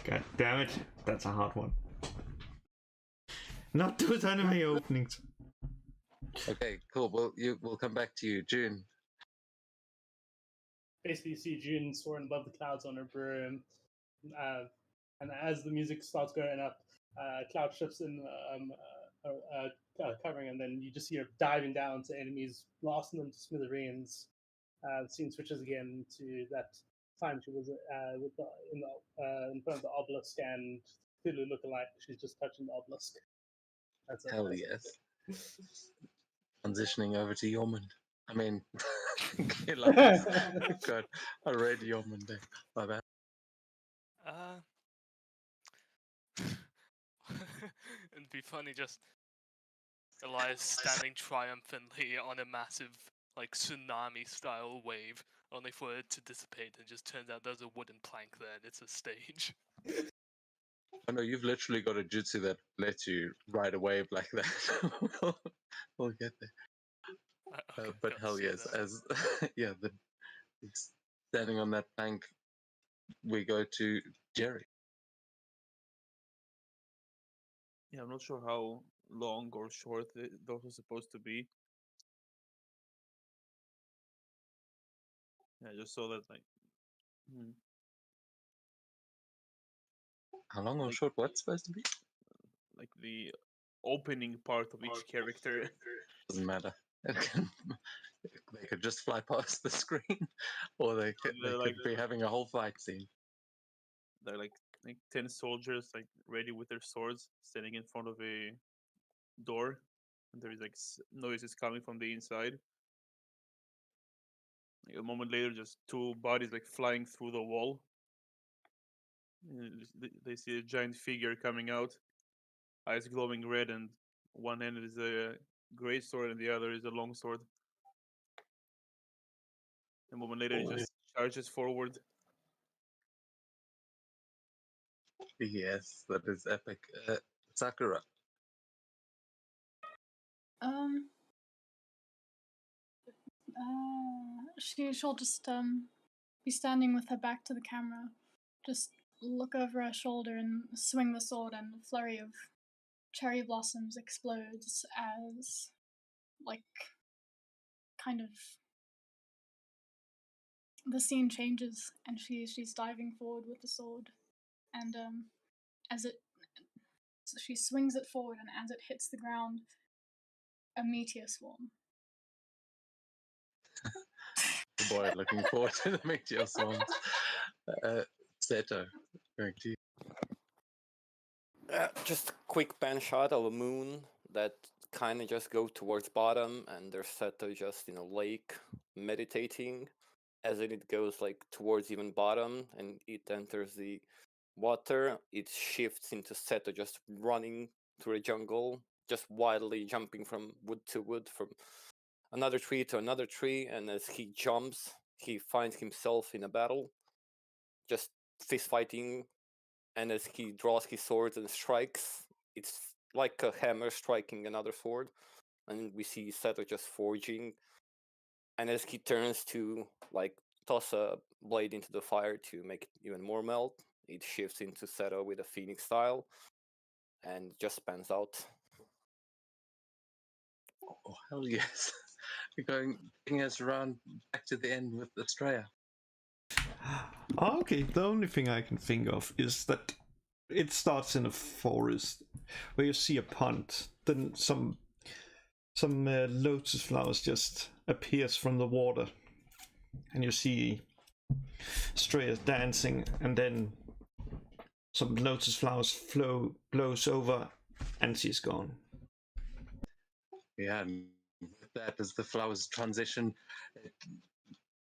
God damn it. That's a hard one. Not those anime openings. Okay, cool. We'll come back to you, June. Basically, you see June soaring above the clouds on her broom, and as the music starts going up, Cloud shifts in covering, and then you just see her diving down to enemies, blasting them to smithereens. The scene switches again to that time she was in front of the obelisk, and Cthulhu lookalike. She's just touching the obelisk. That's it. Hell yes. Transitioning over to Yormund. I mean, God, I read Yormund there. My bad. It'd be funny just Elias standing triumphantly on a massive, like, tsunami-style wave, only for it to dissipate, and just turns out there's a wooden plank there, and it's a stage. Oh no, you've literally got a jutsu that lets you ride a wave like that. we'll get there. Okay, But can't hell see yes, that. as standing on that plank, we go to Jerry. Yeah, I'm not sure how long or short those are supposed to be. Yeah, I just saw that like. How long or Like- short? What's supposed to be? Like the opening part of each character. Doesn't matter. They could just fly past the screen, or they could be having a whole fight scene. They're like 10 soldiers, like ready with their swords, standing in front of a door, and there is like noises coming from the inside. Like, a moment later, just two bodies like flying through the wall. And they see a giant figure coming out, eyes glowing red, and one end is a great sword and the other is a long sword. A moment later, it just charges forward. Yes, that is epic. Sakura. She'll just be standing with her back to the camera, just look over her shoulder and swing the sword, and a flurry of cherry blossoms explodes as, like, kind of the scene changes, and she's diving forward with the sword, and she swings it forward, and as it hits the ground, a meteor swarm. Boy, looking forward to the meteor swarms. Seto, going to you. Just a quick pan shot of a moon that kind of just go towards bottom, and there's Seto just in a lake meditating. As it goes like towards even bottom and it enters the water, it shifts into Seto just running through the jungle, just wildly jumping from wood to wood, from another tree to another tree, and as he jumps, he finds himself in a battle, just fist fighting, and as he draws his sword and strikes, it's like a hammer striking another sword, and we see Seto just forging, and as he turns to like toss a blade into the fire to make it even more melt, it shifts into Seto with a phoenix style, and just pans out. Oh hell yes! We're taking us around back to the end with Estrella. Okay, the only thing I can think of is that it starts in a forest where you see a pond, then some lotus flowers just appears from the water, and you see Estrella dancing, and then some lotus flowers blows over, and she's gone. Yeah, and with that, as the flowers transition,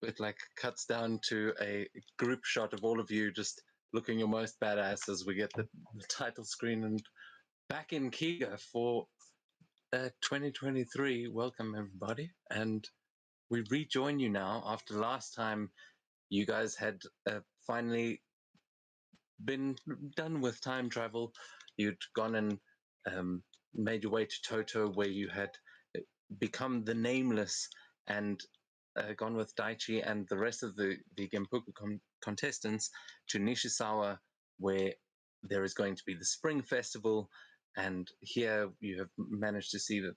it like cuts down to a group shot of all of you just looking your most badass as we get the title screen. And back in Kiga for 2023. Welcome everybody, and we rejoin you now after last time you guys had finally been done with time travel. You'd gone and made your way to Toto, where you had become the Nameless, and gone with Daichi and the rest of the Genpuku contestants to Nishisawa, where there is going to be the Spring Festival, and here you have managed to see that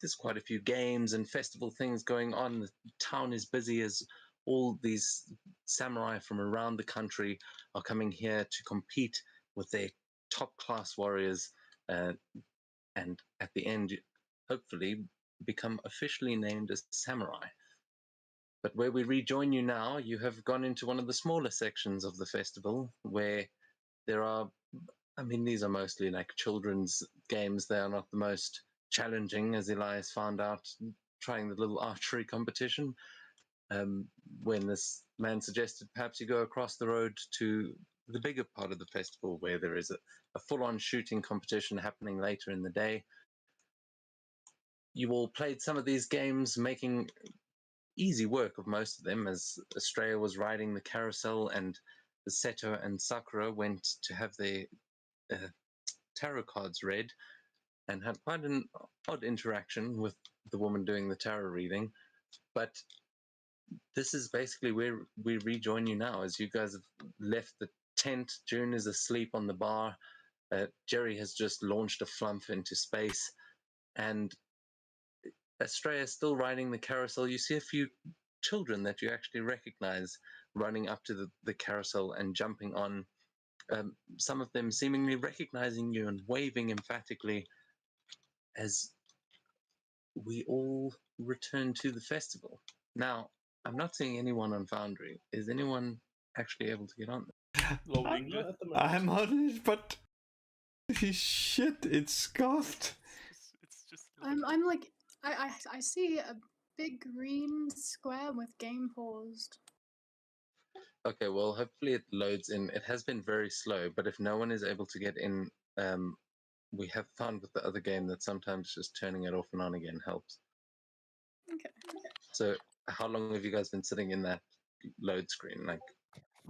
there's quite a few games and festival things going on. The town is busy as all these samurai from around the country are coming here to compete with their top class warriors, and at the end, hopefully, become officially named as samurai. But where we rejoin you now, you have gone into one of the smaller sections of the festival where there are, I mean, these are mostly like children's games. They are not the most challenging, as Elias found out trying the little archery competition. When this man suggested perhaps you go across the road to the bigger part of the festival where there is a full-on shooting competition happening later in the day. You all played some of these games, making easy work of most of them, as Estrella was riding the carousel and Seto and Sakura went to have their tarot cards read and had quite an odd interaction with the woman doing the tarot reading. But this is basically where we rejoin you now, as you guys have left the tent. June is asleep on the bar. Jerry has just launched a flump into space, and Estrella is still riding the carousel. You see a few children that you actually recognize running up to the carousel and jumping on, some of them seemingly recognizing you and waving emphatically as we all return to the festival. Now, I'm not seeing anyone on Foundry. Is anyone actually able to get on? Loading. Not at the moment. I'm on it, but shit, it's scuffed. It's just I'm like, I see a big green square with game paused. Okay, well, hopefully it loads in. It has been very slow, but if no one is able to get in, we have found with the other game that sometimes just turning it off and on again helps. Okay. So, how long have you guys been sitting in that load screen? Like,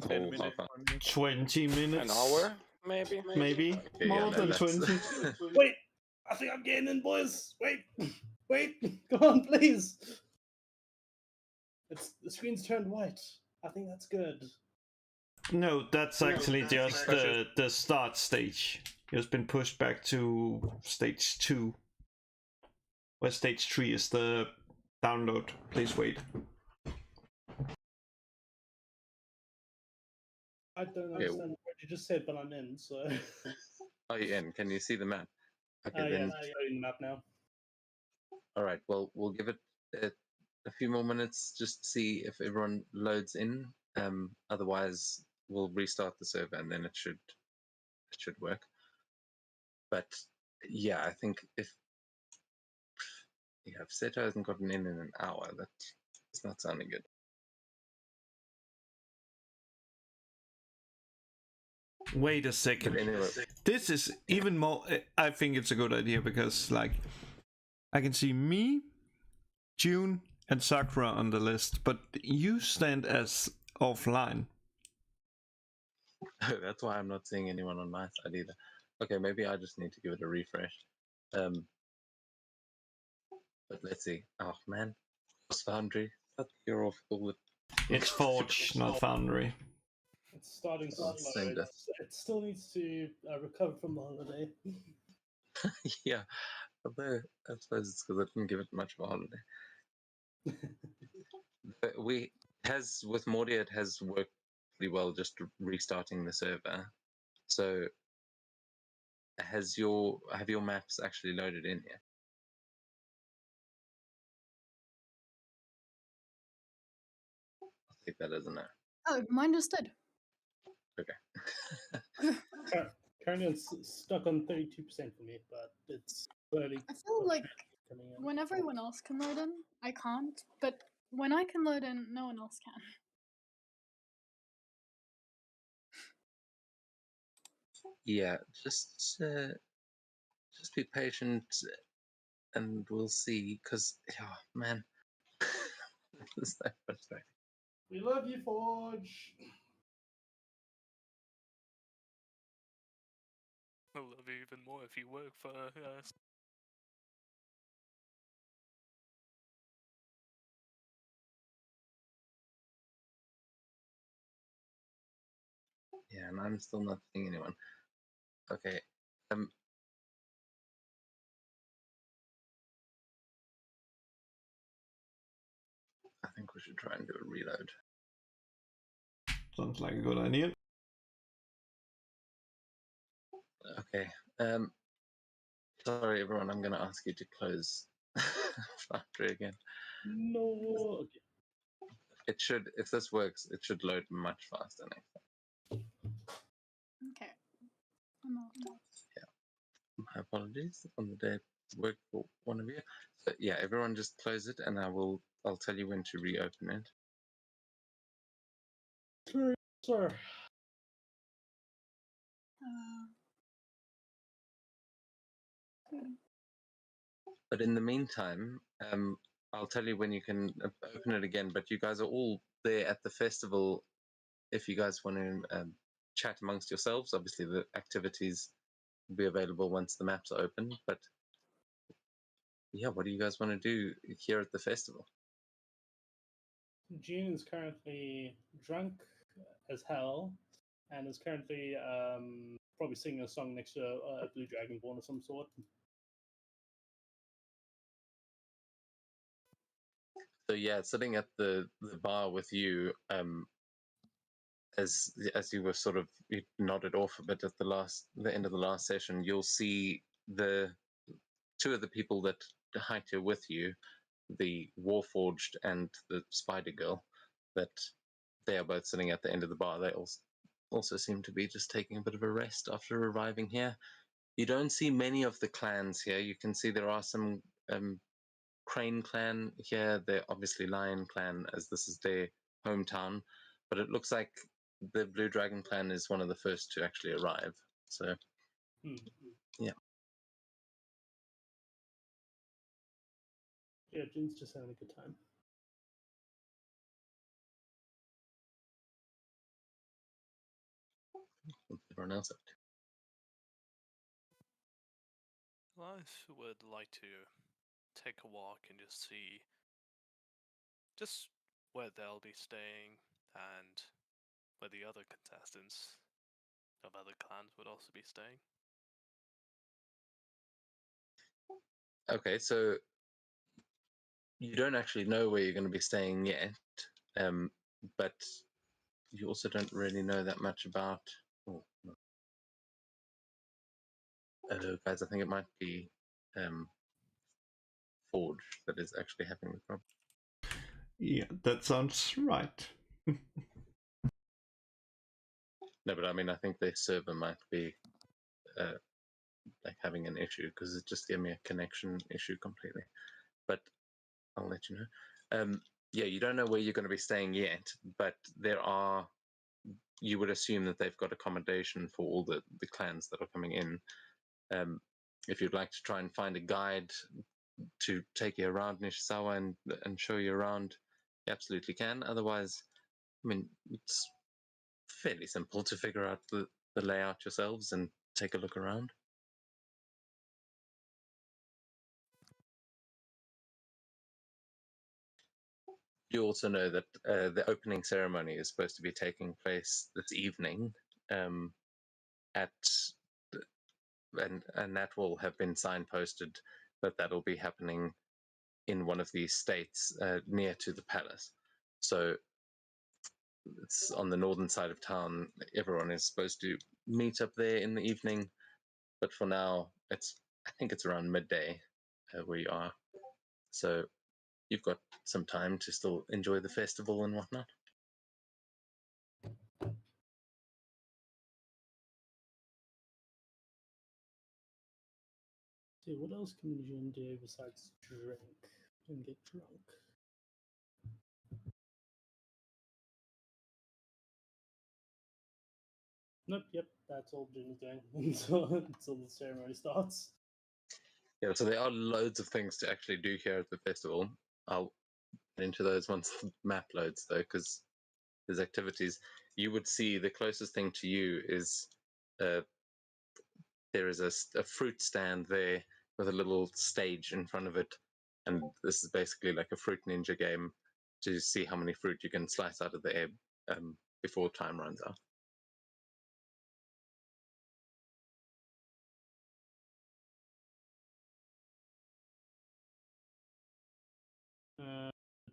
10 whole minutes half hour? for me. 20 minutes. An hour, maybe. Maybe. Okay, yeah, More no, than that's- 20. Wait, I think I'm getting in, boys. Wait, come on, please. The screen's turned white. I think that's good. No, that's actually just the start stage. It's been pushed back to stage 2. Where stage 3 is the download. Please wait. I don't Okay. understand what you just said, but I'm in, so. Oh, you're in. Can you see the map? Okay, Yeah, then. it's showing the map now. All right. Well, we'll give it a few more minutes just to see if everyone loads in. Otherwise, we'll restart the server and then it should work. But yeah, I think if Seto hasn't gotten in an hour, that's not sounding good. Wait a But second. anyway, This is even more. I think it's a good idea because, like, I can see me, June, and Sakura on the list, but you stand as offline. that's why I'm not seeing anyone on my side either. Okay, maybe I just need to give it a refresh. But let's see. Oh man, Foundry. You're off with. It's Forge, not Foundry. It's starting slow. Same day. It still needs to recover from the holiday. Yeah, although I suppose it's because I didn't give it much of a holiday. But with Mordia, it has worked pretty well just restarting the server. So have your maps actually loaded in yet? I'll take that as a no. Oh, mine just did. Okay. Currently, it's stuck on 32% for me, but it's slowly I feel like coming in. when everyone else can load in, I can't. But when I can load in, no one else can. Yeah, just be patient, and we'll see. Because oh man, this is so frustrating. We love you, Forge. I'll love you even more if you work for us. Yeah, and I'm still not seeing anyone. Okay. I think we should try and do a reload. Sounds like a good idea. Okay. Sorry, everyone. I'm going to ask you to close factory again. No. Okay. It should, if this works, it should load much faster next time. Okay. I'm out now. My apologies on the day it worked for one of you. So yeah, everyone just close it, and I'll tell you when to reopen it. Sir. Hmm. But in the meantime, I'll tell you when you can open it again. But you guys are all there at the festival. If you guys want to chat amongst yourselves, obviously the activities will be available once the maps are open. But yeah, what do you guys want to do here at the festival? Jean is currently drunk as hell and is currently probably singing a song next to a blue dragonborn of some sort. So yeah, sitting at the bar with you, as you were sort of, you nodded off a bit at the end of the last session, you'll see the two of the people that hiked here with you, the Warforged and the Spider Girl, that they are both sitting at the end of the bar. They also seem to be just taking a bit of a rest after arriving here. You don't see many of the clans here. You can see there are some Crane clan here. They're obviously Lion clan, as this is their hometown, but it looks like the Blue Dragon clan is one of the first to actually arrive. So yeah. Yeah, Jean's just having a good time. Everyone else up to. I would like to take a walk and just see just where they'll be staying and where the other contestants of other clans would also be staying. Okay, so you don't actually know where you're going to be staying yet, but you also don't really know that much about. Oh, no. Guys, I think it might be Forge that is actually having the problem. Yeah, that sounds right. No, but I mean, I think their server might be like having an issue because it just gave me a connection issue completely. But I'll let you know. Yeah, you don't know where you're going to be staying yet, but you would assume that they've got accommodation for all the clans that are coming in. If you'd like to try and find a guide to take you around Nishizawa and show you around, you absolutely can. Otherwise, I mean, it's fairly simple to figure out the layout yourselves and take a look around. You also know that the opening ceremony is supposed to be taking place this evening and that will have been signposted that that'll be happening in one of these states near to the palace. So it's on the northern side of town. Everyone is supposed to meet up there in the evening, but for now, I think it's around midday where you are. So you've got some time to still enjoy the festival and whatnot. See, what else can Jean do besides drink and get drunk? Nope, yep, that's all Jean is doing until the ceremony starts. Yeah, so there are loads of things to actually do here at the festival. I'll get into those once the map loads, though, because there's activities. You would see the closest thing to you is there is a fruit stand there with a little stage in front of it, and this is basically like a fruit ninja game to see how many fruit you can slice out of the air before time runs out.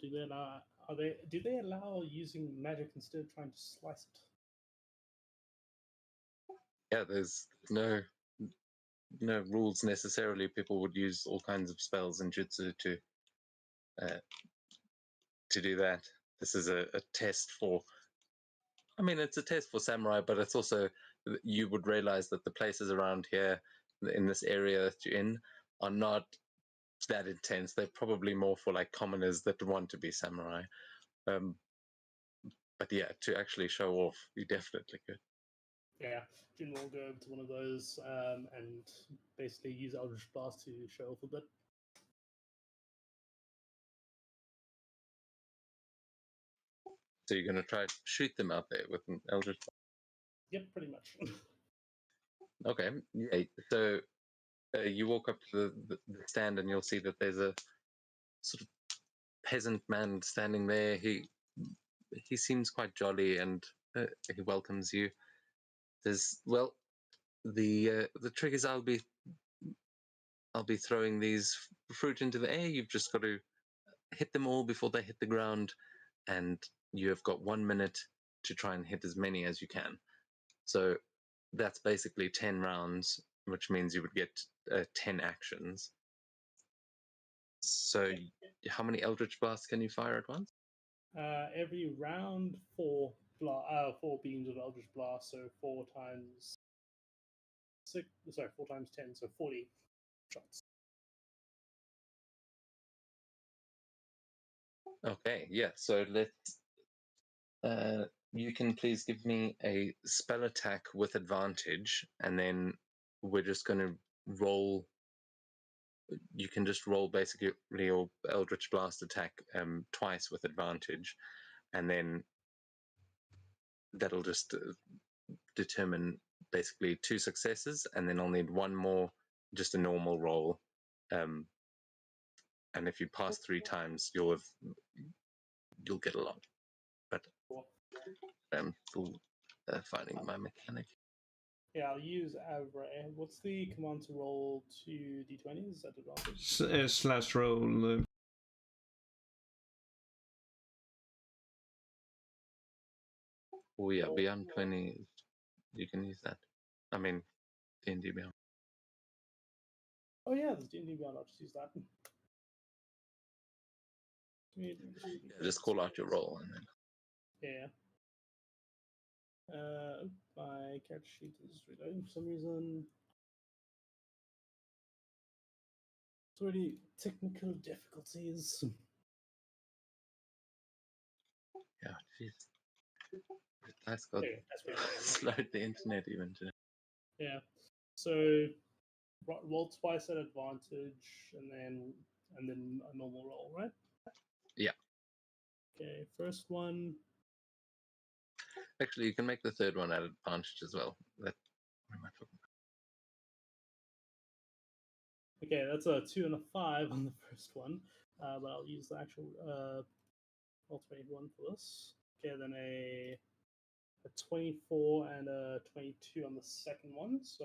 Do they allow? Do they allow using magic instead of trying to slice it? Yeah, there's no rules necessarily. People would use all kinds of spells and jutsu to do that. This is a test for. I mean, it's a test for samurai, but it's also you would realize that the places around here in this area that you're in are not that intense. They're probably more for like commoners that want to be samurai. But yeah, to actually show off, you definitely could. Yeah, Jin will go over to one of those and basically use Eldritch Blast to show off a bit. So you're going to try to shoot them out there with an Eldritch Blast? Yep, pretty much. Okay, yeah. So you walk up to the stand and you'll see that there's a sort of peasant man standing there. He seems quite jolly and he welcomes you. Says, "Well, the trick is I'll be throwing these fruit into the air. You've just got to hit them all before they hit the ground, and you have got 1 minute to try and hit as many as you can. So that's basically 10 rounds, which means you would get 10 actions. So how many Eldritch Blasts can you fire at once? Every round, four beams of Eldritch Blast, so 4 times 6. Sorry, 4 times 10, so 40 shots. Okay, yeah. So let's. You can please give me a spell attack with advantage, and then we're just going to roll. You can just roll basically your Eldritch Blast attack twice with advantage, and then that'll just determine basically 2 successes, and then I'll need 1 more, just a normal roll. And if you pass 3 times, you'll get a lot. But still finding my mechanic. Yeah, I'll use Avray. What's the command to roll 2 d20s at advantage? Slash roll. Oh yeah, beyond 20, you can use that. I mean, D&D Beyond. Oh yeah, there's D&D Beyond. I'll just use that. Yeah, just call out your roll and then. Yeah. My character sheet is reloading for some reason. It's already technical difficulties. Yeah, jeez. That's got Okay, that's pretty good. slowed the internet even today. Yeah. So roll twice at advantage, and then a normal roll, right? Yeah. Okay. First one. Actually, you can make the third one at advantage as well. That. What am I talking about? Okay, that's a 2 and a 5 on the first one, but I'll use the actual alternate one for this. Okay, then a 24 and a 22 on the second one, so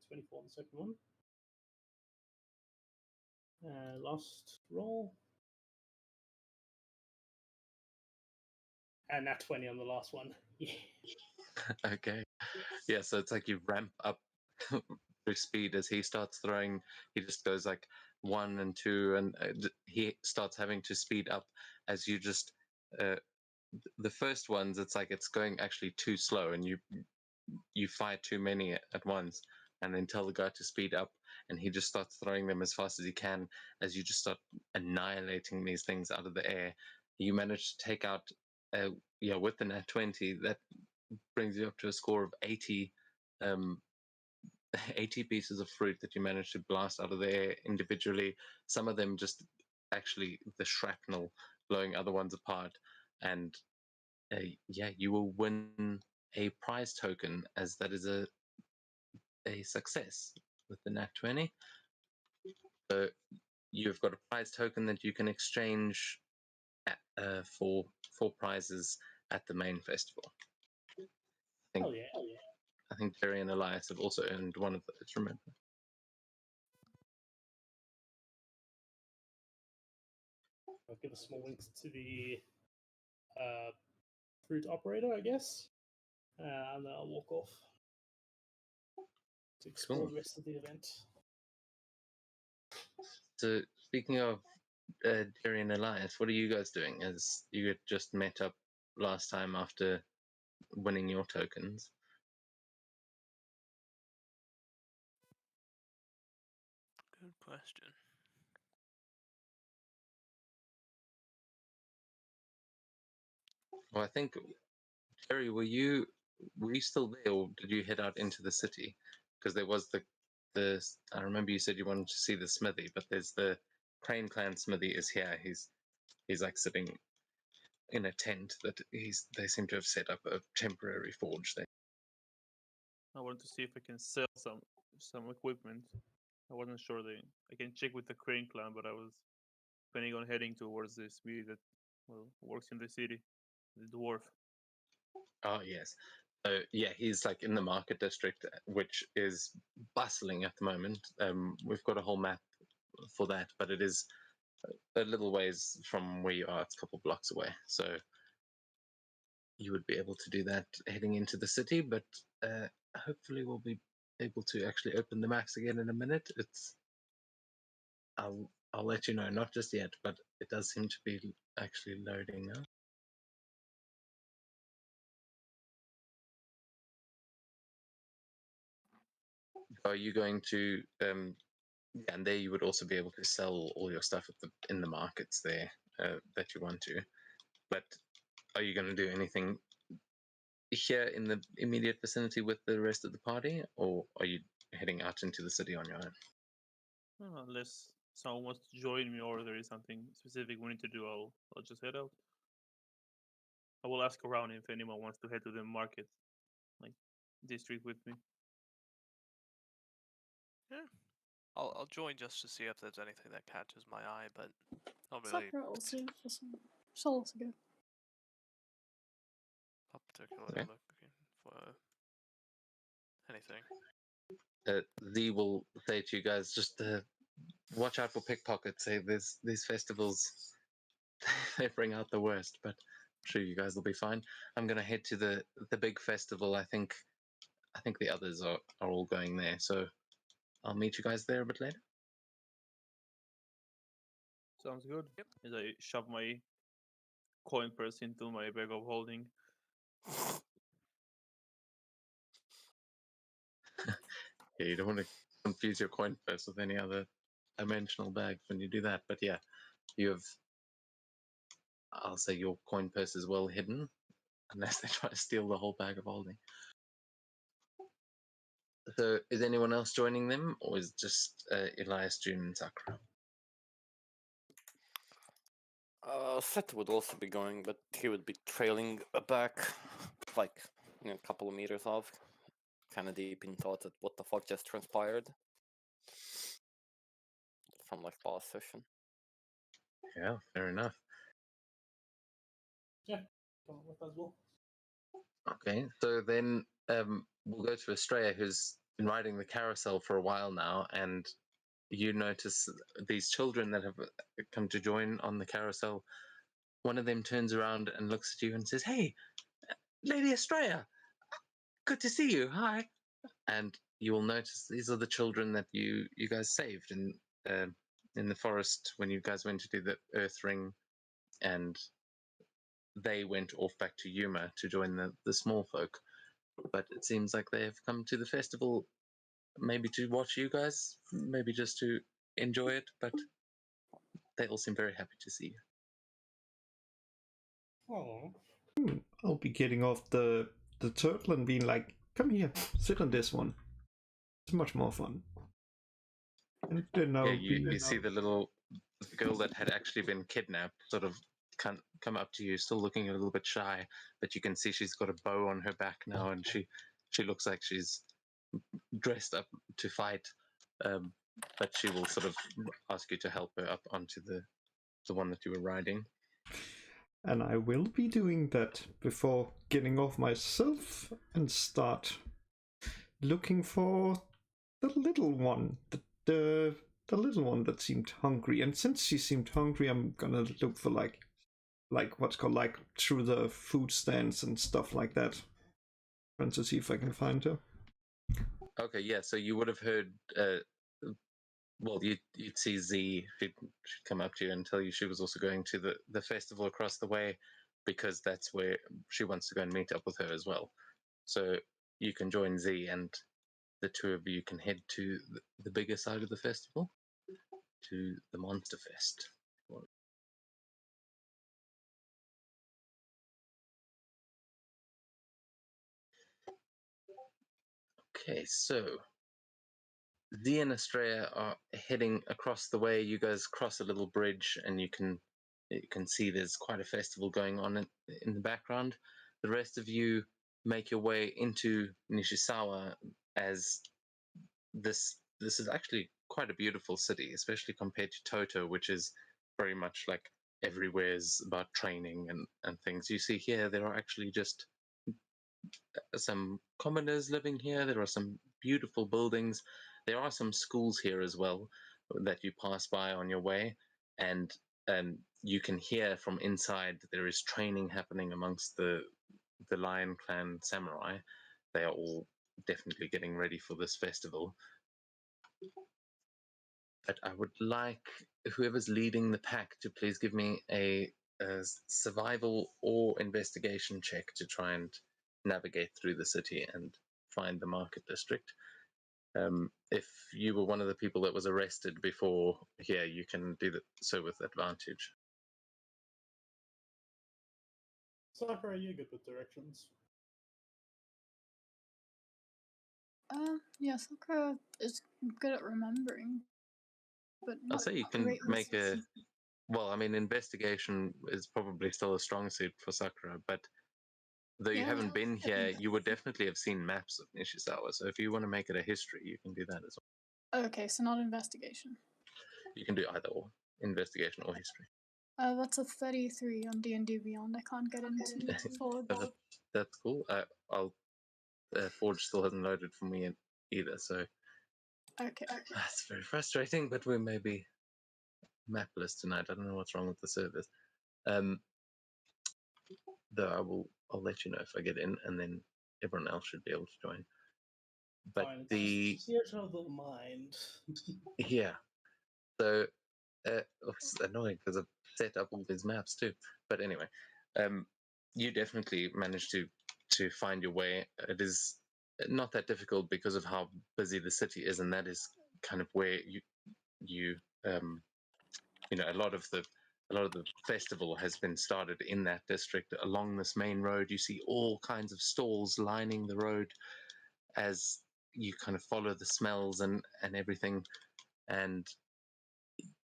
24 on the second one. Last roll. And nat 20 on the last one. Yeah. Okay. Yeah, so it's like you ramp up through speed as he starts throwing. He just goes like 1 and 2, and he starts having to speed up as you just. The first ones, it's like it's going actually too slow, and you fire too many at once, and then tell the guy to speed up, and he just starts throwing them as fast as he can. As you just start annihilating these things out of the air, you manage to take out. With the nat 20, that brings you up to a score of 80 80 pieces of fruit that you manage to blast out of the air individually. Some of them just actually the shrapnel blowing other ones apart. And you will win a prize token, as that is a success with the nat 20. So you've got a prize token that you can exchange for prizes at the main festival. Oh yeah. I think Jerry and Elias have also earned one of those, remember? I'll give a small wink to the fruit operator, I guess, and then I'll walk off to explore Cool. the rest of the event. So speaking of Jerry and Elias, what are you guys doing? As you had just met up last time after winning your tokens. Good question. Well, I think Jerry, were you still there, or did you head out into the city? Because there was the I remember you said you wanted to see the smithy, but there's the Crane Clan smithy is here. He's like sitting in a tent that they seem to have set up a temporary forge there. I wanted to see if I can sell some equipment. I wasn't sure I can check with the Crane Clan, but I was planning on heading towards the smith that works in the city, the dwarf. Oh yes. So yeah, he's like in the market district, which is bustling at the moment. We've got a whole map for that, but it is a little ways from where you are. It's a couple blocks away, so you would be able to do that heading into the city. But hopefully, we'll be able to actually open the maps again in a minute. I'll let you know, not just yet, but it does seem to be actually loading now. Are you going to and there you would also be able to sell all your stuff in the markets there that you want to. But are you going to do anything here in the immediate vicinity with the rest of the party, or are you heading out into the city on your own? Unless someone wants to join me or there is something specific we need to do, I'll just head out. I will ask around if anyone wants to head to the market, like district, with me. Yeah, I'll join just to see if there's anything that catches my eye, but not really. Sakura also, she'll also go. Not particularly Okay. looking for anything. Lee will say to you guys, just watch out for pickpockets. Say these festivals, they bring out the worst, but I'm sure you guys will be fine. I'm gonna head to the big festival. I think the others are all going there, so I'll meet you guys there a bit later. Sounds good. Yep. As I shove my coin purse into my bag of holding. Yeah, you don't want to confuse your coin purse with any other dimensional bag when you do that. But yeah, you have, I'll say your coin purse is well hidden, unless they try to steal the whole bag of holding. So is anyone else joining them, or is just Elias, June, and Sakura? Seth would also be going, but he would be trailing back, like a couple of meters off, kind of deep in thought at what the fuck just transpired from like last session. Yeah, fair enough. Yeah, come on with as well. Okay, so then we'll go to Estrella, who's been riding the carousel for a while now, and you notice these children that have come to join on the carousel. One of them turns around and looks at you and says, "Hey, Lady Estrella, good to see you. Hi." And you will notice these are the children that you guys saved in the forest when you guys went to do the Earth Ring, and they went off back to Yuma to join the small folk. But it seems like they have come to the festival maybe to watch you guys, maybe just to enjoy it, but they all seem very happy to see you. Oh, I'll be getting off the turtle and being like, come here, sit on this one. It's much more fun. And then I'll You see the little girl that had actually been kidnapped sort of come up to you, still looking a little bit shy, but you can see she's got a bow on her back now, and she looks like she's dressed up to fight, but she will sort of ask you to help her up onto the one that you were riding. And I will be doing that before getting off myself and start looking for the little one, the the little one that seemed hungry. And since she seemed hungry, I'm gonna look for like what's called like through the food stands and stuff like that, trying to see if I can find her. Okay, yeah. So you would have heard. Well, you'd see Z. She'd come up to you and tell you she was also going to the festival across the way, because that's where she wants to go and meet up with her as well. So you can join Z, and the two of you can head to the bigger side of the festival, to the Monster Fest. Okay, so Z and Estrella are heading across the way. You guys cross a little bridge, and you can see there's quite a festival going on in the background. The rest of you make your way into Nishisawa, as this is actually quite a beautiful city, especially compared to Toto, which is very much like everywhere's about training and things. You see here, there are actually just some commoners living here. There are some beautiful buildings. There are some schools here as well that you pass by on your way, and you can hear from inside there is training happening amongst the Lion Clan samurai. They are all definitely getting ready for this festival. But I would like whoever's leading the pack to please give me a survival or investigation check to try and navigate through the city and find the market district. If you were one of the people that was arrested before here, you can do so with advantage. Sakura, are you good with directions? Yeah, Sakura is good at remembering, but I'll not say you can great with make a. Well, I mean, investigation is probably still a strong suit for Sakura, but though you Yeah, haven't been I here, think- you would definitely have seen maps of Nishisawa. So if you want to make it a history, you can do that as well. Okay, so not investigation. You can do either or, investigation or history. That's a 33 on D&D Beyond. I can't get into forward. That's cool. I'll Forge still hasn't loaded for me either, so Okay. that's very frustrating. But we may be mapless tonight. I don't know what's wrong with the service. Though I'll let you know if I get in, and then everyone else should be able to join. But Fine, the it's here to know the mind. yeah, so it's annoying because I've set up all these maps too. But anyway, you definitely managed to find your way. It is not that difficult because of how busy the city is, and that is kind of where you know, a lot of the festival has been started in that district. Along this main road, you see all kinds of stalls lining the road as you kind of follow the smells and everything. And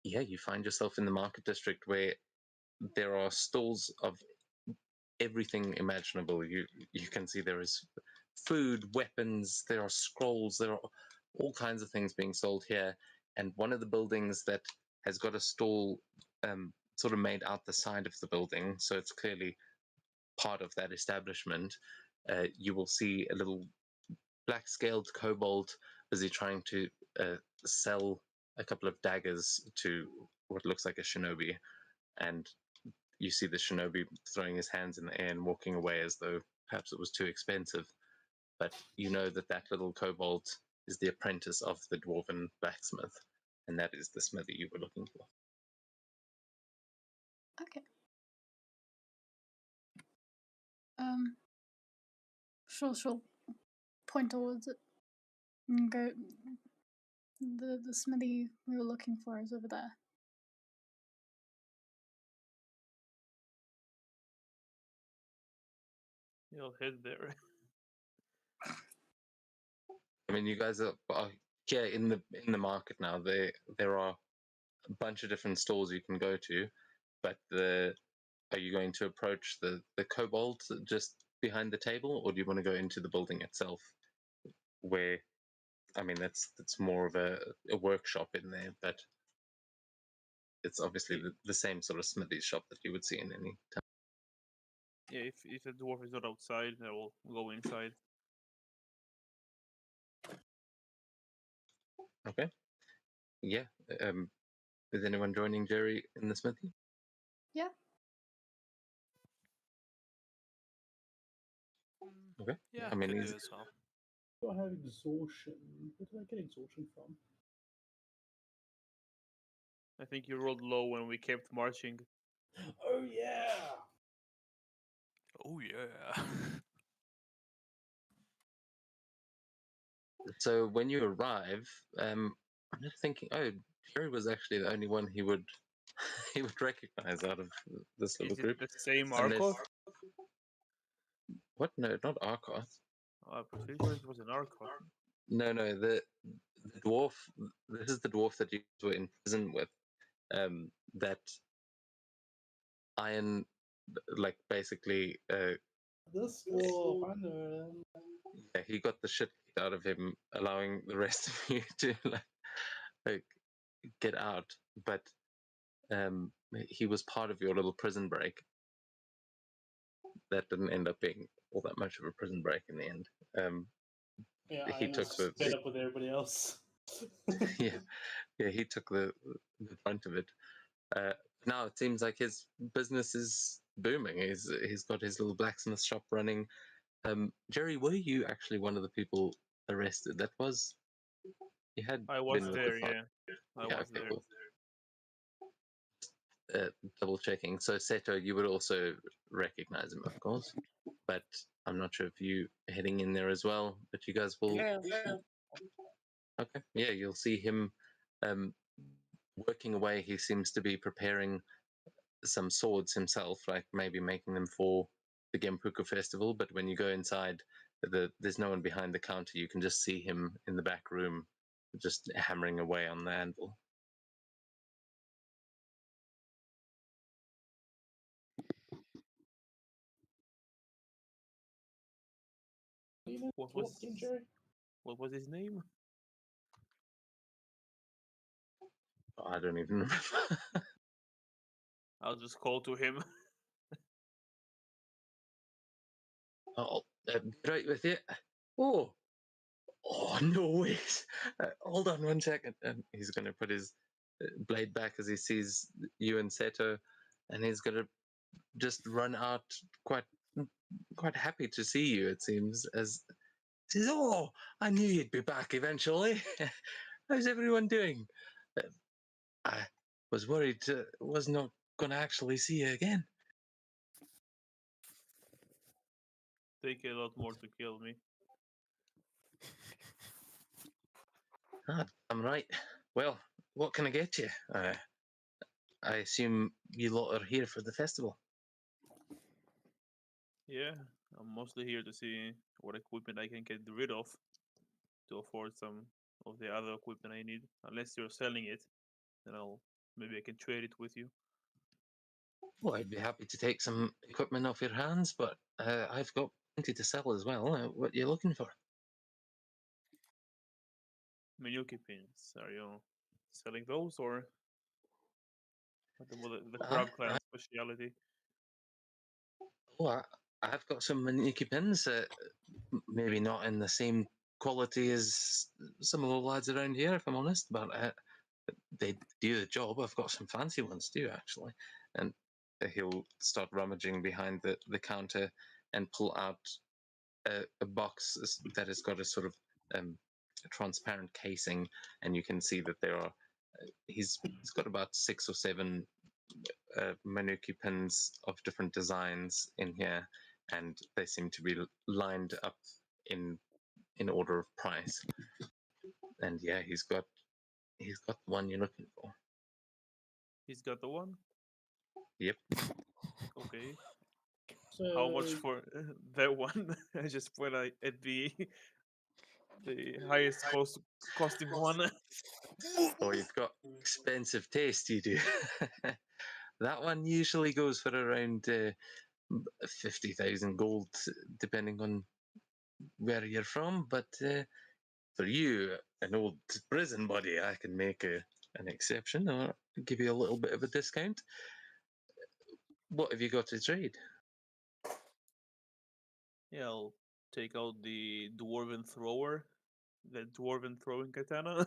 yeah, you find yourself in the market district where there are stalls of everything imaginable. You can see there is food, weapons, there are scrolls, there are all kinds of things being sold here. And one of the buildings that has got a stall sort of made out the side of the building, so it's clearly part of that establishment. You will see a little black-scaled kobold busy trying to sell a couple of daggers to what looks like a shinobi, and you see the shinobi throwing his hands in the air and walking away as though perhaps it was too expensive. But you know that that little kobold is the apprentice of the dwarven blacksmith, and that is the smithy you were looking for. Okay. She'll point towards it and go. The smithy we were looking for is over there. You'll head there. I mean, you guys are here in the market now. There are a bunch of different stores you can go to, but are you going to approach the kobold just behind the table, or do you want to go into the building itself, where, I mean, that's more of a workshop in there, but it's obviously the same sort of smithy shop that you would see in any town. Yeah, if the dwarf is not outside, I will go inside. Okay. yeah. Is anyone joining Jerry in the smithy? Yeah. Okay. Yeah, I mean, could he's do as well. Do I have exhaustion? Where did I get exhaustion from? I think you rolled low when we kept marching. Oh yeah. Oh yeah. so when you arrive. I'm just thinking. Oh, Jerry was actually the only one he would he would recognize out of this little Is it group. the same Unless Arkoth? what? No, not Arkoth. I'm pretty sure it was an Arkoth. No, the dwarf. This is the dwarf that you were in prison with. That Iron, like basically, This dwarf, I know him. yeah, he got the shit kicked out of him, allowing the rest of you to like get out. But he was part of your little prison break. That didn't end up being all that much of a prison break in the end. Yeah, He I took was the fed up with everybody else. yeah, he took the brunt of it. Now it seems like his business is booming. He's got his little blacksmith shop running. Jerry, were you actually one of the people arrested? That was you had I was been with there, the thought. yeah. I Yeah, was okay, there. cool. Double checking. So Seto, you would also recognize him, of course, but I'm not sure if you heading in there as well. But you guys will. Yeah. Okay, yeah, you'll see him working away. He seems to be preparing some swords himself, like maybe making them for the Gempuku festival. But when you go inside, there's no one behind the counter. You can just see him in the back room, just hammering away on the anvil. You know, What what was again, Jerry? what was his name? Oh, I don't even remember. I'll just call to him. Oh, right with you. Oh, oh no ways. Hold on one second. And he's going to put his blade back as he sees you and Seto, and he's going to just run out quite happy to see you. It seems as says, "Oh, I knew you'd be back eventually. How's everyone doing? I was worried was not going to actually see you again." Take a lot more to kill me. Ah, I'm right. Well, what can I get you? I assume you lot are here for the festival. Yeah, I'm mostly here to see what equipment I can get rid of to afford some of the other equipment I need. Unless you're selling it, then maybe I can trade it with you. Well, I'd be happy to take some equipment off your hands, but I've got plenty to sell as well. What are you looking for? Menuki pins. Are you selling those or the Uh, Crab Clan I, speciality? oh, I've got some Maniki pins. Maybe not in the same quality as some of the lads around here, if I'm honest, but they do the job. I've got some fancy ones too, actually. And he'll start rummaging behind the counter and pull out a box that has got a sort of transparent casing, and you can see that there are. He's got about 6 or 7 Manuki pins of different designs in here, and they seem to be lined up in order of price. And yeah, he's got the one you're looking for. He's got the one? Yep. Okay. So How much for that one? I just put at the highest costing one. Oh, you've got expensive taste, you do. That one usually goes for around 50,000 gold, depending on where you're from. But for you, an old prison buddy, I can make an exception or give you a little bit of a discount. What have you got to trade? Yeah, I'll take out the dwarven thrower, the dwarven throwing katana.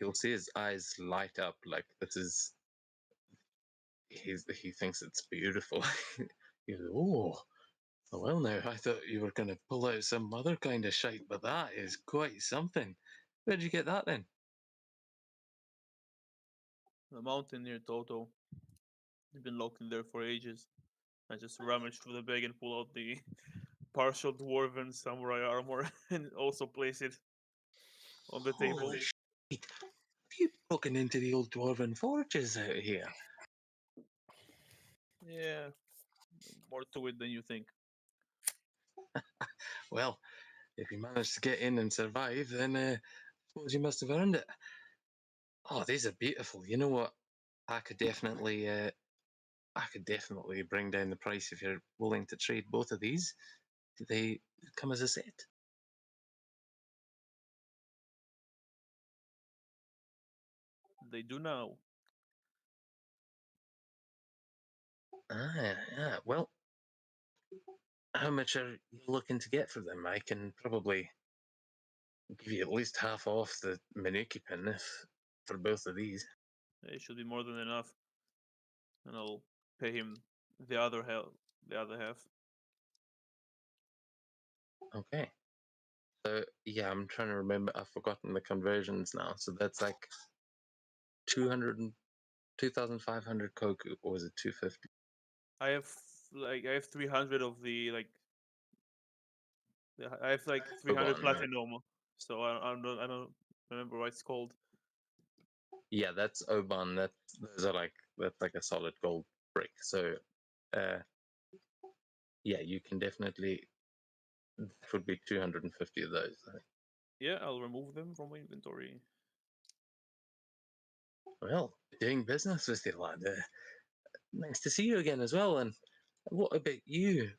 you'll see his eyes light up like this is. He thinks it's beautiful. He goes, oh, well now, I thought you were going to pull out some other kind of shite, but that is quite something. Where'd you get that then? The mountain near Toto. They've been locked in there for ages. I just rummage through the bag and pull out the partial dwarven samurai armor and also place it on the table. Holy shit. Have you broken into the old dwarven forges out here? Yeah, more to it than you think. Well, if you managed to get in and survive, then I suppose you must have earned it. Oh, these are beautiful. You know what? I could definitely bring down the price if you're willing to trade both of these. Do they come as a set? They do now. Ah, yeah. Well, how much are you looking to get for them? I can probably give you at least half off the Minuki pin for both of these. It should be more than enough, and I'll pay him the other half. The other half. Okay. So yeah, I'm trying to remember. I've forgotten the conversions now. So that's like 2,500 koku, or was it 250? I have 300 of the like. I have like 300 Oban, right? platinum, so I don't remember what it's called. Yeah, that's Oban. That's like a solid gold brick. So, yeah, you can definitely. That would be 250 of those. I think. Yeah, I'll remove them from my inventory. Well, doing business with you, lad. Nice to see you again as well. And what about you?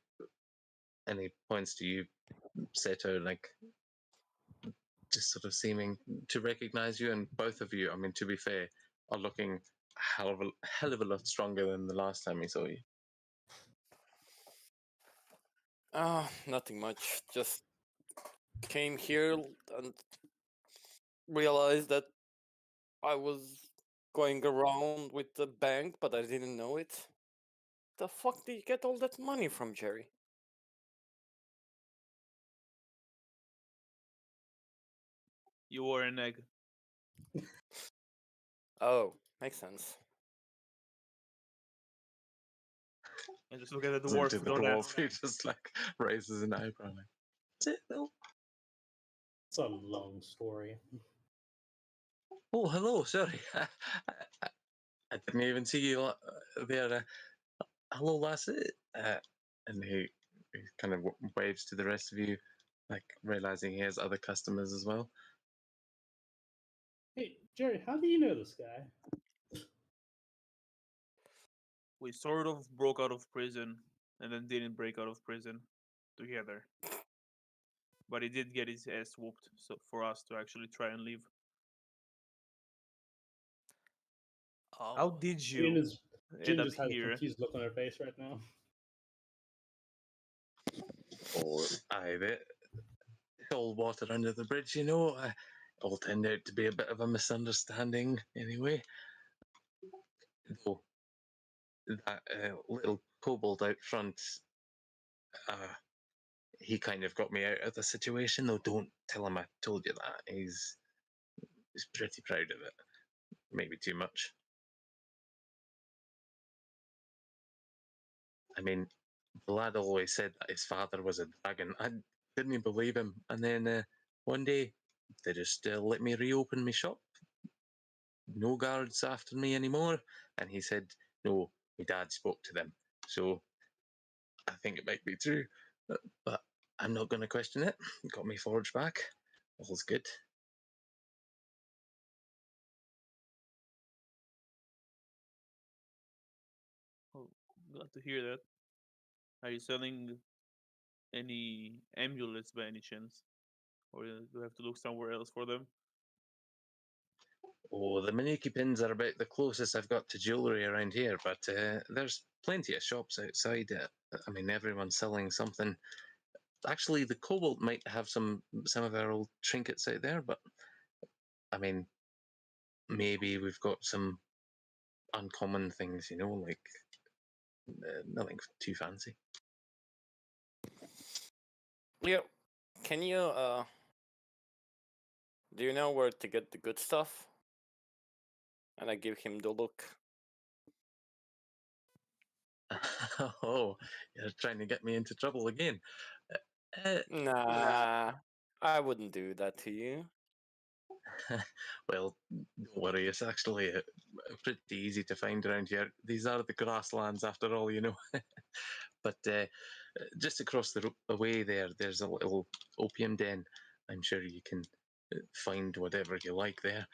And he points to you, Seto, like just sort of seeming to recognize you. And both of you, I mean, to be fair, are looking hell of a lot stronger than the last time he saw you. Nothing much. Just came here and realized that I was going around with the bank, but I didn't know it. The fuck did you get all that money from, Jerry? You were an egg. Oh, makes sense. I just look at the To dwarf. the Don't dwarf, ask. he just like raises an eyebrow. Like, that's it, though. It's a long story. Oh, hello. Sorry, I didn't even see you there. Hello, lassie. And he kind of waves to the rest of you, like realizing he has other customers as well. Hey, Jerry, how do you know this guy? We sort of broke out of prison and then didn't break out of prison together. But he did get his ass whooped, so for us to actually try and leave. How Oh, did June you is end June up just has a here? confused look on her face right now. Oh, aye, all water under the bridge, you know. All turned out to be a bit of a misunderstanding, anyway. Though that little kobold out front, he kind of got me out of the situation. Though, don't tell him I told you that. He's pretty proud of it. Maybe too much. I mean, the lad always said that his father was a dragon. I didn't believe him. And then one day, they just let me reopen my shop. No guards after me anymore. And he said, no, my dad spoke to them. So I think it might be true. But I'm not going to question it. Got me forge back. All's good. Oh, glad to hear that. Are you selling any amulets by any chance? Or do you have to look somewhere else for them? Oh, the Minuki pins are about the closest I've got to jewellery around here, but there's plenty of shops outside. I mean, everyone's selling something. Actually, the Cobalt might have some of our old trinkets out there, but I mean, maybe we've got some uncommon things, like nothing too fancy. Yeah. Can you do you know where to get the good stuff? And I give him the look. Oh, you're trying to get me into trouble again. Nah, I wouldn't do that to you. Well, don't worry, it's actually pretty easy to find around here. These are the grasslands, after all, But just across the way there's a little opium den. I'm sure you can find whatever you like there.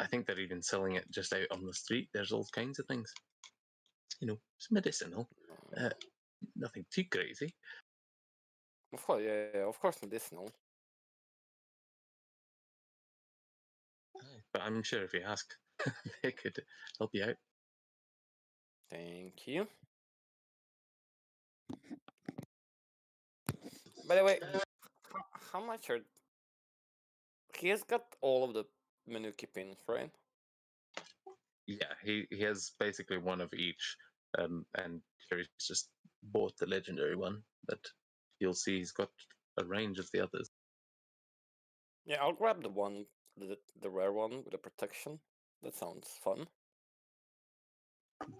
I think they're even selling it just out on the street. There's all kinds of things. It's medicinal. Nothing too crazy. Of course, yeah, of course, medicinal. But I'm sure if you ask, they could help you out. Thank you. By the way, how much are... He has got all of the Menuki pins, right? Yeah, he has basically one of each, and Jerry's just bought the legendary one, but you'll see he's got a range of the others. Yeah, I'll grab the one, the rare one with the protection. That sounds fun.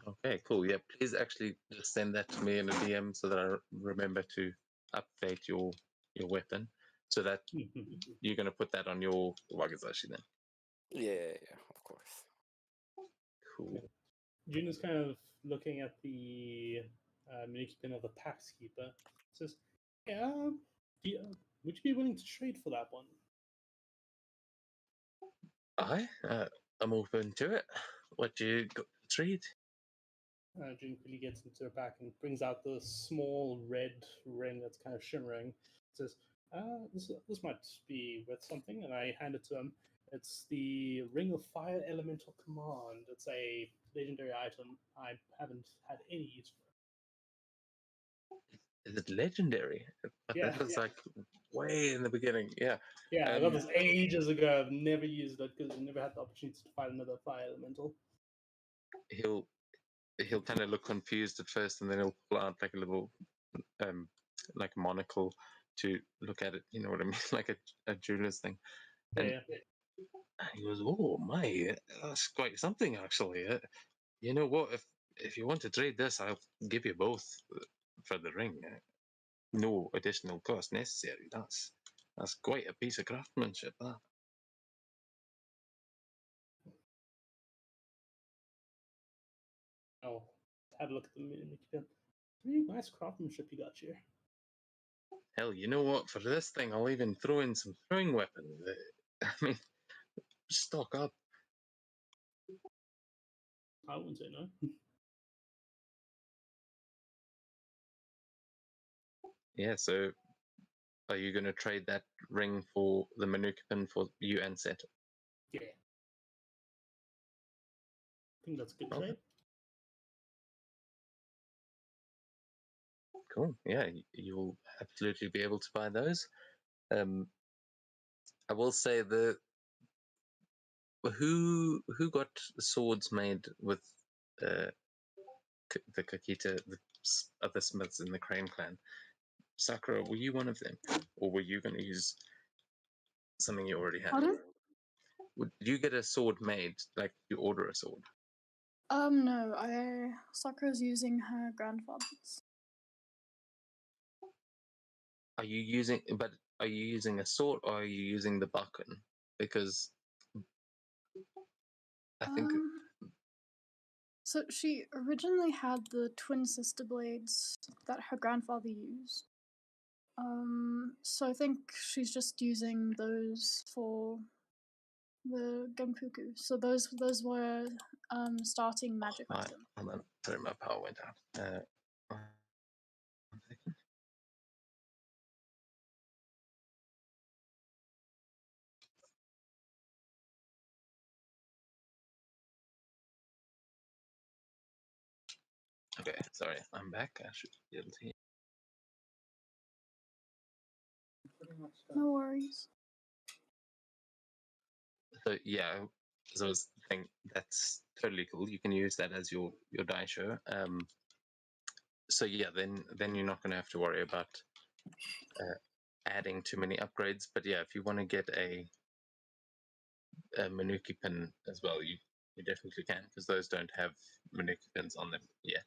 Okay, cool. Yeah, please actually just send that to me in a DM so that I remember to update your weapon, so that you're going to put that on your Wakizashi then. Yeah, of course. Cool. June is kind of looking at the Miniki pin of the Pax Keeper. Says, "Yeah, would you be willing to trade for that one?" I'm open to it. What do you got to trade? June quickly gets into her pack and brings out the small red ring that's kind of shimmering. Says, this might be worth something," and I hand it to him. It's the Ring of Fire Elemental Command. It's a legendary item I haven't had any use for. Is it legendary? Yeah, That was like way in the beginning. Yeah. Yeah, I got this ages ago. I've never used it because I never had the opportunity to fight another fire elemental. He'll kind of look confused at first, and then he'll pull out like a little like monocle to look at it. You know what I mean? Like a jeweler's thing. And he goes, "Oh my, that's quite something actually. You know what? If you want to trade this, I'll give you both for the ring. No additional cost necessary. That's quite a piece of craftsmanship. That." Oh, have a look at the Miniki. Really nice craftsmanship you got here. Hell, you know what? For this thing, I'll even throw in some throwing weapons. I mean, stock up. I wouldn't say no. Yeah, so are you going to trade that ring for the Manuka pin for you and Seto? Yeah. I think that's a good Okay. trade. Cool. Yeah, you'll absolutely be able to buy those. I will say who got swords made with the Kakita, the other smiths in the Crane clan. Sakura, were you one of them, or were you going to use something you already had? Pardon? Did you get a sword made? Like you order a sword? No. Sakura's using her grandfather's. Are you using a sword, or are you using the Bakken? Because I think So she originally had the twin sister blades that her grandfather used. So I think she's just using those for the Genpuku. So those were starting magic items. hold on, sorry, my power went out. 1 second. Okay, sorry, I'm back. I should be able to hear. No worries. So yeah, as I was saying, that's totally cool. You can use that as your daisho. So yeah, then you're not going to have to worry about adding too many upgrades. But yeah, if you want to get a Manuki pin as well, you definitely can, because those don't have Manuki pins on them yet.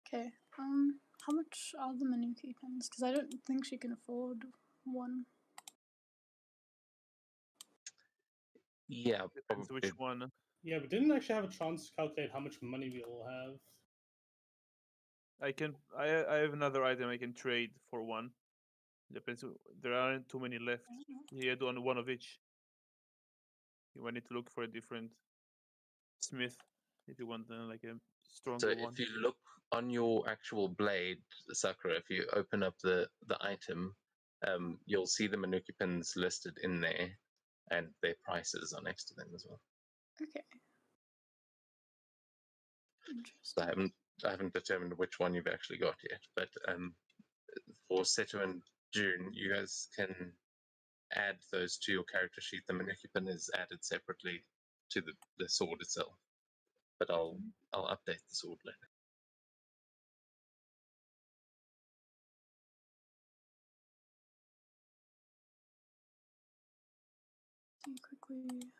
Okay. How much are the Manuki pins? Because I don't think she can afford one. Yeah, Depends probably. which one. Yeah, but didn't actually have a chance to calculate how much money we all have. I have another item I can trade for one. Depends. There aren't too many left. You had one of each. You might need to look for a different smith if you want like a So stronger one. if you look on your actual blade, Sakura, if you open up the item, you'll see the Manuki pins listed in there, and their prices are next to them as well. Okay. So Interesting. I haven't determined which one you've actually got yet, but for Seto and June, you guys can add those to your character sheet. The Manuki pin is added separately to the sword itself, but I'll update the sword later. See quickly.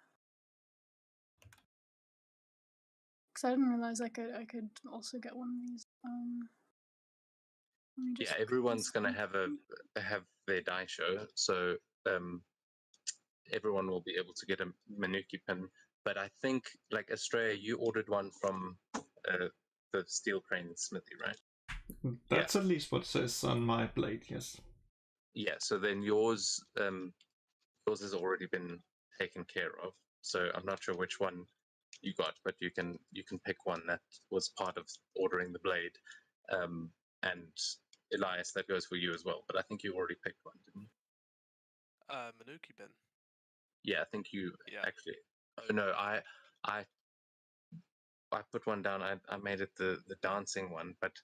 Because I didn't realize I could also get one of these. Let me just Yeah, quickly everyone's gonna see. have their daisho, so everyone will be able to get a Manuki pin. But I think, like Australia, you ordered one from the Steel Crane Smithy, right? That's at least what says on my blade, yes. Yeah. So then yours has already been taken care of. So I'm not sure which one you got, but you can pick one that was part of ordering the blade. And Elias, that goes for you as well. But I think you already picked one, didn't you? Manuki bin. Yeah, I think you Yeah. actually. Oh no, I put one down. I made it the dancing one, but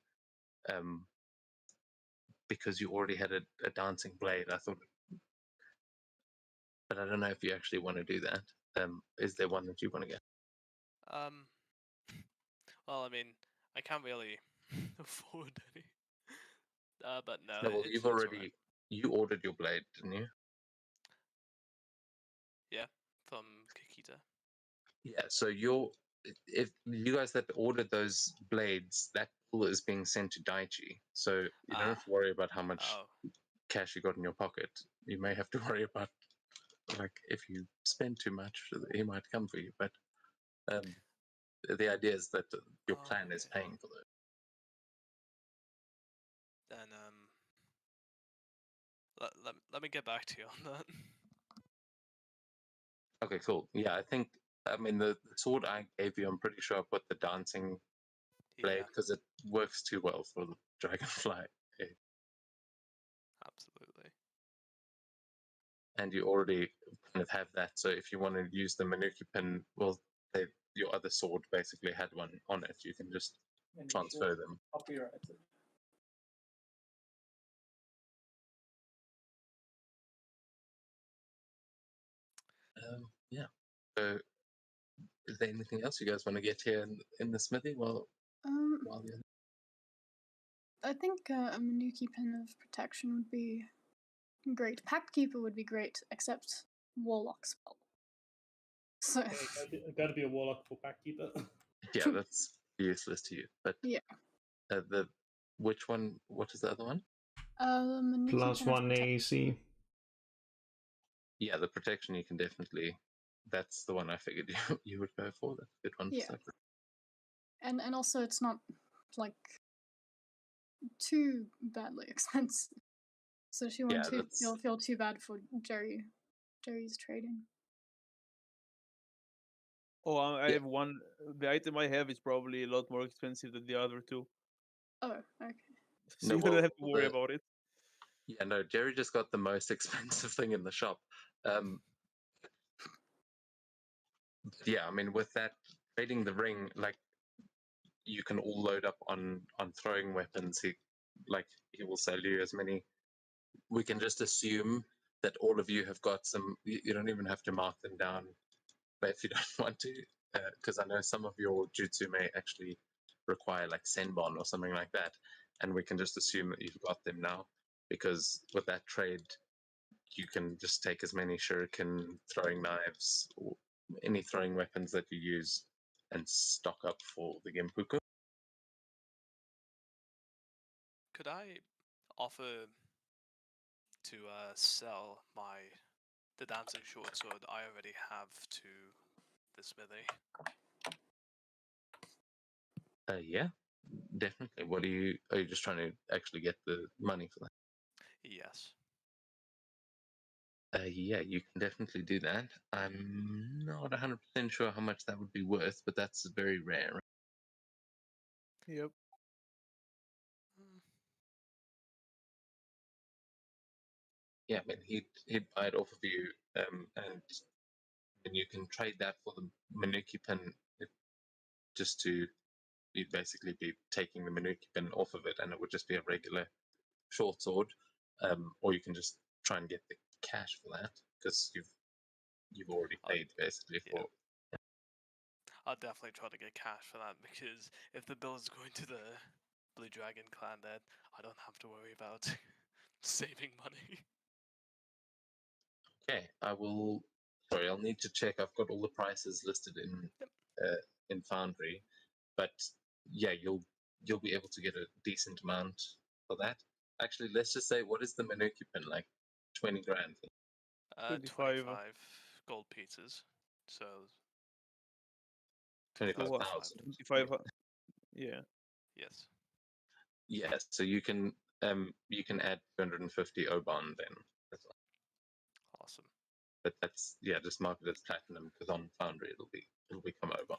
because you already had a dancing blade, I thought. But I don't know if you actually want to do that. Is there one that you want to get? Well, I mean, I can't really afford any. But no, No, well, it's you've alright. already you ordered your blade, didn't you? Yeah, from Kikita. Yeah. So if you guys that ordered those blades, that bill is being sent to Daichi. So you don't have to worry about how much Oh, cash you got in your pocket. You may have to worry about, like, if you spend too much, he might come for you. But the idea is that your plan is okay. paying for those. Then let me get back to you on that. Okay, cool. Yeah, I mean the sword I gave you, I'm pretty sure I put the dancing blade Yeah, because it works too well for the dragonfly. absolutely. And you already kind of have that. So if you want to use the Manuki pin, well, your other sword basically had one on it. You can just transfer them. Copyrighted. Yeah. So is there anything else you guys want to get here in the smithy while you're I think a Manuki pin of protection would be great. Pact Keeper would be great, except Warlock spell. So Gotta be a warlock for Pact Keeper. Yeah, that's useless to you. But yeah, which one? What is the other one? Manuki Plus pin of 1 AC. Yeah, the protection you can definitely. That's the one I figured you would go for. That's a good one. Yeah. And also it's not like too badly expensive. So she won't feel too bad for Jerry's trading. Oh, I have one. The item I have is probably a lot more expensive than the other two. Oh, okay. So you don't have to worry about it. Yeah, no, Jerry just got the most expensive thing in the shop. Yeah, I mean, with that trading the ring, like you can all load up on throwing weapons. He will sell you as many. We can just assume that all of you have got some. You don't even have to mark them down, but if you don't want to, because I know some of your jutsu may actually require like senbon or something like that, and we can just assume that you've got them now, because with that trade, you can just take as many shuriken, throwing knives, or any throwing weapons that you use, and stock up for the Genpuku. Could I offer to sell the dancing short sword I already have to the smithy? Yeah, definitely. What are you just trying to actually get the money for that? Yes. Yeah, you can definitely do that. I'm not 100% sure how much that would be worth, but that's very rare. Yep. Mm, Yeah, I mean, he'd buy it off of you, and you can trade that for the Manuki pin, just to you'd basically be taking the Manuki pin off of it, and it would just be a regular short sword, or you can just try and get the cash for that because you've already paid basically yeah. for. I'll definitely try to get cash for that, because if the bill is going to the Blue Dragon clan, then I don't have to worry about saving money. Okay, I will. Sorry, I'll need to check. I've got all the prices listed in Foundry, but yeah, you'll be able to get a decent amount for that. Actually, let's just say, what is the Manuki pin like? 20 grand. 25. 25 gold pieces. So 25,000. 25. Yeah. yes. Yeah, so you can add 250 Oban then. That's all. Awesome. But that's just mark it as platinum, because on Foundry it'll become Oban.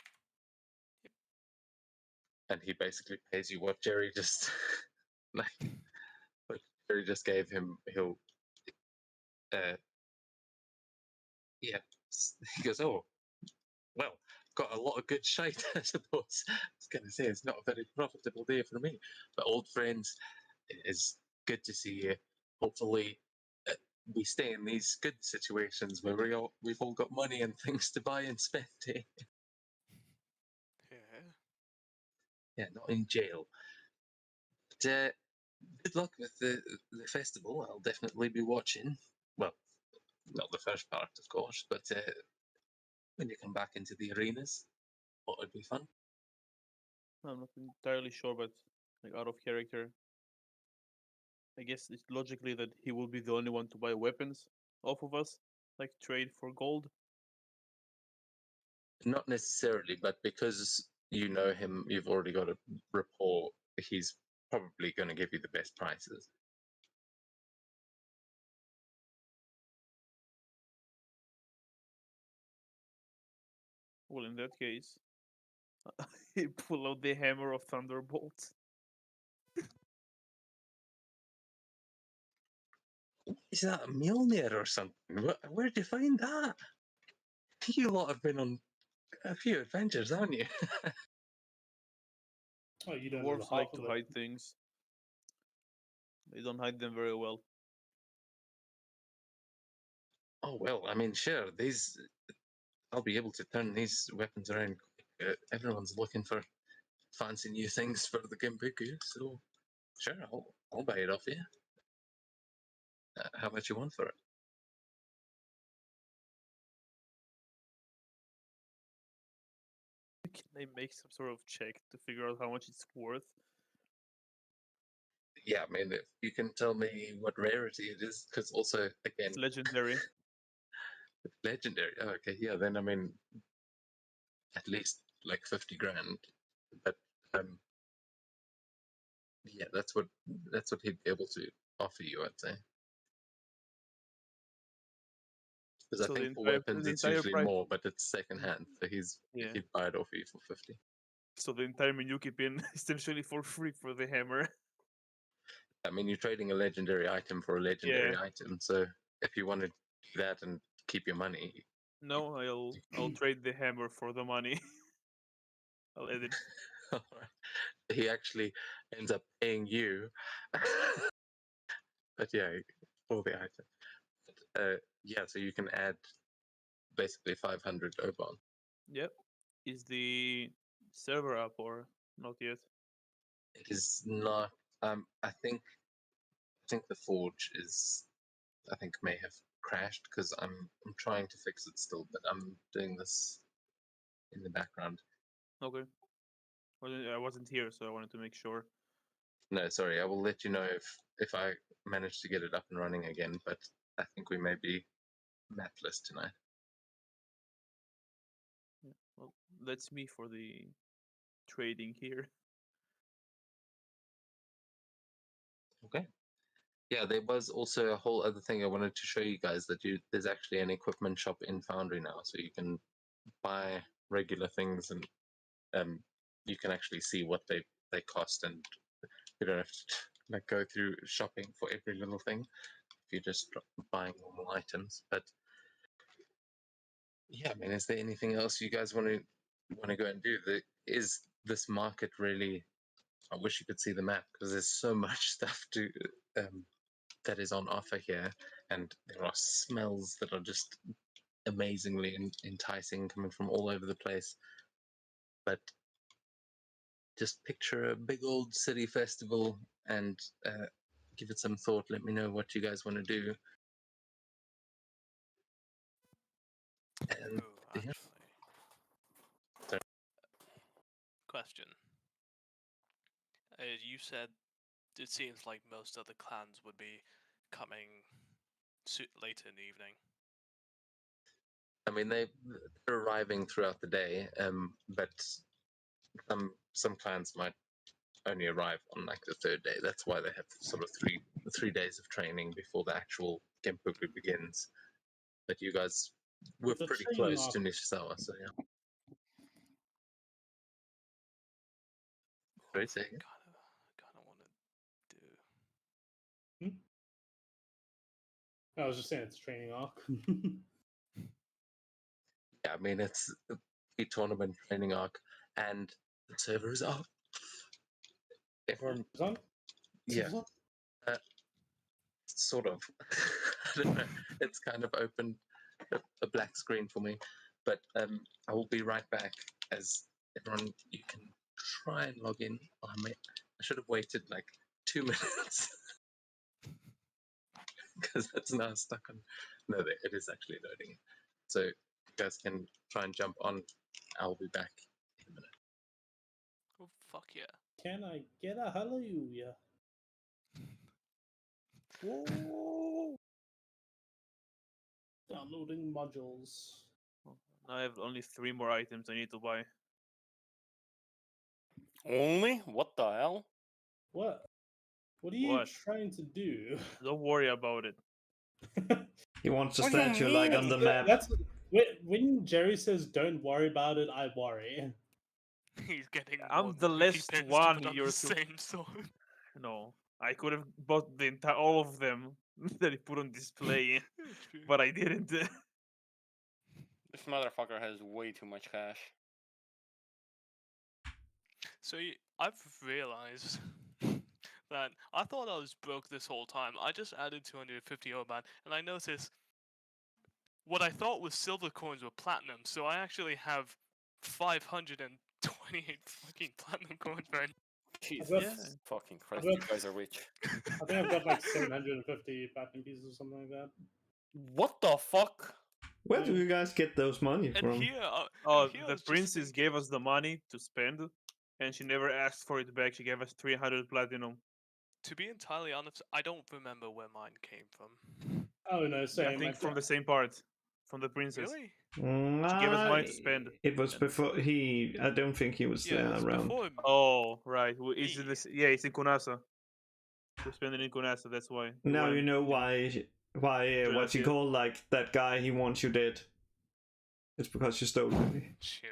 Yep. And he basically pays you what Jerry just like what Jerry just gave him. He'll yeah. He goes, oh well, got a lot of good shite, I suppose. I was going to say it's not a very profitable day for me, but old friends, it is good to see you. Hopefully, we stay in these good situations where we've all got money and things to buy and spend. Eh? Yeah. Yeah, not in jail. But, good luck with the festival. I'll definitely be watching. Well, not the first part, of course, but when you come back into the arenas, thought it'd be fun. I'm not entirely sure, but like out of character, I guess it's logically that he will be the only one to buy weapons off of us, like trade for gold. Not necessarily, but because you know him, you've already got a rapport. He's probably going to give you the best prices. Well, in that case, he pull out the hammer of Thunderbolt. Is that a Mjolnir or something? Where'd you find that? You lot have been on a few adventures, haven't you? Oh, you don't know the Dwarves half like of to it. hide things. They don't hide them very well. Oh well, I mean, sure. I'll be able to turn these weapons around quick. Everyone's looking for fancy new things for the Genpuku, so sure, I'll buy it off you. How much you want for it? Can they make some sort of check to figure out how much it's worth? Yeah, I mean, if you can tell me what rarity it is, because also again, It's legendary. legendary. Oh, okay, yeah. Then I mean, at least like 50 grand. But yeah, that's what he'd be able to offer you, I'd say. Because I So think for weapons the it's entire usually price. more, but it's second hand. So Yeah. he'd buy it off you for 50. So the entire Manuki pin is essentially for free for the hammer. I mean, you're trading a legendary item for a legendary item. So if you want to do that and keep your money, No, I'll trade the hammer for the money. I'll edit. he actually ends up paying you. But yeah, for the item. But Yeah, so you can add basically 500 Oban. Yep. Is the server up or not yet? It is not. I think the forge is. I think may have crashed because I'm trying to fix it still, but I'm doing this in the background. Okay. Well, I wasn't here, so I wanted to make sure. No, sorry. I will let you know if I manage to get it up and running again. But I think we may be mapless tonight. Yeah. Well, that's me for the trading here. Okay. Yeah, there was also a whole other thing I wanted to show you guys that there's actually an equipment shop in Foundry now, so you can buy regular things and you can actually see what they cost, and you don't have to like go through shopping for every little thing if you're just buying normal items. But yeah, I mean, is there anything else you guys want to go and do? Is this market really? I wish you could see the map because there's so much stuff to that is on offer here, and there are smells that are just amazingly enticing coming from all over the place. But just picture a big old city festival and give it some thought. Let me know what you guys want to do. And Ooh, yeah, actually. Question. You said it seems like most of the clans would be coming later in the evening. I mean they're arriving throughout the day, but some clans might only arrive on like the third day. That's why they have sort of three days of training before the actual Genpuku begins. But you guys were The pretty training close to arc. Nishizawa, so yeah. What Sorry, I say kind of want to do. I was just saying it's a training arc. yeah, I mean it's a tournament training arc, and the server is up. Everyone, It's on? yeah, It's on? sort of. I don't know. It's kind of opened a black screen for me, but I will be right back. As everyone, you can try and log in. Oh, I should have waited like 2 minutes because that's now stuck on. No, it is actually loading. So you guys can try and jump on. I'll be back in a minute. Oh fuck yeah! Can I get a hallelujah? Whoa! Downloading modules. Now I have only 3 more items I need to buy. Only? What the hell? What? What are you What? trying to do? Don't worry about it. He wants a What do you statue like on mean? the map. That's when Jerry says "Don't worry about it," I worry. He's getting. I'm more the Yuki last pins to one put on you're the to- same sword. No, I could have bought the entire all of them that he put on display, True. but I didn't. This motherfucker has way too much cash. So I've realized that I thought I was broke this whole time. I just added 250 Oban, and I noticed what I thought was silver coins were platinum. So I actually have 528 fucking platinum coins right now. Jesus Yeah. fucking Christ, got- you guys are rich. I think I've got like 750 platinum pieces or something like that. What the fuck? Where do you guys get those money And from? here, Oh, and here I the was just princess thinking, gave us the money to spend, and she never asked for it back. She gave us 300 platinum. to be entirely honest, I don't remember where mine came from. Oh no, I same. think like, from the same part, from the princess. Really? She gave us money to Nah, spend. It was before he. I don't think he was Yeah, there it's around. before. Oh, right. It's in Me. this. Yeah, it's in Kunasa. We spend it in Kunasa. That's why. We Now you weren't know even- why Join what us you here. call like that guy. He wants you dead. It's because you stole it. Sure.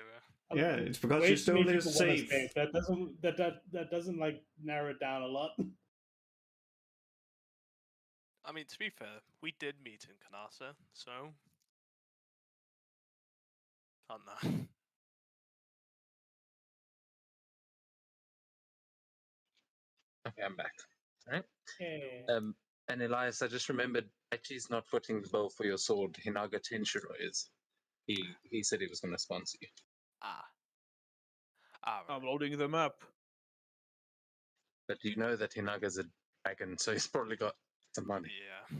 Yeah, it's because way you too many stole his people wanna safe. say it. That doesn't like narrow it down a lot. I mean, to be fair, we did meet in Kanasa, so. I don't know. Okay, I'm back. All right. Yeah. And Elias, I just remembered Aichi's not footing the bill for your sword. Hinaga Tenshiro is. He said he was going to sponsor you. Ah. All right. I'm loading the map. But you know that Hinaga's a dragon, so he's probably got some money. Yeah.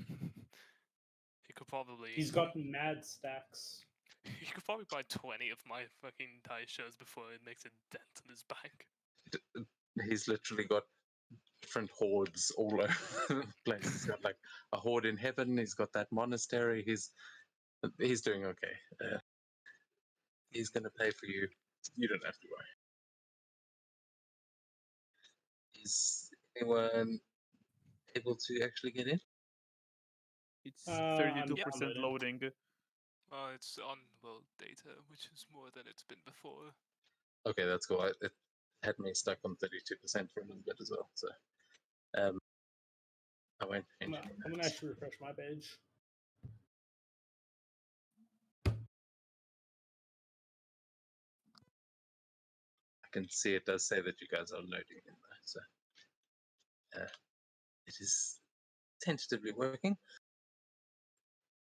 He could probably. He's got mad stacks. He could probably buy 20 of my fucking dice shows before it makes a dent in his bank. He's literally got different hordes all over the place. He's got like a horde in heaven. He's got that monastery. He's doing okay. He's going to pay for you. You don't have to worry. Is anyone able to actually get in? It's I'm 32% downloading. loading. It's on world data, which is more than it's been before. Okay, that's cool. It had me stuck on 32% for a little bit as well. So, I won't change it. I'm gonna actually refresh my page. I can see it does say that you guys are loading in there. So, it is tentatively working,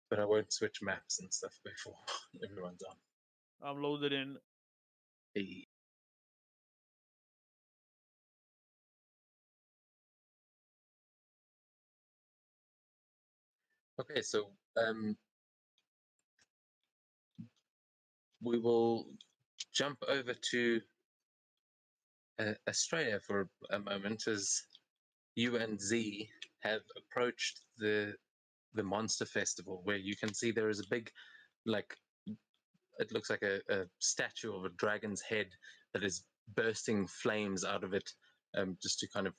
but I won't switch maps and stuff before everyone's on. I'm loaded in. Hey. Okay, so we will jump over to Australia for a moment, as you and Z have approached the Monster Festival, where you can see there is a big, like, it looks like a statue of a dragon's head that is bursting flames out of it, just to kind of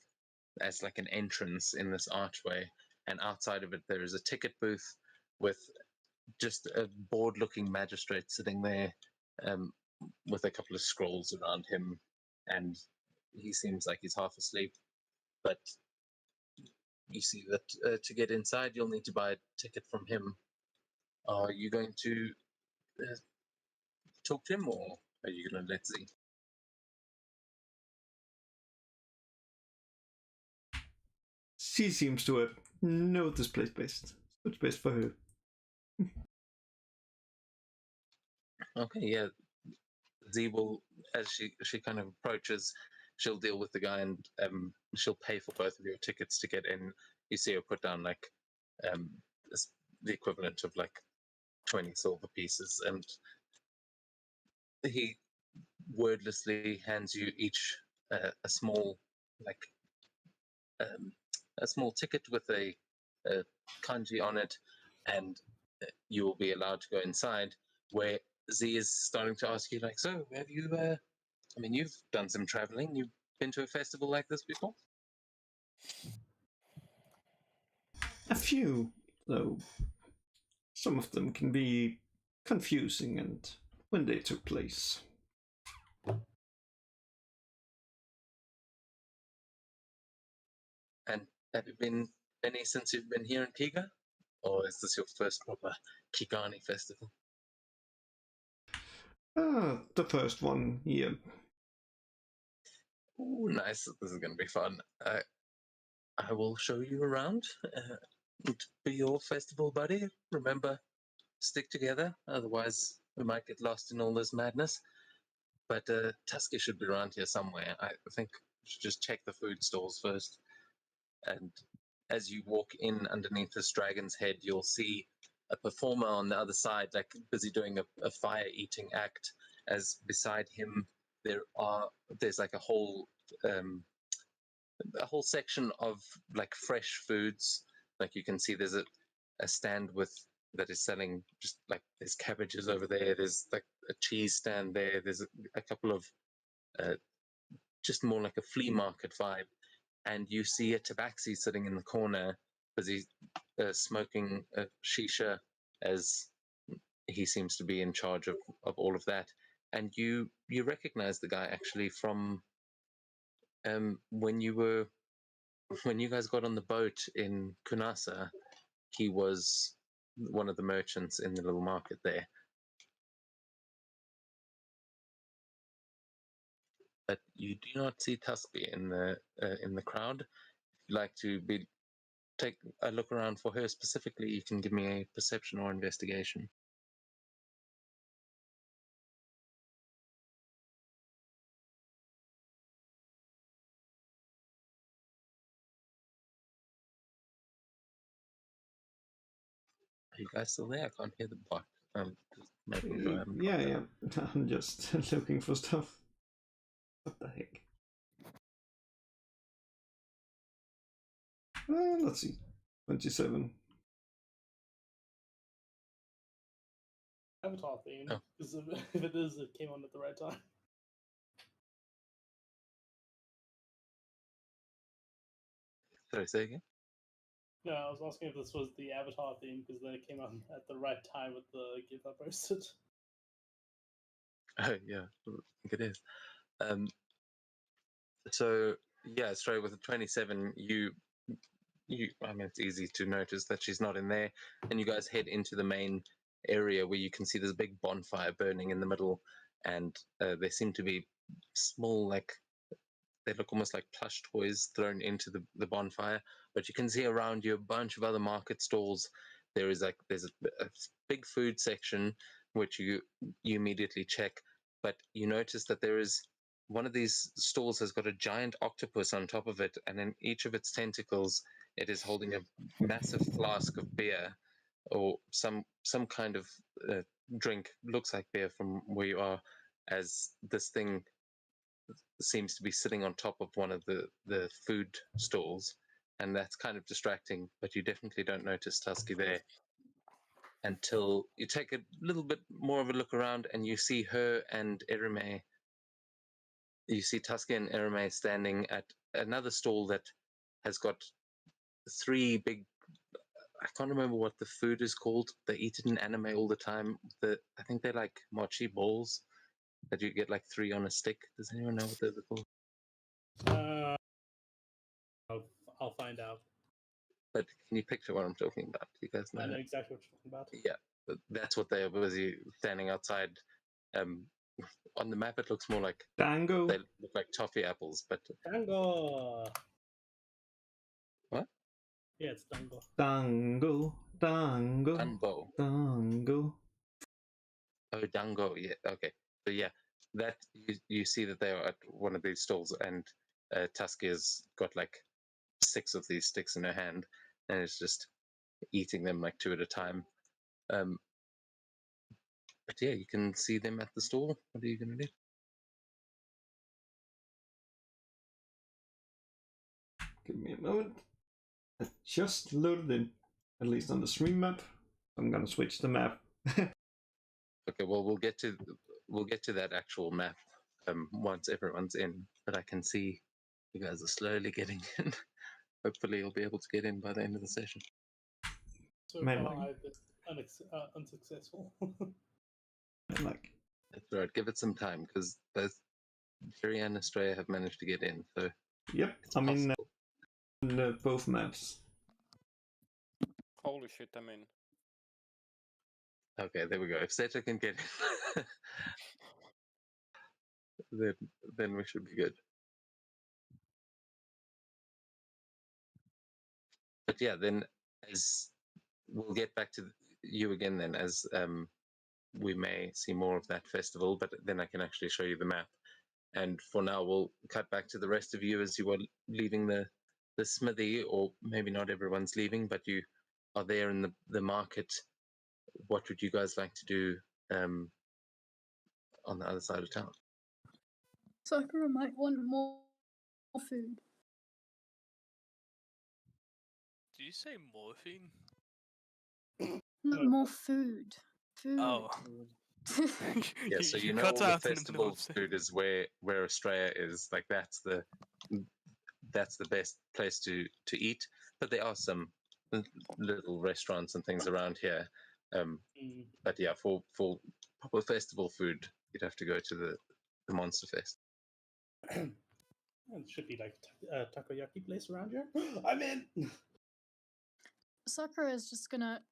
as like an entrance in this archway. And outside of it, there is a ticket booth with just a bored-looking magistrate sitting there, with a couple of scrolls around him, and he seems like he's half asleep. But you see that to get inside, you'll need to buy a ticket from him. Are you going to talk to him, or are you going to let Z? She seems to know this place best. What's best for her. Okay, yeah. Z will, as she kind of approaches, she'll deal with the guy, and she'll pay for both of your tickets to get in. You see her put down like the equivalent of like 20 silver pieces, and he wordlessly hands you each a small like a small ticket with a kanji on it, and you will be allowed to go inside, where Z is starting to ask you, like, so have you I mean, you've done some traveling, you've been to a festival like this before? A few, though. Some of them can be confusing and when they took place. And have you been any since you've been here in Kiga? Or is this your first proper Kigani festival? The first one, yeah. Ooh, nice. This is going to be fun. I will show you around. Be your festival buddy. Remember, stick together. Otherwise, we might get lost in all this madness. But Tusky should be around here somewhere. I think we should just check the food stalls first. And as you walk in underneath this dragon's head, you'll see a performer on the other side, like busy doing a fire-eating act. As beside him, there's like a whole section of like fresh foods. Like you can see, there's a stand that is selling just like there's cabbages over there. There's like a cheese stand there. There's a couple of just more like a flea market vibe. And you see a tabaxi sitting in the corner busy smoking a shisha, as he seems to be in charge of all of that. And you recognize the guy actually from when you guys got on the boat in Kunasa. He was one of the merchants in the little market there. But you do not see Tusky in the crowd. If you like to be take a look around for her specifically, you can give me a perception or investigation. Are you guys still there? I can't hear the bot. Just making sure I haven't got Yeah, that. yeah. I'm just looking for stuff. What the heck? Let's see. 27. Avatar theme, Oh. because if it is, it came on at the right time. Sorry, say again? No, I was asking if this was the Avatar theme because they came on at the right time with the GIF I posted. Oh, yeah, I think it is. So, yeah, straight with the 27, I mean, it's easy to notice that she's not in there. And you guys head into the main area where you can see there's a big bonfire burning in the middle. And there seem to be small, like, they look almost like plush toys thrown into the bonfire. But you can see around you a bunch of other market stalls. There's a big food section, which you immediately check. But you notice that there is one of these stalls has got a giant octopus on top of it, and in each of its tentacles, it is holding a massive flask of beer or some kind of drink. Looks like beer from where you are, as this thing seems to be sitting on top of one of the food stalls, and that's kind of distracting. But you definitely don't notice Tusky there until you take a little bit more of a look around, and you see her and Erime. You see Tusky and Erime standing at another stall that has got three big. I can't remember what the food is called. They eat it in anime all the time. I think they're like mochi balls that you get like 3 on a stick. Does anyone know what they're called? I'll find out. But can you picture what I'm talking about? You guys know? I know exactly what you're talking about. Yeah, but that's what they are busy standing outside. On the map, it looks more like Dango. they look like toffee apples, but Dango. What? Yeah, it's Dango. Dango. Dango. Danbo. Dango. Oh, dango. Yeah. Okay. So yeah, that you see that they are at one of these stalls, and Tusky has got like 6 of these sticks in her hand, and it's just eating them like 2 at a time. But yeah, you can see them at the stall. What are you going to do? Give me a moment. I just loaded in, at least on the stream map. I'm gonna switch the map. Okay, well, we'll get to that actual map once everyone's in. But I can see you guys are slowly getting in. Hopefully, you'll be able to get in by the end of the session. So Man, far, like- I've been unsuccessful. Like, That's right. Give it some time because both Jerry and Estrella have managed to get in. So yep, it's I'm in possible. both maps. Holy shit, I'm in. Okay, there we go. If Seta can get in, then we should be good. But yeah, then as we'll get back to you again then, as we may see more of that festival, but then I can actually show you the map. And for now, we'll cut back to the rest of you as you are leaving the smithy, or maybe not everyone's leaving, but you are there in the market. What would you guys like to do on the other side of town? Sakura might want more food. Do you say morphine? No, more food. Food. Oh. Yeah, so you know cut all the out in the middle festival of saying- food is where Australia is. Like that's the best place to eat. But there are some little restaurants and things around here. But yeah, for proper festival food, you'd have to go to the Monster Fest. It should be like a takoyaki place around here. I'm in. Sakura is just gonna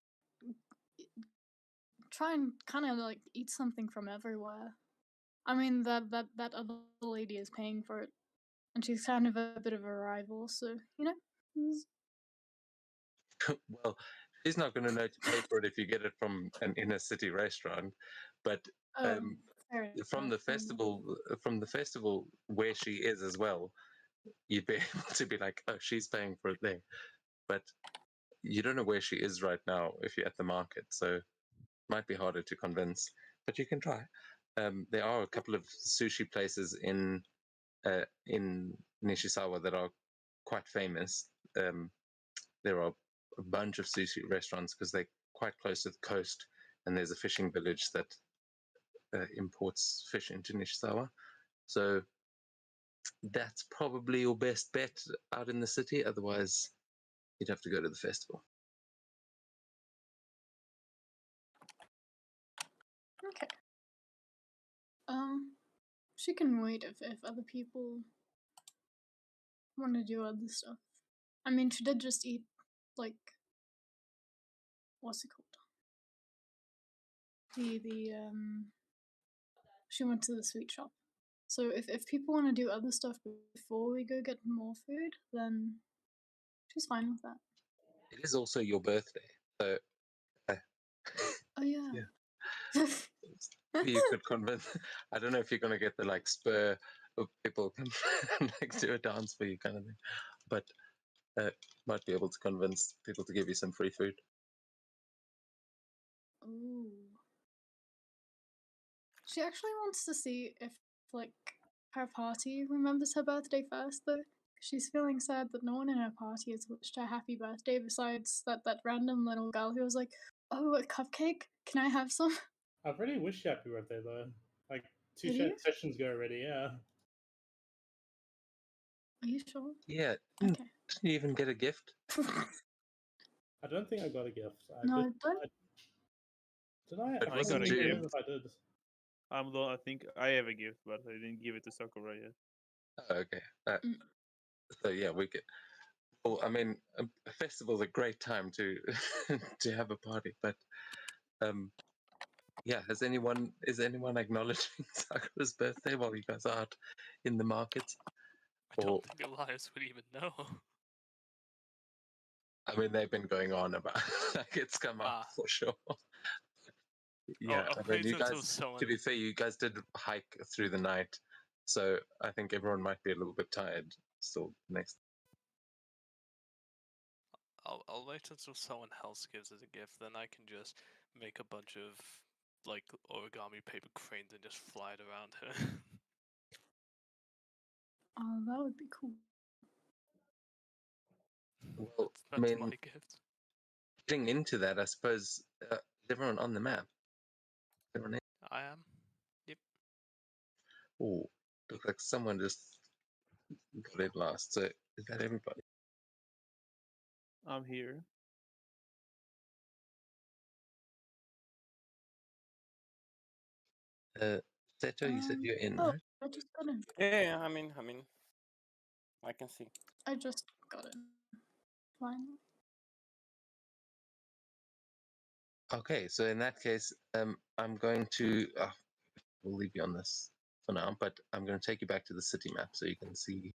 try and kind of like eat something from everywhere. I mean, that other lady is paying for it, and she's kind of a bit of a rival, so you know, well, she's not going to know to pay for it if you get it from an inner city restaurant, but Oh, um, fair from enough, the fair enough. festival where she is as well, you'd be able to be like, oh, she's paying for it there, but you don't know where she is right now if you're at the market, so it might be harder to convince, but you can try. There are a couple of sushi places in Nishisawa that are quite famous. There are a bunch of sushi restaurants because they're quite close to the coast, and there's a fishing village that imports fish into Nishisawa. So that's probably your best bet out in the city. Otherwise, you'd have to go to the festival. Okay. She can wait if other people want to do other stuff. I mean, she did just eat, like, what's it called? She went to the sweet shop. So if people want to do other stuff before we go get more food, then she's fine with that. It is also your birthday, so Oh yeah. yeah. You could convince. I don't know if you're going to get the like spur of people can like do a dance for you kind of thing, but might be able to convince people to give you some free food. Ooh. She actually wants to see if like her party remembers her birthday first, though. She's feeling sad that no one in her party has wished her happy birthday besides that random little girl who was like, "Oh, a cupcake? Can I have some?" I've already wished you happy birthday though. Like two Did you? sessions ago already. Yeah. Are you sure? Yeah. Okay. Didn't you even get a gift? I don't think I got a gift. No, I don't. Did I? It I wasn't don't due. remember if I did. I think I have a gift, but I didn't give it to Sakura yet. Oh, okay. Mm. So yeah, we could. Well, I mean, a festival's a great time to to have a party, but yeah. Is anyone acknowledging Sakura's birthday while you guys are out in the markets? I Or don't think Elias would even know. I mean, they've been going on about like it's come up for sure. Yeah, I'll I mean, wait you until guys. someone. To be fair, you guys did hike through the night, so I think everyone might be a little bit tired still next. I'll wait until someone else gives us a gift, then I can just make a bunch of like origami paper cranes and just fly it around her. Oh, that would be cool. Well, That's I mean, my gift. getting into that, I suppose is everyone on the map. Everyone in? I am. Yep. Oh, looks like someone just got it last. So is that everybody? I'm here. Seto, you said you're in, Oh, right? I just got in. Yeah, I mean, I can see. I just got in. Finally. Okay, so in that case, I'm going to. We'll leave you on this for now, but I'm going to take you back to the city map so you can see.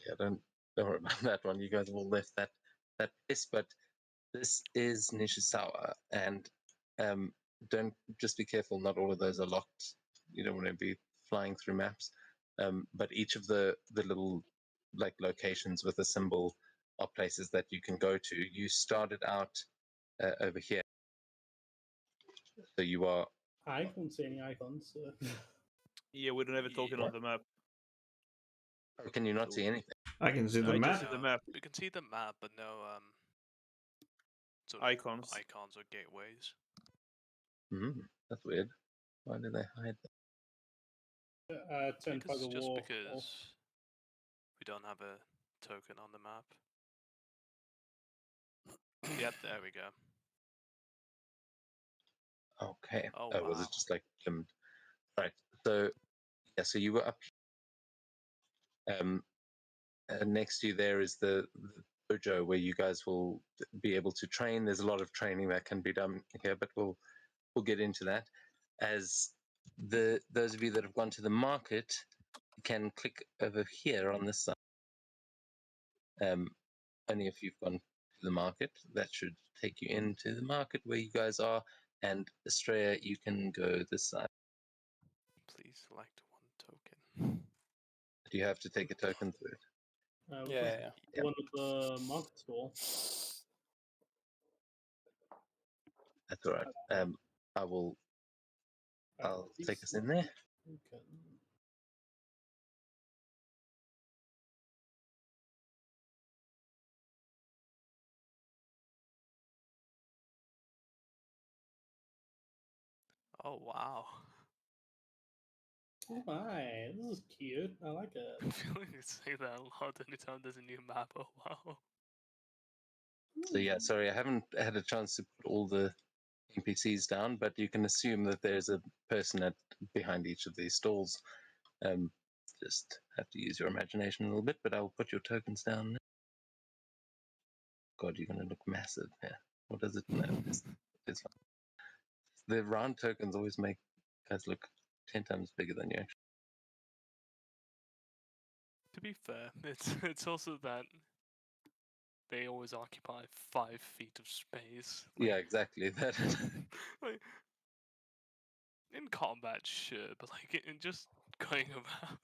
Yeah, don't worry about that one. You guys have all left that place, but this is Nishisawa, and don't just be careful. Not all of those are locked. You don't want to be flying through maps, but each of the little like locations with a symbol are places that you can go to. You started out over here, so you are. I can't see any icons. So. Yeah, we don't have a token on the map. Oh, can you not see anything? I can see No, the I map. just see the map. We can see the map, but no sort of Icons. icons or gateways. That's weird. Why did they hide that? Turn Because tug of just war. because we don't have a token on the map. Yep, there we go. Okay. Oh, Was wow. it just like right? So yeah, so you were up. Next to you there is the dojo where you guys will be able to train. There's a lot of training that can be done here, but we'll get into that. As those of you that have gone to the market can click over here on this side. Only if you've gone to the market, that should take you into the market where you guys are. And Estrella, you can go this side. Please select one token. Do you have to take a token through it? Which Yeah, was yeah. the one with the market stall. That's all right. I'll take us in there. Okay. Oh wow. Oh my, this is cute. I like it. I feel like you say that a lot anytime there's a new map. Oh wow. So yeah, sorry, I haven't had a chance to put all the NPCs down, but you can assume that there's a person behind each of these stalls. Just have to use your imagination a little bit, but I'll put your tokens down. God, you're going to look massive here. What does it know? It's fine. The round tokens always make guys look 10 times bigger than you. To be fair, it's also that they always occupy 5 feet of space. Yeah, exactly. That. Like, in combat, sure, but like in just going around.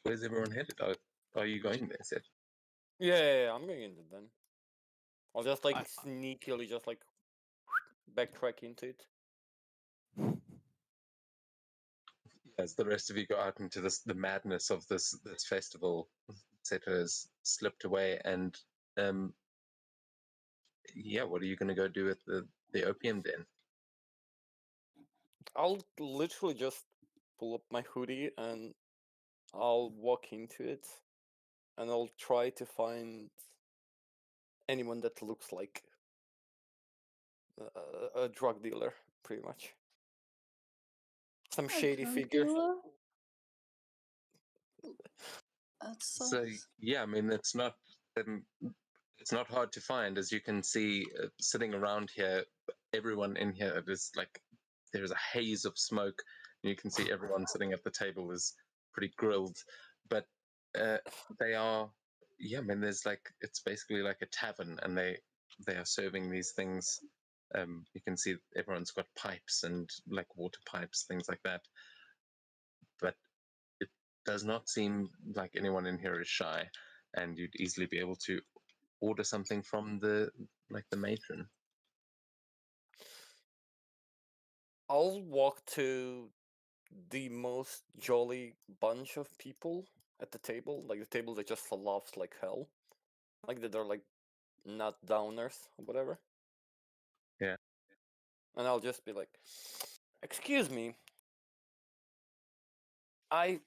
Where's everyone headed? Are you going there, Seth? Yeah, I'm going into then. I'll just like I- sneakily just like backtrack into it. As the rest of you go out into the madness of this festival, Seto has slipped away, and yeah, what are you going to go do at the opium den? I'll literally just pull up my hoodie and I'll walk into it and I'll try to find anyone that looks like a drug dealer, pretty much. Some shady drug figure. dealer? That So sucks. yeah, I mean it's not hard to find, as you can see sitting around here. Everyone in here is like there's a haze of smoke. And you can see everyone sitting at the table is pretty grilled, but they are. Yeah, I mean there's like it's basically like a tavern, and they are serving these things. You can see everyone's got pipes and like water pipes, things like that. But it does not seem like anyone in here is shy, and you'd easily be able to order something from the matron. I'll walk to the most jolly bunch of people at the table, like the table that just laughs like hell, like that they're like not downers or whatever. Yeah. and I'll just be like, "Excuse me, I've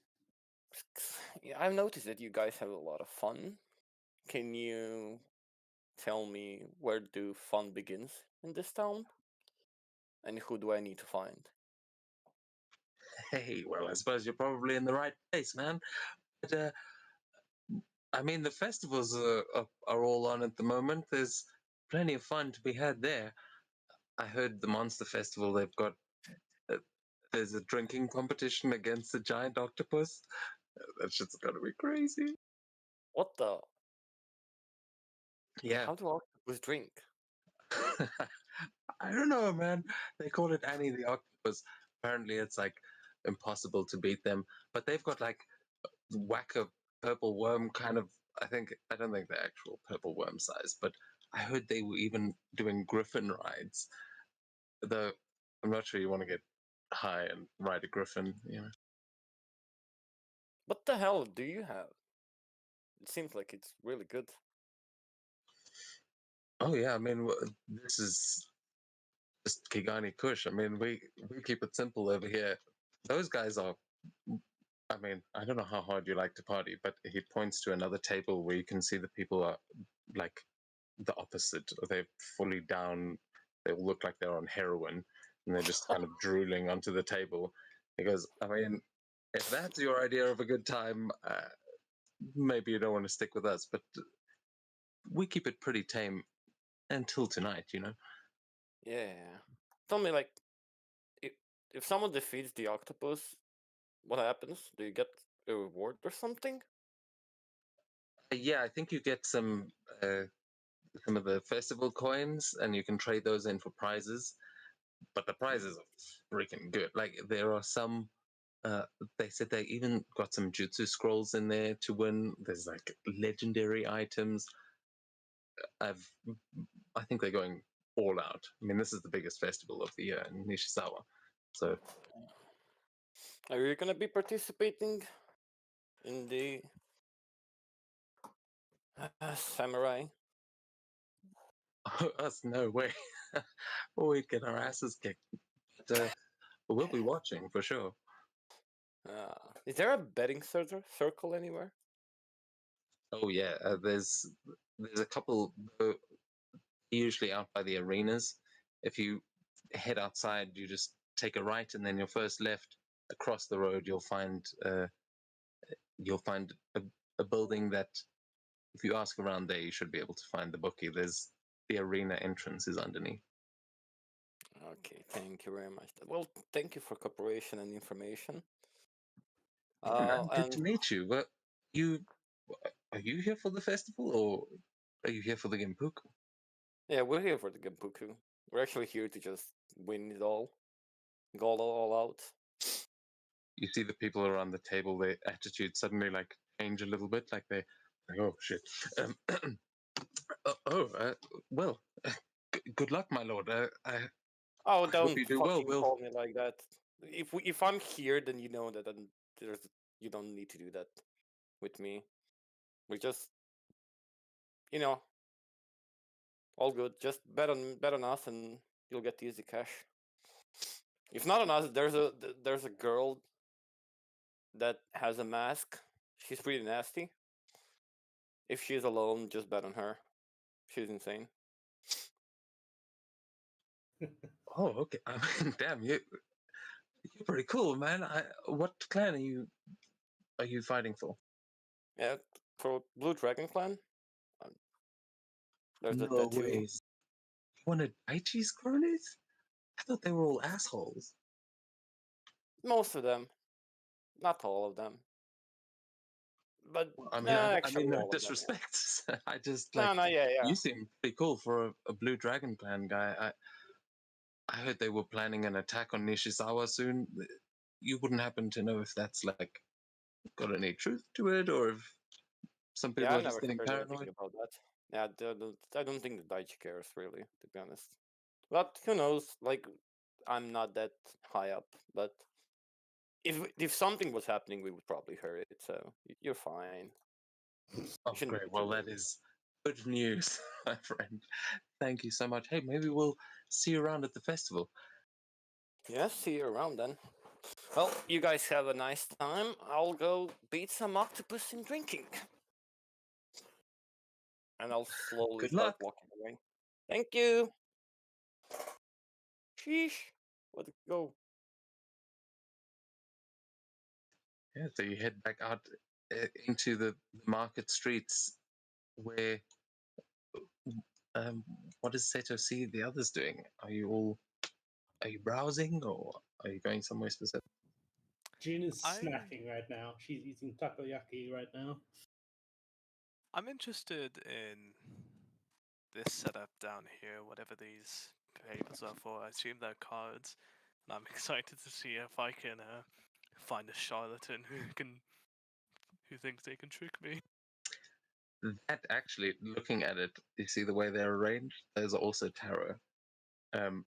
noticed that you guys have a lot of fun. Can you tell me where do fun begins in this town, and who do I need to find?" Hey, well, I suppose you're probably in the right place, man. But I mean, the festivals are all on at the moment. There's plenty of fun to be had there. I heard the Monster Festival, they've got uh, there's a drinking competition against a giant octopus. That shit's gonna be crazy. What the? Yeah. How do octopus drink? I don't know, man. They call it Annie the Octopus. Apparently, it's like impossible to beat them. But they've got like whacker purple worm kind of. I don't think they're actual purple worm size, but I heard they were even doing griffin rides. Though I'm not sure you want to get high and ride a griffin. You know. What the hell do you have? It seems like it's really good. Oh yeah, I mean this is just Kigani Kush. I mean we keep it simple over here. Those guys are. I mean, I don't know how hard you like to party, but he points to another table where you can see the people are like the opposite. They're fully down. They look like they're on heroin, and they're just kind of drooling onto the table. He goes, I mean, if that's your idea of a good time, maybe you don't want to stick with us, but we keep it pretty tame until tonight, you know? Yeah. Tell me, like, if someone defeats the octopus, what happens? Do you get a reward or something? Yeah, I think you get some of the festival coins, and you can trade those in for prizes. But the prizes are freaking good. Like there are some. They said they even got some jutsu scrolls in there to win. There's like legendary items. I think they're going all out. I mean, this is the biggest festival of the year in Nishizawa. So Are you gonna be participating in the samurai? us, no way. We'd get our asses kicked. But, we'll be watching for sure. Is there a betting circle anywhere? Oh yeah, there's a couple usually out by the arenas. If you head outside, you just take a right, and then your first left across the road, you'll find a building that, if you ask around there, you should be able to find the bookie. There's the arena entrance is underneath. Okay, thank you very much. Well, thank you for cooperation and information. Yeah, man, good to And meet you. But are you here for the festival, or are you here for the Gimpuku? yeah, we're here for the Genpuku. We're actually here to just win it all, go all out. You see the people around the table, their attitude suddenly like change a little bit, like they, like, oh shit. Well, good luck, my lord. I Oh, hope don't you do well. fucking call me like that. If I'm here, then you know that you don't need to do that with me. We just, you know, all good. Just bet on us, and you'll get the easy cash. If not on us, there's a girl that has a mask. She's pretty nasty. If she's alone, just bet on her. She's insane. Oh, okay. I mean, damn, you're pretty cool, man. What clan are you fighting for? Yeah, for Blue Dragon Clan. um, There's the No tattoo. ways. You wanted Daichi's cronies? I thought they were all assholes. Most of them, not all of them, but I mean, actually no all of them. disrespect. I just Yeah. like No, yeah. you seem pretty cool for a Blue Dragon Clan guy. I heard they were planning an attack on Nishizawa soon. You wouldn't happen to know if that's like got any truth to it, or if some people Yeah, I are just never getting heard anything paranoid? about that. Yeah, I don't think the Daichi cares really, to be honest. But who knows? Like, I'm not that high up. But if something was happening, we would probably hear it. So you're fine. Oh, You shouldn't great. be too Well, worried. Good news, my friend. Thank you so much. Hey, maybe we'll see you around at the festival. Yeah, see you around then. Well, you guys have a nice time. I'll go beat some octopus in drinking. And I'll slowly Good start luck. walking away. Thank you. Sheesh. Let's go. Yeah, so you head back out into the market streets where what does Seto see the others doing? Are you browsing or are you going somewhere specific? June is I- snacking right now. She's eating takoyaki right now. I'm interested in this setup down here, whatever these papers are for. I assume they're cards, and I'm excited to see if I can find a charlatan who thinks they can trick me. That actually, looking at it, you see the way they're arranged. Those are also tarot. Um,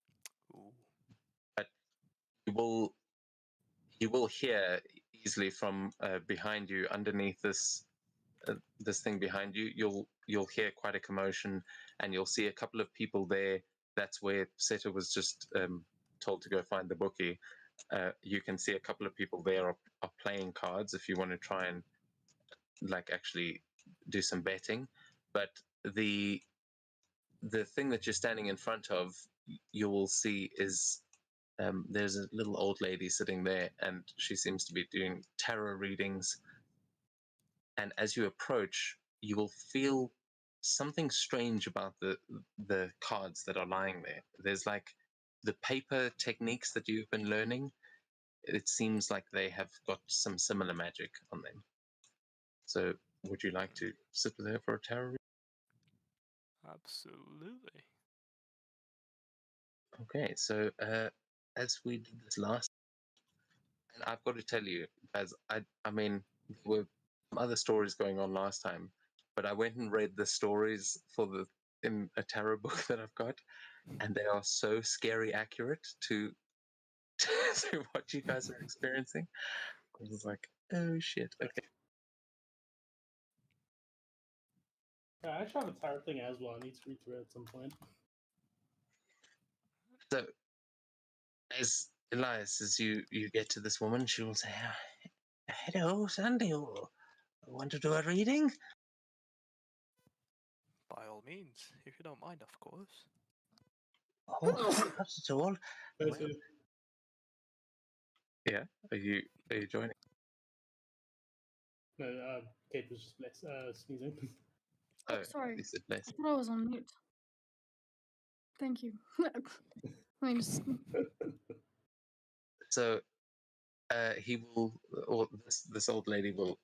Ooh. you will hear easily from behind you, underneath this thing behind you. You'll hear quite a commotion, and you'll see a couple of people there. That's where Seto was just told to go find the bookie. You can see a couple of people there are playing cards if you want to try and like actually do some betting. But the thing that you're standing in front of, you will see is there's a little old lady sitting there, and she seems to be doing tarot readings. And as you approach, you will feel something strange about the cards that are lying there. There's like the paper techniques that you've been learning. It seems like they have got some similar magic on them. So, would you like to sit with her for a tarot reading? Absolutely. Okay, so as we did this last, and I've got to tell you, guys, I mean, there were some other stories going on last time, but I went and read the stories in a tarot book that I've got, and they are so scary accurate to to what you guys are experiencing. I was like, oh shit, okay. Yeah, I actually have a tarot thing as well. I need to read through it at some point. So as Elias, as you get to this woman, she will say, hello, Sandy, want to do a reading? By all means, if you don't mind, of course. Oh, not at all. Go Well, to- yeah, are you joining? No, Kate was just sneezing. Oh, sorry. He said bless. I thought I was on mute. Thank you. I mean, just So he will, or this old lady will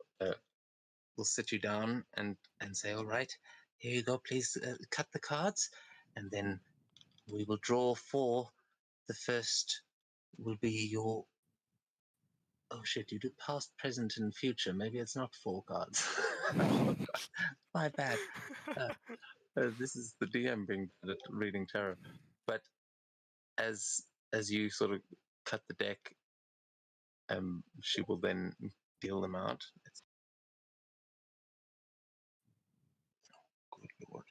sit you down and say, all right, here you go, please cut the cards, and then we will draw four. The first will be your, oh shit, you do past, present, and future. Maybe it's not four cards. My bad. This is the DM being bad at reading tarot. But as you sort of cut the deck, she will then deal them out. Good lord.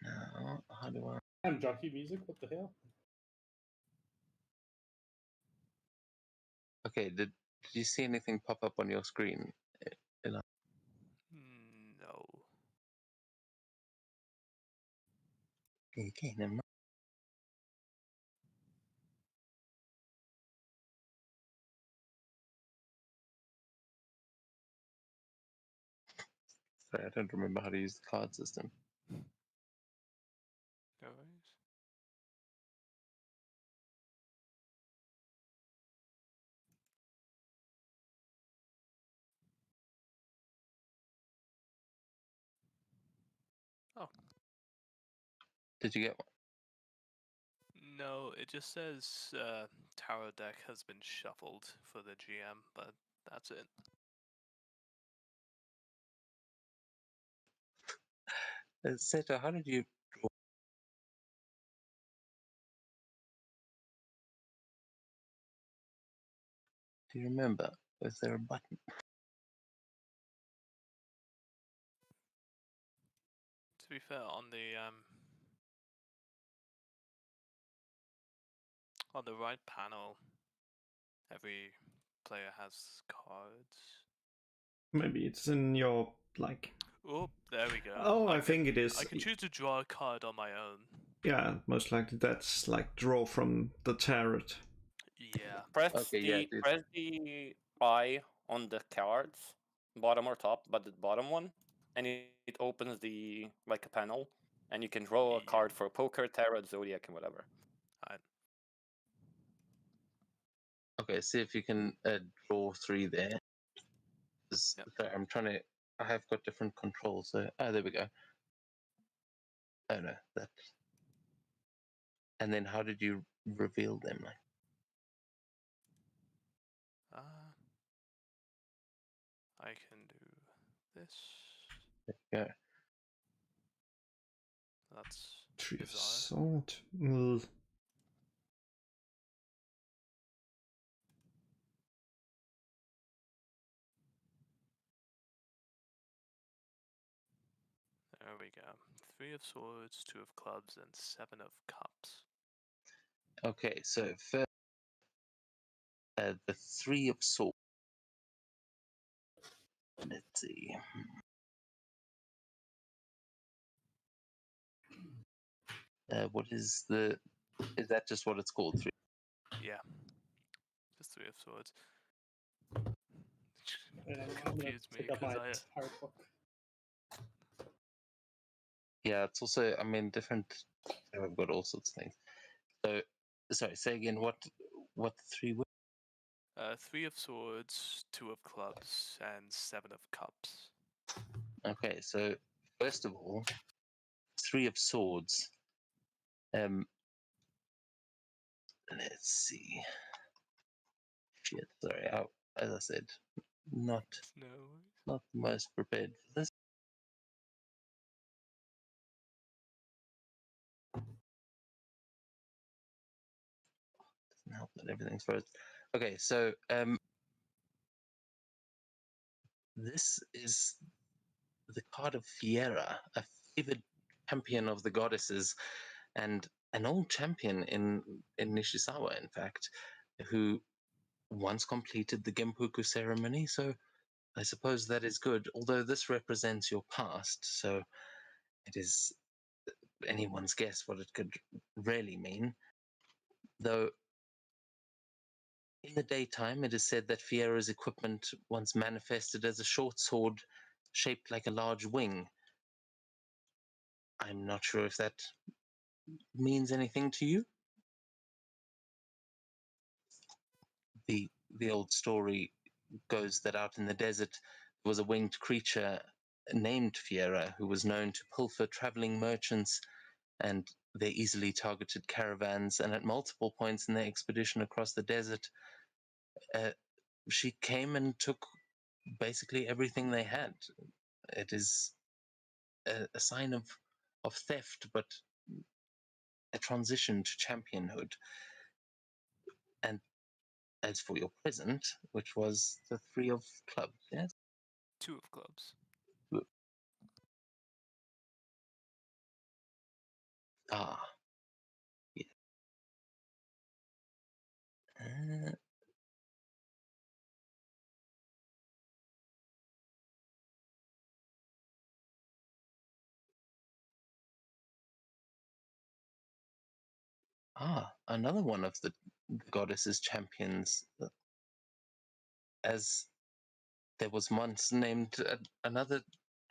Now, how do I? And jockey music. What the hell? Okay, did you see anything pop up on your screen? Eli? No. Okay, never mind. Sorry, I don't remember how to use the card system. No worries. Oh, Did you get one? no, it just says tarot deck has been shuffled for the GM, but that's it. Seto, how did you draw? Do you remember? Was there a button? To be fair, on the right panel, every player has cards. Maybe it's in your like. Oh, there we go. Oh, I think it is. I can choose to draw a card on my own. Yeah, most likely that's like draw from the tarot. Yeah. Press Okay, yeah, dude. press the eye on the cards, bottom or top, but the bottom one, and it opens the like a panel, and you can draw a Yeah. card for poker, tarot, zodiac, and whatever. Okay, see if you can draw 3 there. Yep. Sorry, I'm trying to. I have got different controls. So, there we go. Oh no, that. And then how did you reveal them? Like, I can do this. there you go. That's Tree of bizarre. Sword. There we go. 3 of Swords, 2 of Clubs, and 7 of Cups. Okay, so first, the 3 of Swords. Let's see. What is the? Is that just what it's called? 3. Yeah. Just 3 of Swords. And I'm gonna Confused me pick up because my tarot book. Yeah, it's also. I mean, different. I've got all sorts of things. So, sorry. Say again. What the 3 were? 3 of Swords, 2 of Clubs, and 7 of Cups. Okay, so first of all, 3 of Swords. Let's see. Shit, sorry. As I said, not No. the most prepared for this. Doesn't help that everything's frozen. Okay, so this is the card of Fiera, a favored champion of the goddesses, and an old champion in Nishizawa, in fact, who once completed the Genpuku ceremony. So I suppose that is good. Although this represents your past, so it is anyone's guess what it could really mean. Though in the daytime, it is said that Fiera's equipment once manifested as a short sword shaped like a large wing. I'm not sure if that means anything to you. The old story goes that out in the desert there was a winged creature named Fiera who was known to pilfer traveling merchants and their easily targeted caravans, and at multiple points in their expedition across the desert, she came and took basically everything they had. It is a sign of theft, but a transition to championhood. And as for your present, which was the 3 of Clubs, yes? 2 of Clubs. Ah. Yeah. Another one of the goddess's champions. As there was once named another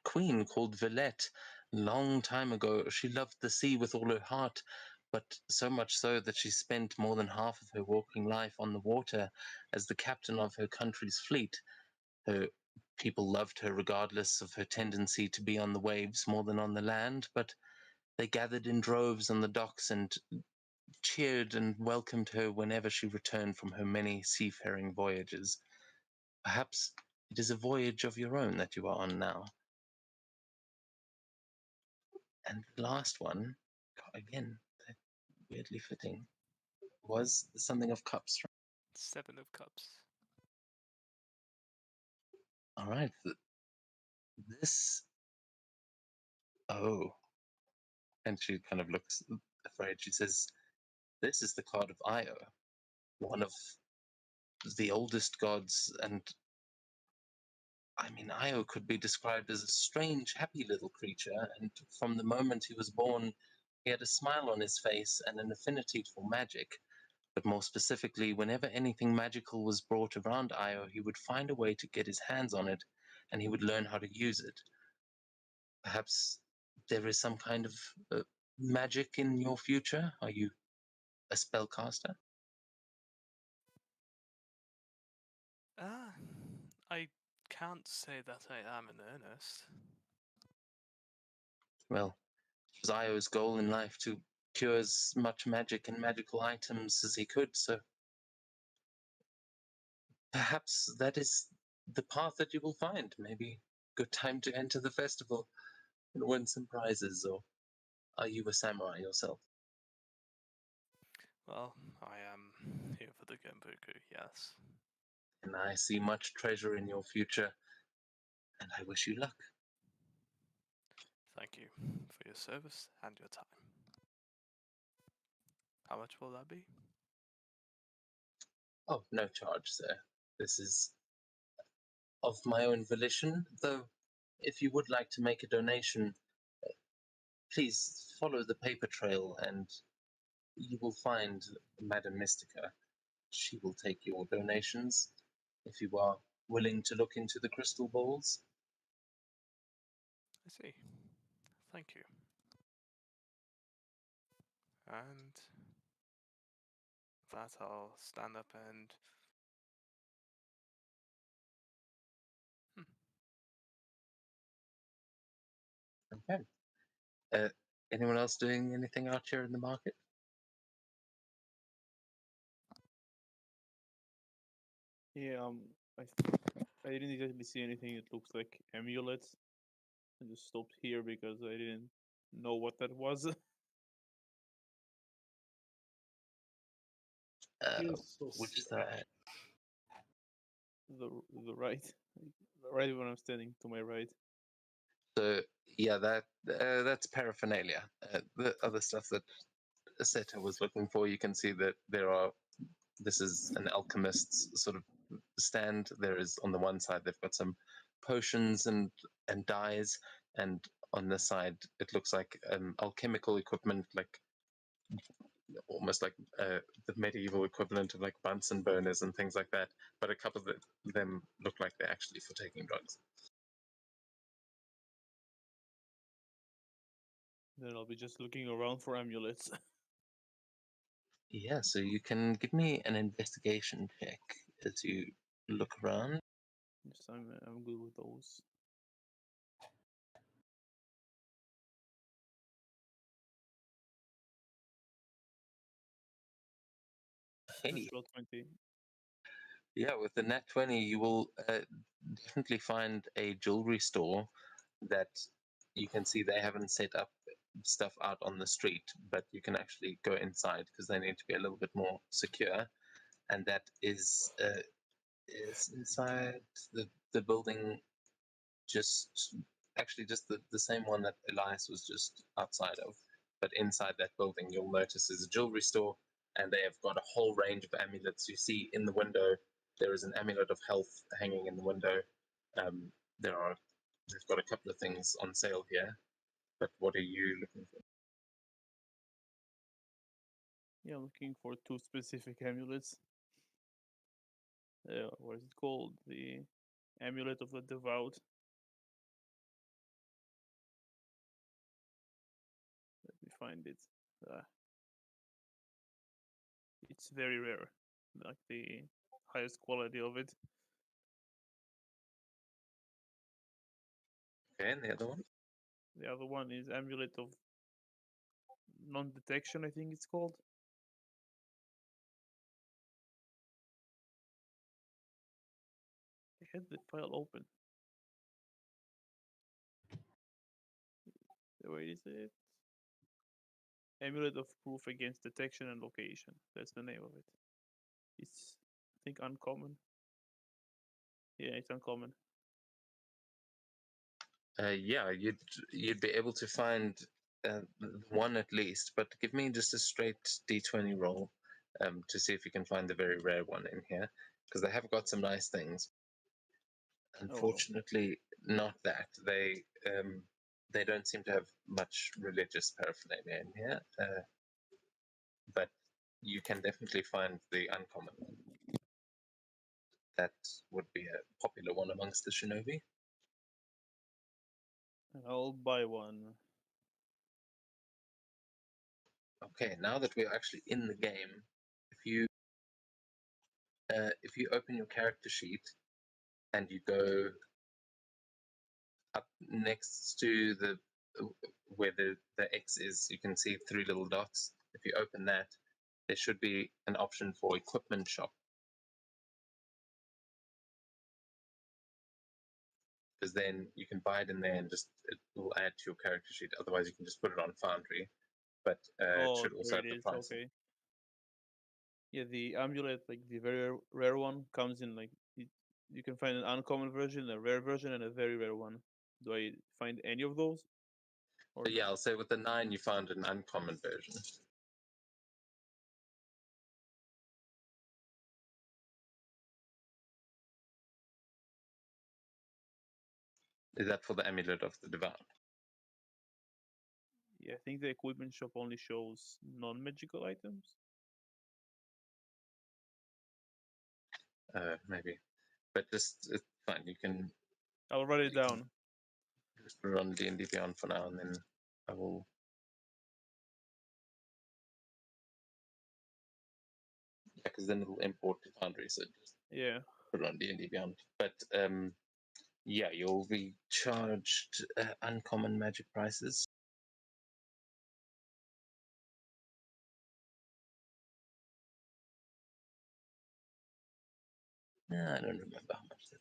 queen called Villette. Long time ago, she loved the sea with all her heart, but so much so that she spent more than half of her working life on the water as the captain of her country's fleet. Her people loved her regardless of her tendency to be on the waves more than on the land, but they gathered in droves on the docks and cheered and welcomed her whenever she returned from her many seafaring voyages. Perhaps it is a voyage of your own that you are on now. And the last one, again, weirdly fitting, was something of Cups. 7 of Cups. All right. This. Oh. And she kind of looks afraid. She says, "This is the card of Io, one of the oldest gods, and I mean, Io could be described as a strange, happy little creature, and from the moment he was born, he had a smile on his face and an affinity for magic. But more specifically, whenever anything magical was brought around Io, he would find a way to get his hands on it, and he would learn how to use it. Perhaps there is some kind of magic in your future? Are you a spellcaster?" I can't say that I am in earnest. Well, it was Io's goal in life to cure as much magic and magical items as he could, so perhaps that is the path that you will find. Maybe good time to enter the festival and win some prizes, or are you a samurai yourself? Well, I am here for the Genboku, yes. And I see much treasure in your future, and I wish you luck. Thank you for your service and your time. How much will that be? Oh, no charge, sir. This is of my own volition, though if you would like to make a donation, please follow the paper trail and you will find Madam Mystica. She will take your donations if you are willing to look into the crystal balls. I see. Thank you. And with that, I'll stand up and. Okay. Anyone else doing anything out here in the market? Yeah, I didn't exactly see anything that looks like amulets. I just stopped here because I didn't know what that was. Use or Which is spell. that? the right, right when I'm standing to my right. So yeah, that's paraphernalia. The other stuff that Seta was looking for, you can see that there are. This is an alchemist's sort of stand. There is on the one side they've got some potions and dyes, and on this side it looks like alchemical equipment, like almost like the medieval equivalent of like Bunsen burners and things like that. But a couple of them look like they're actually for taking drugs. Then I'll be just looking around for amulets. Yeah, so you can give me an investigation check as you look around. Yes, I'm good with those. Hey. Natural 20. Yeah, with the Nat 20, you will definitely find a jewelry store that you can see they haven't set up stuff out on the street, but you can actually go inside because they need to be a little bit more secure. And that is inside the building, just actually just the same one that Elias was just outside of. But inside that building, you'll notice is a jewelry store, and they have got a whole range of amulets. You see in the window, there is an amulet of health hanging in the window. Um, they've got a couple of things on sale here. But what are you looking for? Yeah, I'm looking for two specific amulets. What is it called? The amulet of the devout. Let me find it. It's very rare, like the highest quality of it. Okay, and the other one? The other one is amulet of non-detection, I think it's called. I had the file open. Where is it? Amulet of proof against detection and location. That's the name of it. It's, I think, uncommon. Yeah, it's uncommon. Yeah, you'd be able to find one at least, but give me just a straight D20 roll to see if you can find the very rare one in here, because they have got some nice things. Unfortunately, not that. They don't seem to have much religious paraphernalia in here, but you can definitely find the uncommon one. That would be a popular one amongst the shinobi. I'll buy one. Okay, now that we're actually in the game, if you open your character sheet and you go up next to the where the X is, you can see 3 little dots. If you open that, there should be an option for equipment shop. Because then you can buy it in there and just it will add to your character sheet. Otherwise, you can just put it on Foundry, but it should also There have it the is. price. Okay. Yeah, the amulet, like the very rare one, comes in like you can find an uncommon version, a rare version, and a very rare one. Do I find any of those? Or But yeah, I'll say with the 9, you found an uncommon version. Is that for the Amulet of the Devout? yeah, I think the equipment shop only shows non-magical items. Maybe. But just, it's fine. You can I'll write it You can- down. just put it on D&D Beyond for now, and then I will... Yeah, because then it'll import to Foundry, so just Yeah. put it on D&D Beyond. But yeah, you'll be charged uncommon magic prices. I don't remember how much that is.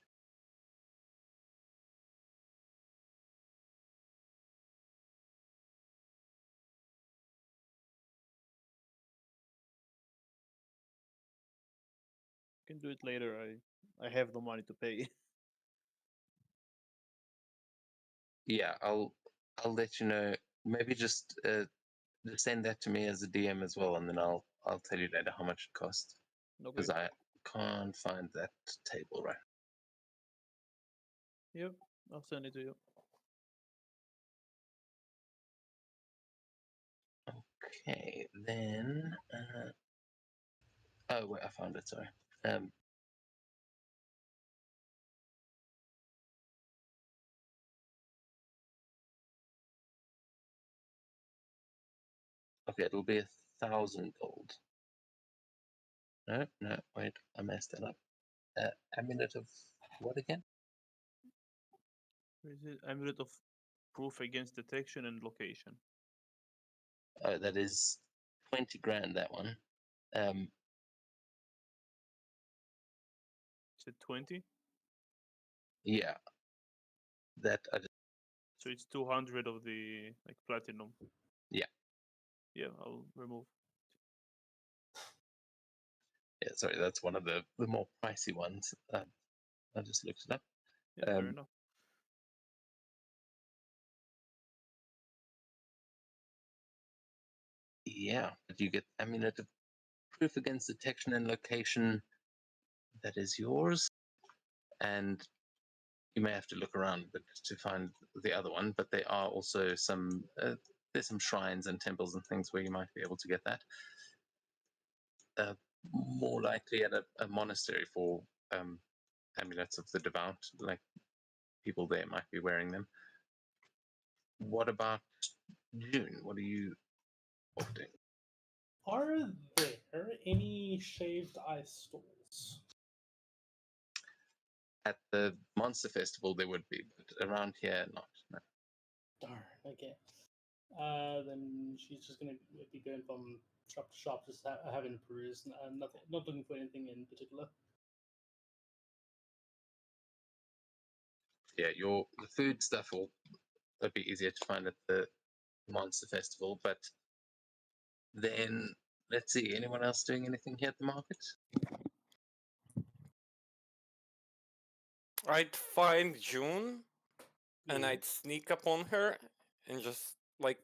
Can do it later. I have no money to pay. Yeah, I'll let you know. Maybe just send that to me as a DM as well, and then I'll tell you later how much it costs, Okay. because I can't find that table right. Yep. I'll send it to you. Okay, then. Oh wait, I found it. Sorry. Okay, it'll be 1,000 gold. No, wait, I messed that up. Amulet of what again? Where is it? Amulet of proof against detection and location. Oh, that is 20 grand. That one. Is it 20? Yeah. That I just, So it's 200 of the like platinum. Yeah. Yeah, I'll remove. yeah. Sorry, that's one of the more pricey ones. I just looked it up. Yeah, fair enough. Yeah, but you get amulet of proof against detection and location. That is yours, and you may have to look around but to find the other one. But there are also some there's some shrines and temples and things where you might be able to get that. More likely at a monastery for amulets of the devout, like people there might be wearing them. What about June? What are you opting? Are there any shaved ice stalls? At the Monster Festival, there would be, but around here, not. No. Darn. Okay. Then she's just gonna be going from shop to shop, just having a peruse, nothing, not looking for anything in particular. Yeah, the food stuff will be easier to find at the Monster Festival, but then let's see, anyone else doing anything here at the market? I'd find June and Yeah. I'd sneak up on her and just like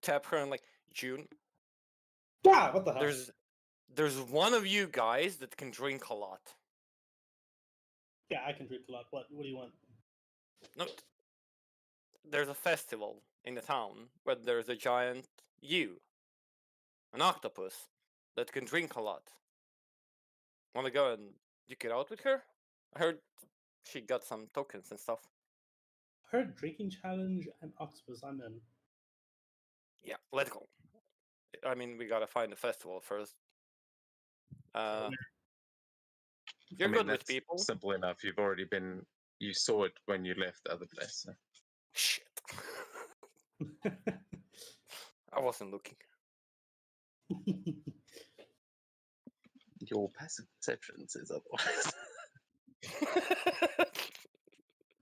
tap her and like, June, Ah, what the hell? there's one of you guys that can drink a lot. Yeah, I can drink a lot. What do you want? No, there's a festival in the town where there's a giant an octopus that can drink a lot. Wanna go and duke it out with her? I heard she got some tokens and stuff. Heard drinking challenge and octopus. I'm in. Yeah, let's go. I mean, we gotta find the festival first. You're I mean, good with that's people. simple enough. You've already been. You saw it when you left the other place. So. Shit. I wasn't looking. Your passive perception says otherwise.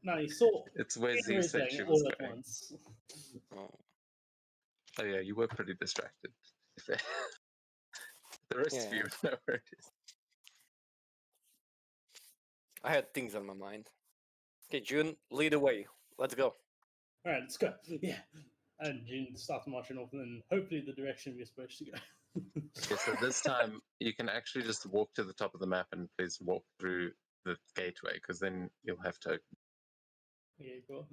No, you saw It's where Z said everything she was all at going. once. Oh. Oh yeah, you were pretty distracted. The rest of you Yeah. know where it is. I had things on my mind. Okay, June, lead the way. Let's go. All right, let's go. Yeah, and June starts marching off, and then hopefully the direction we're supposed to go. Okay, so this time you can actually just walk to the top of the map and please walk through the gateway, because then you'll have to. Okay, cool.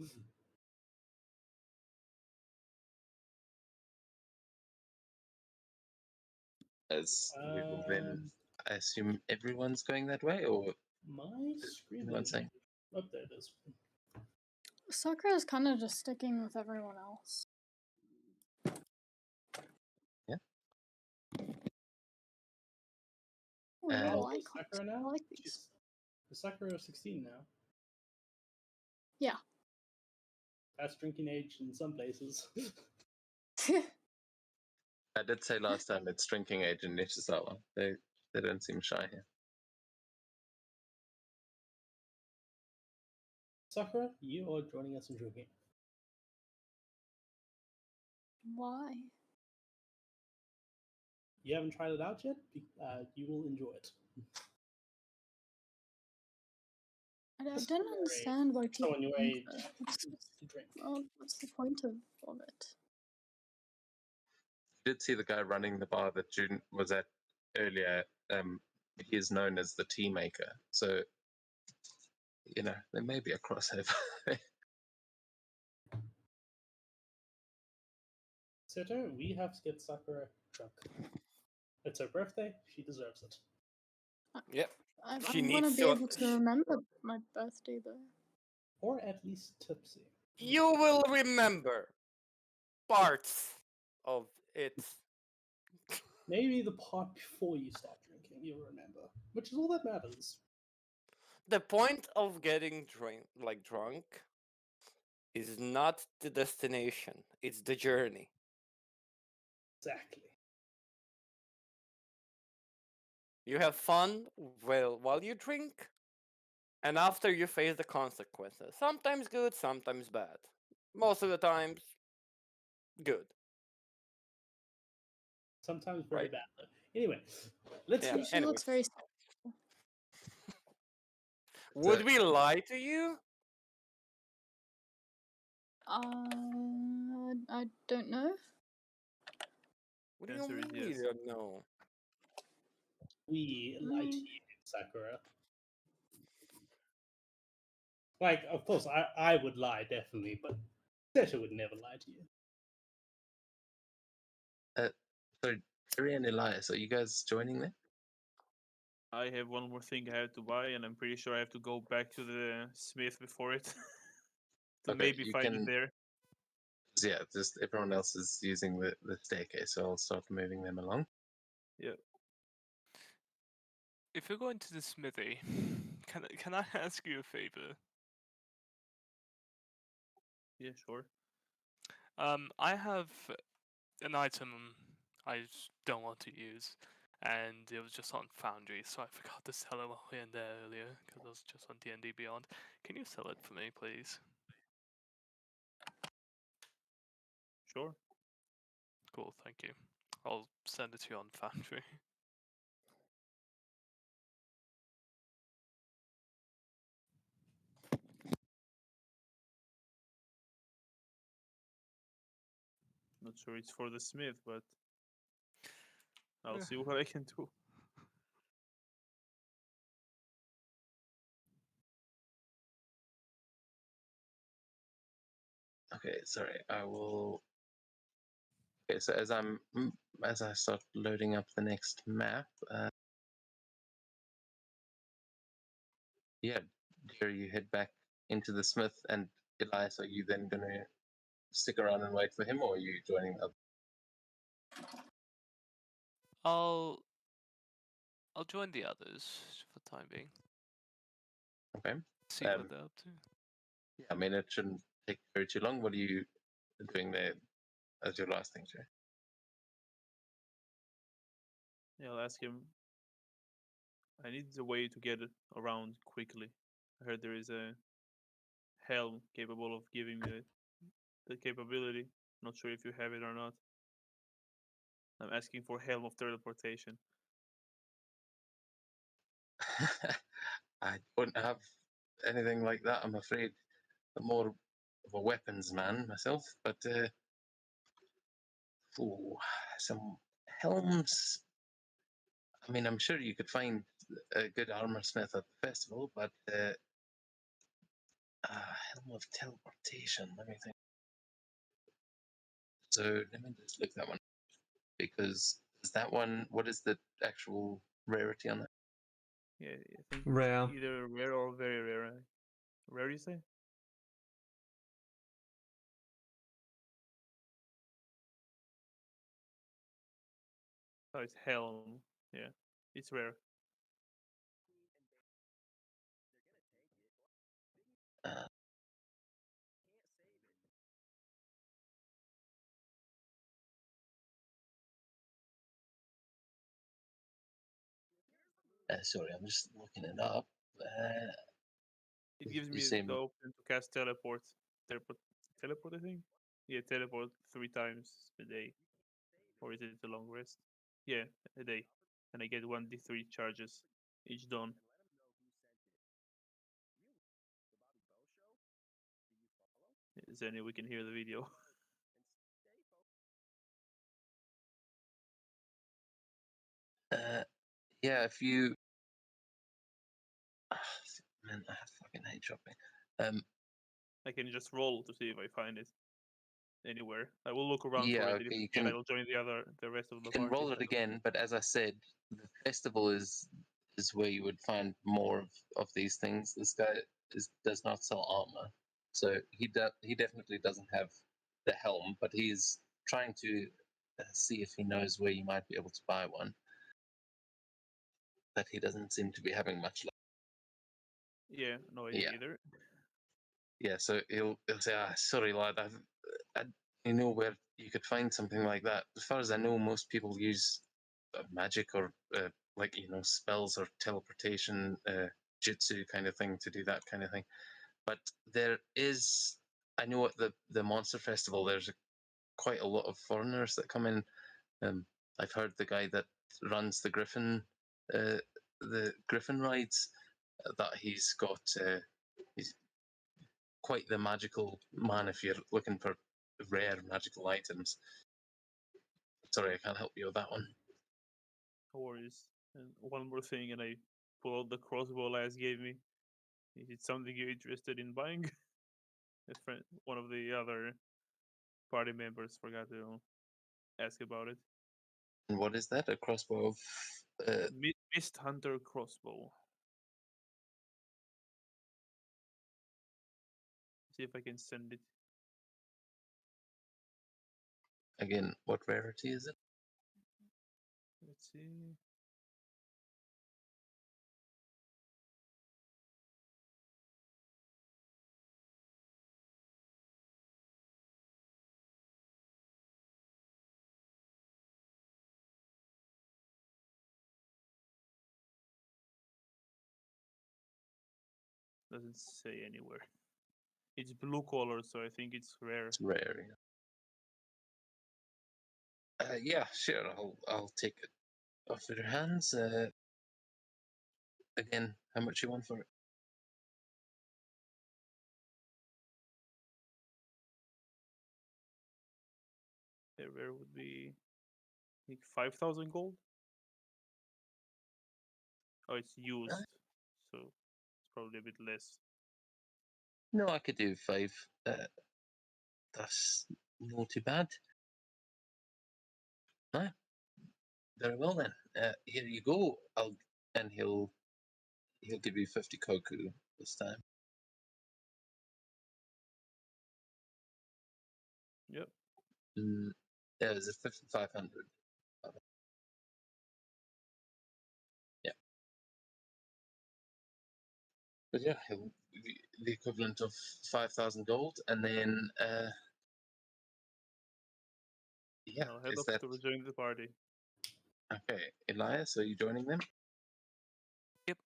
As we will then, I assume everyone's going that way, or My screen Anyone is saying? up there. It is. Sakura is kind of just sticking with everyone else. Yeah. Oh, we got And- all Is icons. Sakura I now? like these. She's- Is Sakura 16 now? Yeah. That's drinking age in some places. I did say last time it's drinking age in Nishizawa. They don't seem shy here. Sakura, you are joining us in drinking. Why? You haven't tried it out yet. You will enjoy it. I Just don't very- understand why people Someone your drink age though. to drink. What's the point of it? You did see the guy running the bar that June was at earlier. He is known as the tea maker. So, there may be a crossover. Seto, we have to get Sakura drunk. It's her birthday. She deserves it. Yep. I She want needs to be to- able to remember my birthday though. Or at least tipsy. You will remember parts of it. Maybe the part before you start drinking, you'll remember. Which is all that matters. The point of getting drunk is not the destination, it's the journey. Exactly. You have fun while you drink, and after you face the consequences. Sometimes good, sometimes bad. Most of the times, good. Sometimes very Right. bad though. Anyway, let's Yeah. go. She looks very. Would we lie to you? I don't know. What do you Answer is mean you yes. don't know? We lie to Mm. you, Sakura. Like, of course, I would lie, definitely, but Seto would never lie to you. So, Terry and Elias, are you guys joining there? I have one more thing I have to buy, and I'm pretty sure I have to go back to the smith before it. To Okay, maybe you find can- it there. Yeah, just everyone else is using the staircase, so I'll start moving them along. If you're going to the smithy, can I ask you a favor? Yeah, sure. I have an item I just don't want to use, and it was just on Foundry, so I forgot to sell it while we were in there earlier because I was just on D&D Beyond. Can you sell it for me, please? Sure. Cool, thank you. I'll send it to you on Foundry. Not sure it's for the smith, but I'll Yeah. see what I can do. Okay, sorry. I will. Okay, so as I start loading up the next map, yeah, here you head back into the smith, and Elias, are you then gonna stick around and wait for him, or are you joining up? I'll join the others for the time being. Okay. See what Um, they're up to. Yeah, I mean, it shouldn't take very too long. What are you doing there as your last thing, Jay? Yeah, I'll ask him. I need a way to get around quickly. I heard there is a helm capable of giving me the capability. Not sure if you have it or not. I'm asking for helm of teleportation. I don't have anything like that, I'm afraid. I'm more of a weapons man myself, but ooh, some helms. I mean, I'm sure you could find a good armor smith at the festival, but helm of teleportation. Let me think. So let me just look that one because is that one? What is the actual rarity on that? Yeah, I think Rare. it's either rare or very rare. Rare, you say? Oh, it's helm. Yeah, it's rare. Uh, sorry, I'm just looking it up. It gives You me say the option to cast teleport. Teleport, I think. Yeah, teleport 3 times a day, or is it a long rest? Yeah, a day, and I get 1d3 charges each dawn. Zenny, we can hear the video. yeah, if you. Man, I fucking hate shopping. I can just roll to see if I find it anywhere. I will look around for Yeah, it, and okay, if you I can, can I'll join the rest of the party. enroll it again, but as I said, the festival is where you would find more of these things. This guy does not sell armor, so he definitely doesn't have the helm, but he's trying to see if he knows where you might be able to buy one. But he doesn't seem to be having much luck. Yeah, no idea Yeah. either. Yeah, so he'll say, sorry lad, I know where you could find something like that. As far as I know, most people use magic or like spells or teleportation, jutsu kind of thing to do that kind of thing. But there is, I know at the Monster Festival, there's quite a lot of foreigners that come in. I've heard the guy that runs uh, the Griffin rides, that he's got he's quite the magical man if you're looking for rare magical items. Sorry, I can't help you with that one. No worries. And one more thing, and I pull out the crossbow Laz gave me. Is it something you're interested in buying? A friend, one of the other party members forgot to ask about it. And what is that? A crossbow of Mist Hunter crossbow. See if I can send it. again, what rarity is it? Let's see. Doesn't say anywhere. It's blue color, so I think it's rare. It's rare. Yeah, sure. I'll take it off your hands. Again, how much you want for it? Everywhere would be, I think, 5,000 gold. Oh, it's used, so it's probably a bit less. No, I could do 5. That's not too bad. Right. Very well then. Here you go. And he'll give you 50 koku this time. Yep. Yeah, is it 5,500? Yeah. But yeah, the equivalent of 5,000 gold, and then yeah, I'll head is off that to rejoin the party. okay? Elias, are you joining them? Yep.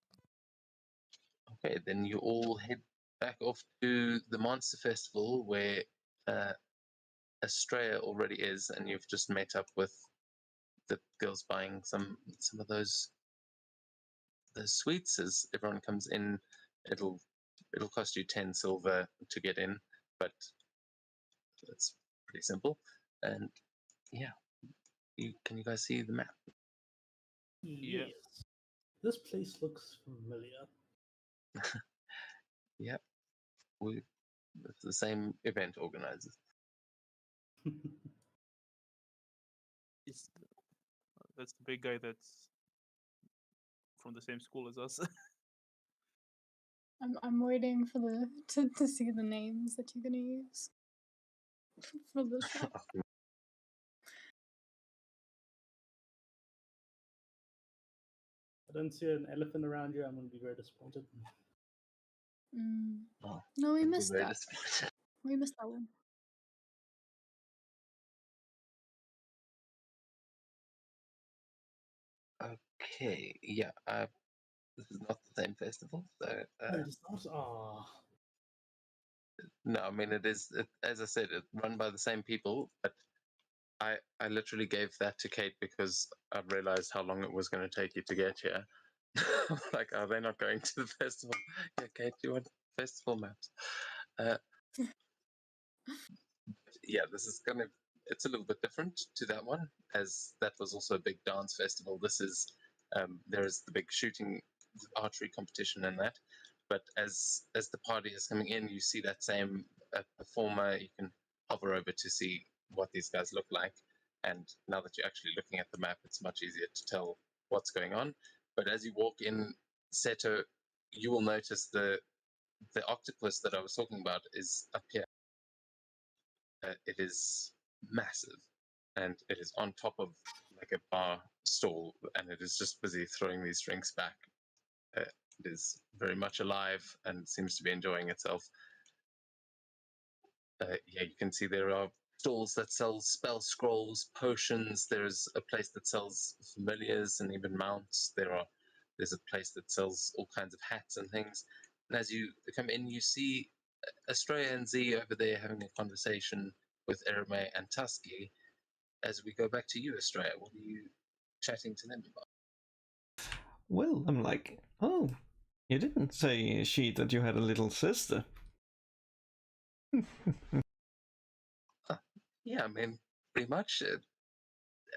Okay, then you all head back off to the Monster Festival where Estrella already is, and you've just met up with the girls buying some of those sweets. As everyone comes in, it'll cost you 10 silver to get in, but it's pretty simple. And yeah, can you guys see the map? Yes. This place looks familiar. Yep, it's the same event organizers. It's that's the big guy that's from the same school as us. I'm waiting for to see the names that you're gonna use for the shop. I don't see an elephant around you. I'm going to be very disappointed. Oh, No, we I'd be missed very that. disappointed. We missed that one. Okay, yeah, this is not the same festival, so Oh, it is not. Ah, no, I mean it is. As I said, it's run by the same people, but I literally gave that to Kate because I realized how long it was going to take you to get here. Like, are they not going to the festival? Yeah, Kate, do you want festival maps? Yeah, this is it's a little bit different to that one, as that was also a big dance festival. This is, there is the big shooting archery competition and that. But as the party is coming in, you see that same performer. You can hover over to see what these guys look like. And now that you're actually looking at the map, it's much easier to tell what's going on. But as you walk in, Seto, you will notice the octopus that I was talking about is up here. It is massive, and it is on top of like a bar stall, and it is just busy throwing these drinks back. It is very much alive and seems to be enjoying itself. Yeah, you can see there are stalls that sell spell scrolls, potions. There's a place that sells familiars and even mounts. There's a place that sells all kinds of hats and things. And as you come in, you see Estrella and Z over there having a conversation with Erame and Tusky. As we go back to you, Estrella, what are you chatting to them about? Well, I'm like, oh, you didn't say, she, that you had a little sister. Yeah, I mean, pretty much.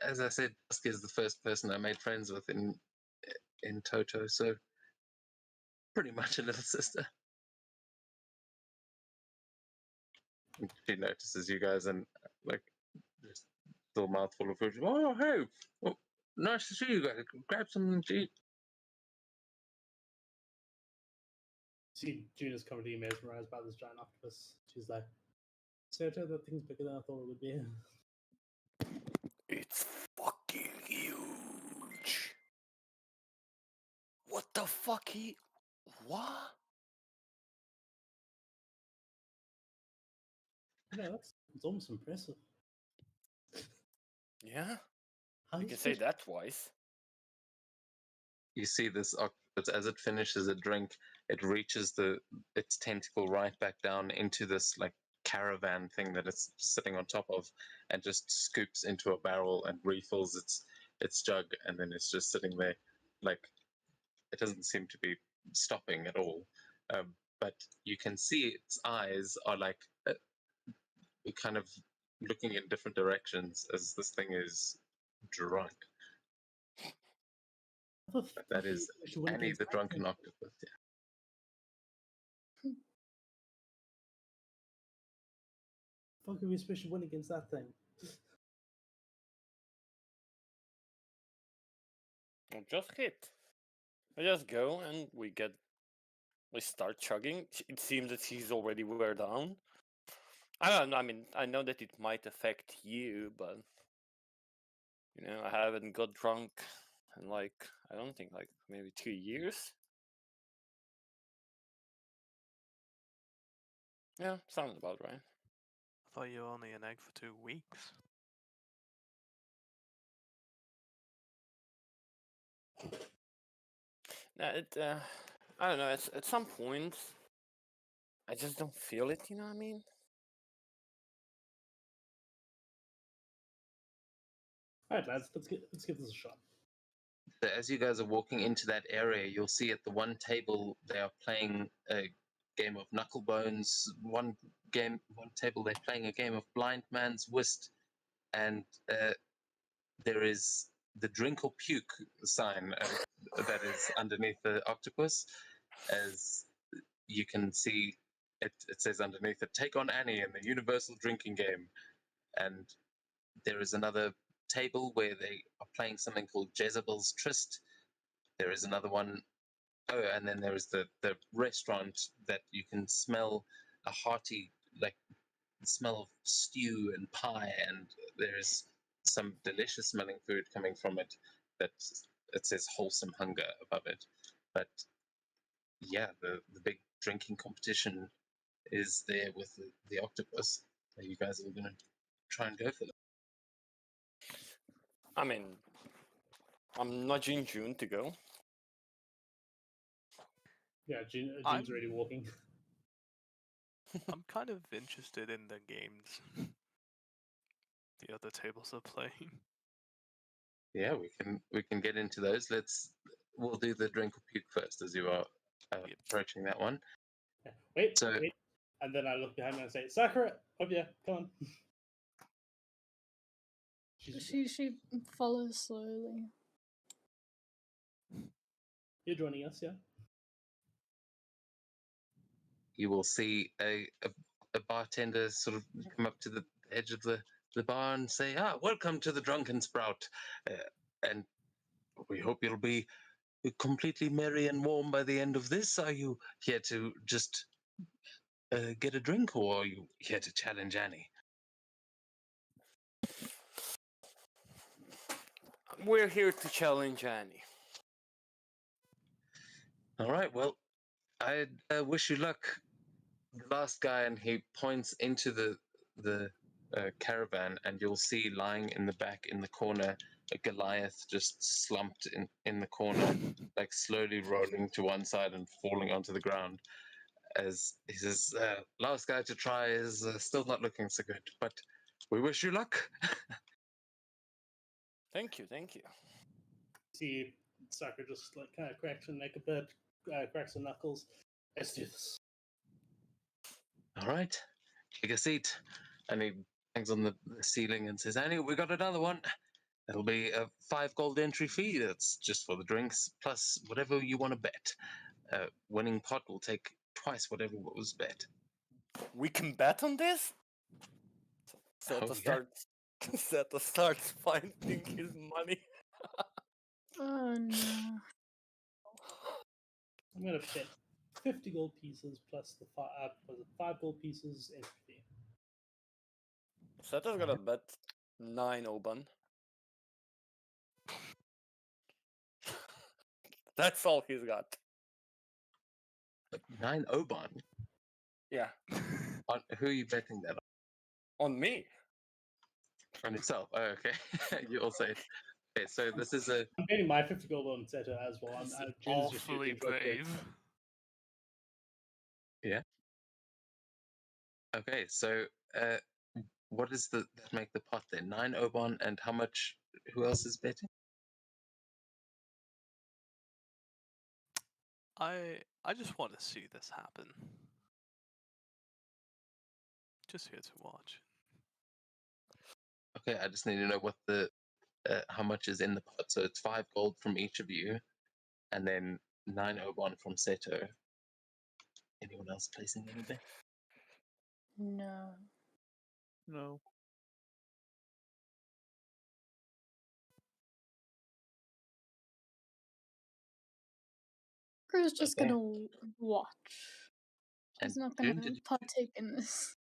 As I said, Tusky is the first person I made friends with in Toto, so pretty much a little sister. She notices you guys and like just still mouthful of food. Oh, hey, well, nice to see you guys. Grab something to eat. see, Juna's completely mesmerized by this giant octopus. She's like, Sergio, that thing's bigger than I thought it would be. It's fucking huge. What the fuck? What? Yeah, it's almost impressive. Yeah, How you is can say it- that twice. You see this octopus as it finishes a drink, it reaches its tentacle right back down into this like caravan thing that it's sitting on top of, and just scoops into a barrel and refills its jug, and then it's just sitting there, like it doesn't seem to be stopping at all. But you can see its eyes are like kind of looking in different directions as this thing is drunk. That is Annie the drunken octopus. Yeah. Fuck are we supposed to win against that thing? Well, just hit. We just go and we start chugging. It seems that he's already wear down. I don't know. I mean, I know that it might affect you, but I haven't got drunk in I don't think maybe 2 years. Yeah, sounds about right. I thought you were only an egg for 2 weeks. Nah, I don't know. At some point, I just don't feel it. You know what I mean? All right, lads, let's give this a shot. So as you guys are walking into that area, you'll see at the one table they are playing a game of knucklebones. One table they're playing a game of blind man's whist, and there is the drink or puke sign that is underneath the octopus. As you can see, it says underneath it, "Take on Annie in the universal drinking game." And there is another table where they are playing something called Jezebel's Tryst. There is another one. Oh, and then there is the restaurant that you can smell a hearty, smell of stew and pie, and there's some delicious smelling food coming from it that it says wholesome hunger above it. But yeah, the big drinking competition is there with the octopus. Are you guys are going to try and go for that? I mean, I'm nudging June to go. Yeah, June's I'm- already walking. I'm kind of interested in the games the other tables are playing. Yeah, we can get into those. We'll do the drink or puke first as you are Yep. approaching that one. Yeah. Wait, So- wait. And then I look behind me and say, Sakura, over here, come on. She follows slowly. You're joining us, yeah? You will see a bartender sort of come up to the edge of the bar and say, welcome to the Drunken Sprout. And we hope you'll be completely merry and warm by the end of this. Are you here to just get a drink, or are you here to challenge Annie? We're here to challenge Annie. All right, well, I wish you luck. The last guy, and he points into the caravan, and you'll see lying in the back in the corner a Goliath just slumped in the corner, slowly rolling to one side and falling onto the ground. As he says, last guy to try is still not looking so good, but we wish you luck. Thank you. See, Sakura just kind of cracks her neck a bit, cracks her knuckles. Let's do this. All right, take a seat. And he hangs on the ceiling and says, Annie, we got another one. It'll be a 5 gold entry fee. That's just for the drinks, plus whatever you want to bet. Winning pot will take twice whatever was bet. We can bet on this? Seta starts finding his money. Oh no. I'm going to bet 50 gold pieces plus the 5 gold pieces entry fee. Seta's gonna bet 9 Oban. That's all he's got. 9 Oban? Yeah. On, who are you betting that On me. on? On yourself? Oh, okay. You all say. Okay, so this is a. I'm betting my 50 gold on Seto as well. It's June's just awfully using it for a brave. Okay, so what is that make the pot then? 9 Oban, and how much? Who else is betting? I just want to see this happen. Just here to watch. Okay, I just need to know what the how much is in the pot. So it's 5 gold from each of you, and then 901 from Seto. Anyone else placing anything? No. No. Crew's just Okay. gonna watch. She's And not June, gonna partake in this.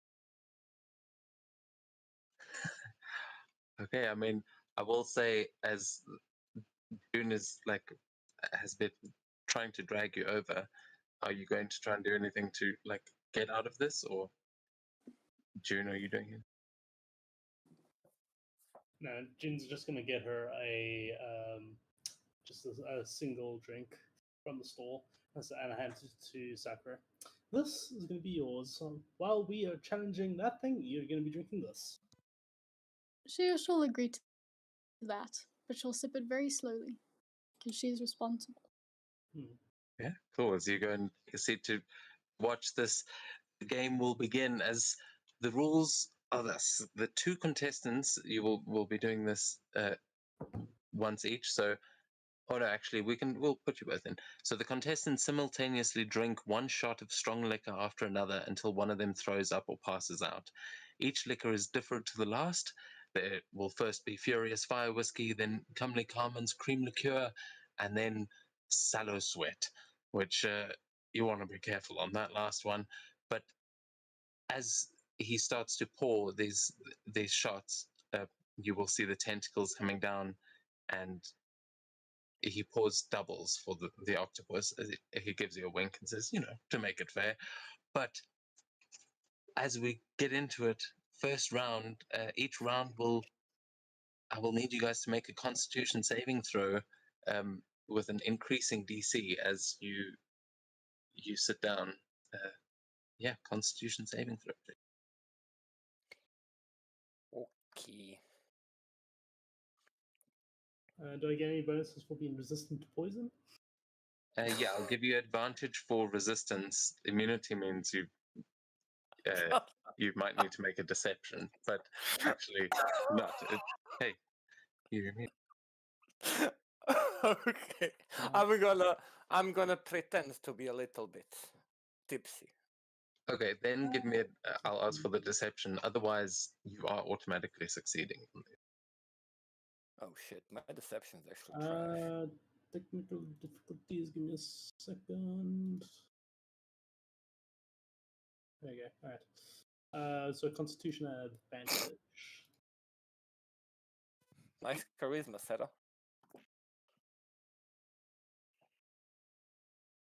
Okay, I mean, I will say as June is like has been trying to drag you over, are you going to try and do anything to like get out of this, or June, are you doing it? No, Jin's just gonna get her just a single drink from the store and hand it to Sakura. This is gonna be yours. While we are challenging that thing, you're gonna be drinking this. She'll agree to that, but she'll sip it very slowly, because she's responsible. Yeah, cool. As you go and proceed to watch this, the game will begin. As the rules are this: the 2 contestants, you will be doing this once each. So, oh no, actually, we'll put you both in. So the contestants simultaneously drink 1 shot of strong liquor after another until one of them throws up or passes out. Each liquor is different to the last. There will first be Furious Fire Whiskey, then Comely Carmen's Cream Liqueur, and then Sallow Sweat, which you want to be careful on that last one. But as he starts to pour these shots, you will see the tentacles coming down, and he pours doubles for the octopus. He gives you a wink and says, to make it fair. But as we get into it, first round, each round I will need you guys to make a Constitution saving throw with an increasing DC as you sit down. Constitution saving throw. Okay. Do I get any bonuses for being resistant to poison? I'll give you advantage for resistance. Immunity means you might need to make a deception, but actually not. Hey, you're immune. Okay. I'm gonna pretend to be a little bit tipsy. Okay, then give me I'll ask for the deception. Otherwise, you are automatically succeeding. Oh shit, my deception's actually trash. Technical difficulties. Give me a second. There you go. All right. So Constitution advantage. Nice charisma, Sarah.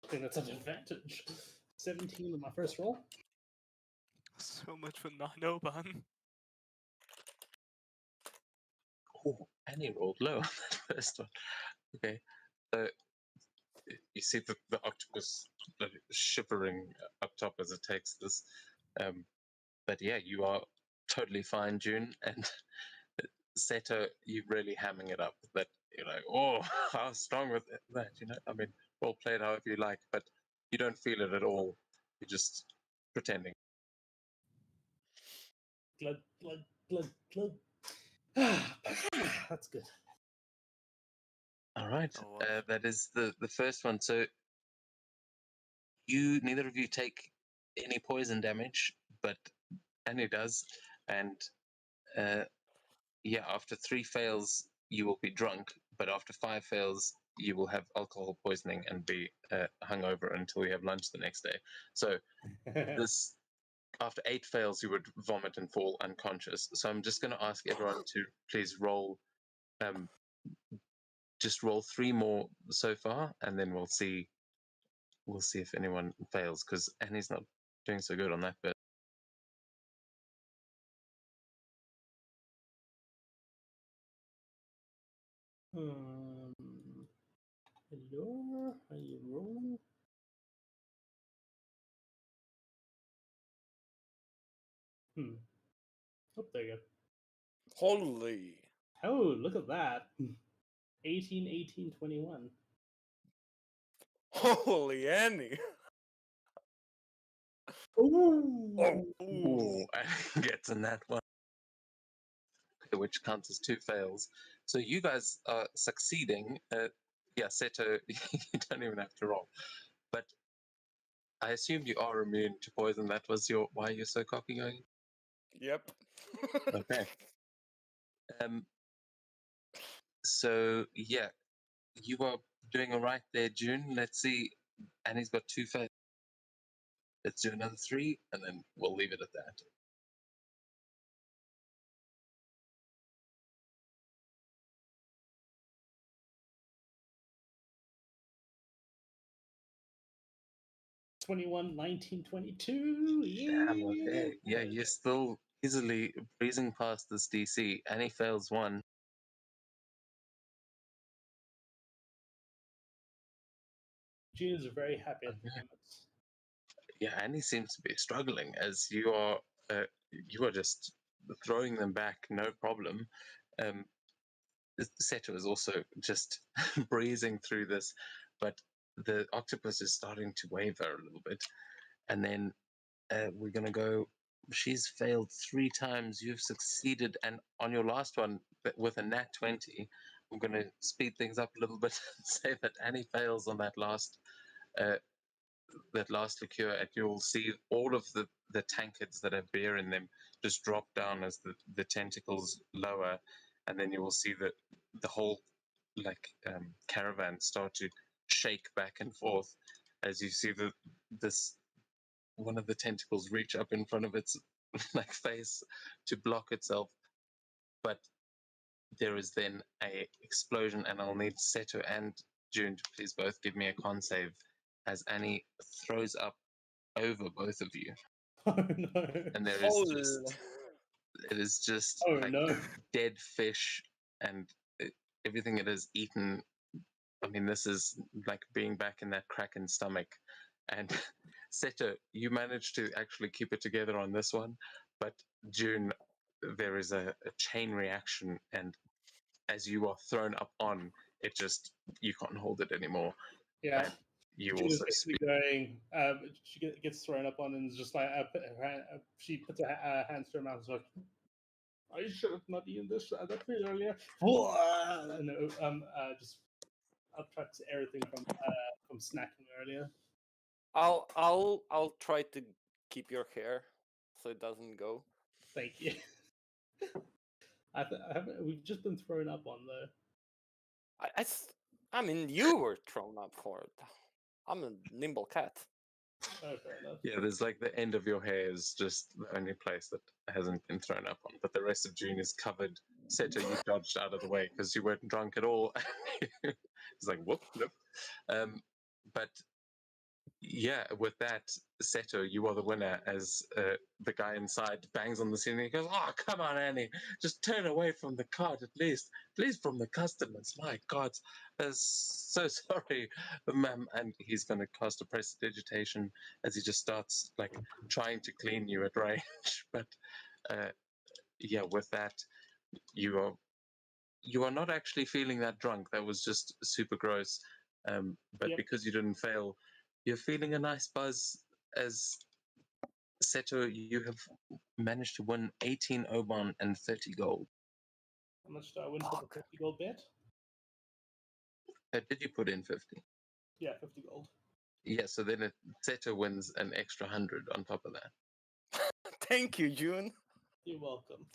I think that's an advantage. 17 on my first roll. So much for 901. Oh, and he rolled low on that first one. Okay, so you see the octopus shivering up top as it takes this. But yeah, you are totally fine, June, and Seto, you're really hamming it up. That you're like, oh, how strong with that? I mean, well played however you like, but you don't feel it at all. You're just pretending. Blood. That's good. All right, Oh, wow. that is the first one. So neither of you take any poison damage, but Annie does, and after 3 fails, you will be drunk, but after 5 fails, you will have alcohol poisoning and be hungover until you have lunch the next day. So this, after 8 fails, you would vomit and fall unconscious. So I'm just going to ask everyone to please roll, just roll 3 more so far, and then we'll see if anyone fails, because Annie's not doing so good on that bit. Hello, are you rolling? Oh, there you go. Holy. Oh, look at that. 18, 18, 21. Holy Annie. Ooh. Oh. Ooh, gets in that one. Okay, which counts as 2 fails. So you guys are succeeding. Yeah, Seto, you don't even have to roll. But I assumed you are immune to poison. That was why you're so cocky going. Yep. Okay. So yeah, you are doing all right there, June. Let's see. Annie's got 2 fails. Let's do another 3, and then we'll leave it at that. '21, 19, 22. Damn, okay. Yeah, you're still easily breezing past this DC. Annie fails 1. June is very happy at the Okay. moment. Yeah, Annie seems to be struggling as you are just throwing them back, no problem. Seto is also just breezing through this, but the octopus is starting to waver a little bit. And then we're going to go. She's failed 3 times. You've succeeded. And on your last one, with a nat 20, I'm going to speed things up a little bit and say that Annie fails on that last liqueur, and you'll see all of the tankards that have beer in them just drop down as the tentacles lower, and then you will see that the whole caravan start to shake back and forth as you see this one of the tentacles reach up in front of its face to block itself. But there is then a explosion, and I'll need Seto and June to please both give me a con save as Annie throws up over both of you. Oh no. And there Oh, is just Oh no. dead fish and everything it has eaten. I mean, this is like being back in that Kraken stomach. And Seto, you managed to actually keep it together on this one, but June, there is a chain reaction, and as you are thrown up on, it just, you can't hold it anymore. Yeah. And you June is also basically going. She gets thrown up on and is just like she puts her hands to her mouth and is like, I should have not eaten this that food earlier. And just uptracks everything from snacking earlier. I'll try to keep your hair so it doesn't go. Thank you. We've just been thrown up on though. I mean, you were thrown up for it. I'm a nimble cat. Oh, fair enough. Yeah, there's like the end of your hair is just the only place that hasn't been thrown up on, but the rest of June is covered. Seto, you dodged out of the way because you weren't drunk at all. It's like, whoop, nope. But yeah, with that, Seto, you are the winner as the guy inside bangs on the ceiling. He goes, "Oh, come on, Annie. Just turn away from the cart at least. Please, from the customers. My God. So sorry, ma'am." And he's going to cast a prestidigitation as he just starts like trying to clean you at range. But yeah, with that, you are not actually feeling that drunk. That was just super gross. But Yep. because you didn't fail, you're feeling a nice buzz as Seto, you have managed to win 18 Oban and 30 gold. How much do I win for the 50 gold bet? Did you put in 50? Yeah, 50 gold. Yeah, so then Seto wins an extra 100 on top of that. Thank you, June. You're welcome.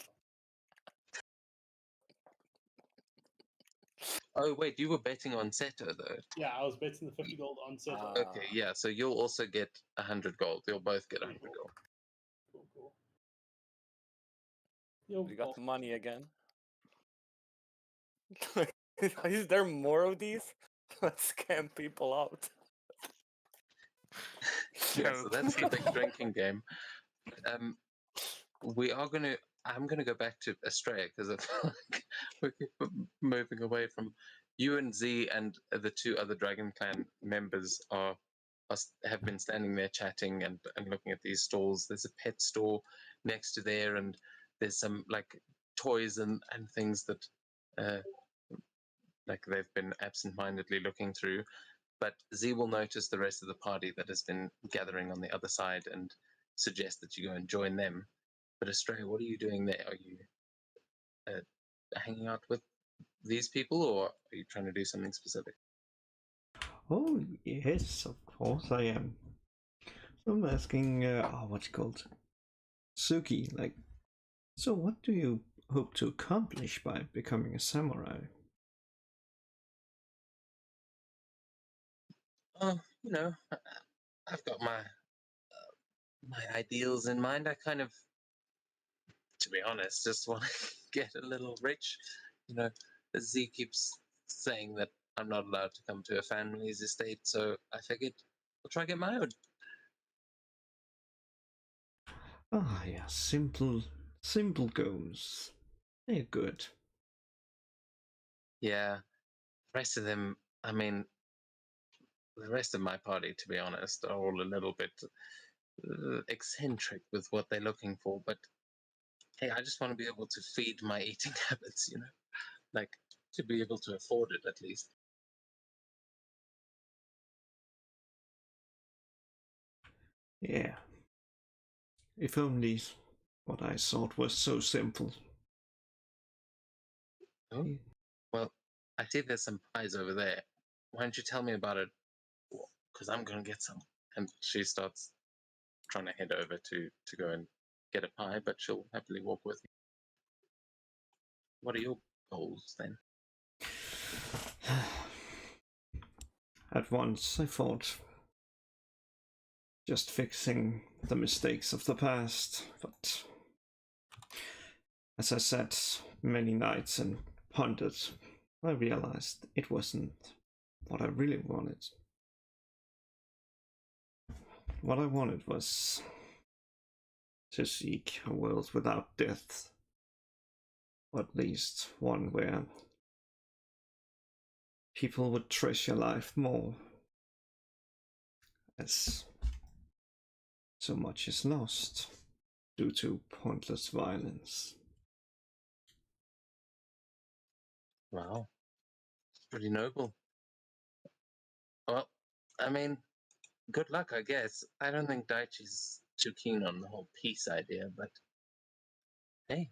Oh, wait, you were betting on Seto, though. Yeah, I was betting the 50 gold on Seto. Okay, yeah, so you'll also get 100 gold. You'll both get 100 gold. Cool. You're We got welcome. money again. Is there more of these? Let's scam people out. Yeah, so that's the big drinking game. I'm gonna go back to Australia because I feel like we keep moving away from you. And Z and the 2 other Dragon Clan members have been standing there chatting and looking at these stalls. There's a pet store next to there, and there's some like toys and things that like they've been absent-mindedly looking through. But Z will notice the rest of the party that has been gathering on the other side and suggest that you go and join them. But Australia, what are you doing there? Are you hanging out with these people, or are you trying to do something specific? Oh, yes, of course I am. So I'm asking, what's it called? Suki, like, so what do you hope to accomplish by becoming a samurai? Oh, I've got my ideals in mind. I kind of, to be honest, just want to get a little rich. Z keeps saying that I'm not allowed to come to a family's estate, so I figured I'll try to get my own. Ah, yeah, simple goals. They're good. Yeah, rest of them, I mean, the rest of my party, to be honest, are all a little bit eccentric with what they're looking for. But hey, I just want to be able to feed my eating habits, like to be able to afford it at least. Yeah. If only what I thought was so simple. Oh, well, I see there's some pies over there. Why don't you tell me about it? Because I'm going to get some. And she starts trying to head over to go and get a pie, but she'll happily walk with you. What are your goals then? At once I thought just fixing the mistakes of the past, but as I sat many nights and pondered, I realized it wasn't what I really wanted. What I wanted was to seek a world without death, or at least one where people would treasure life more, as so much is lost due to pointless violence. Wow, pretty noble. Well, I mean, good luck, I guess. I don't think Daichi's too keen on the whole peace idea, but hey,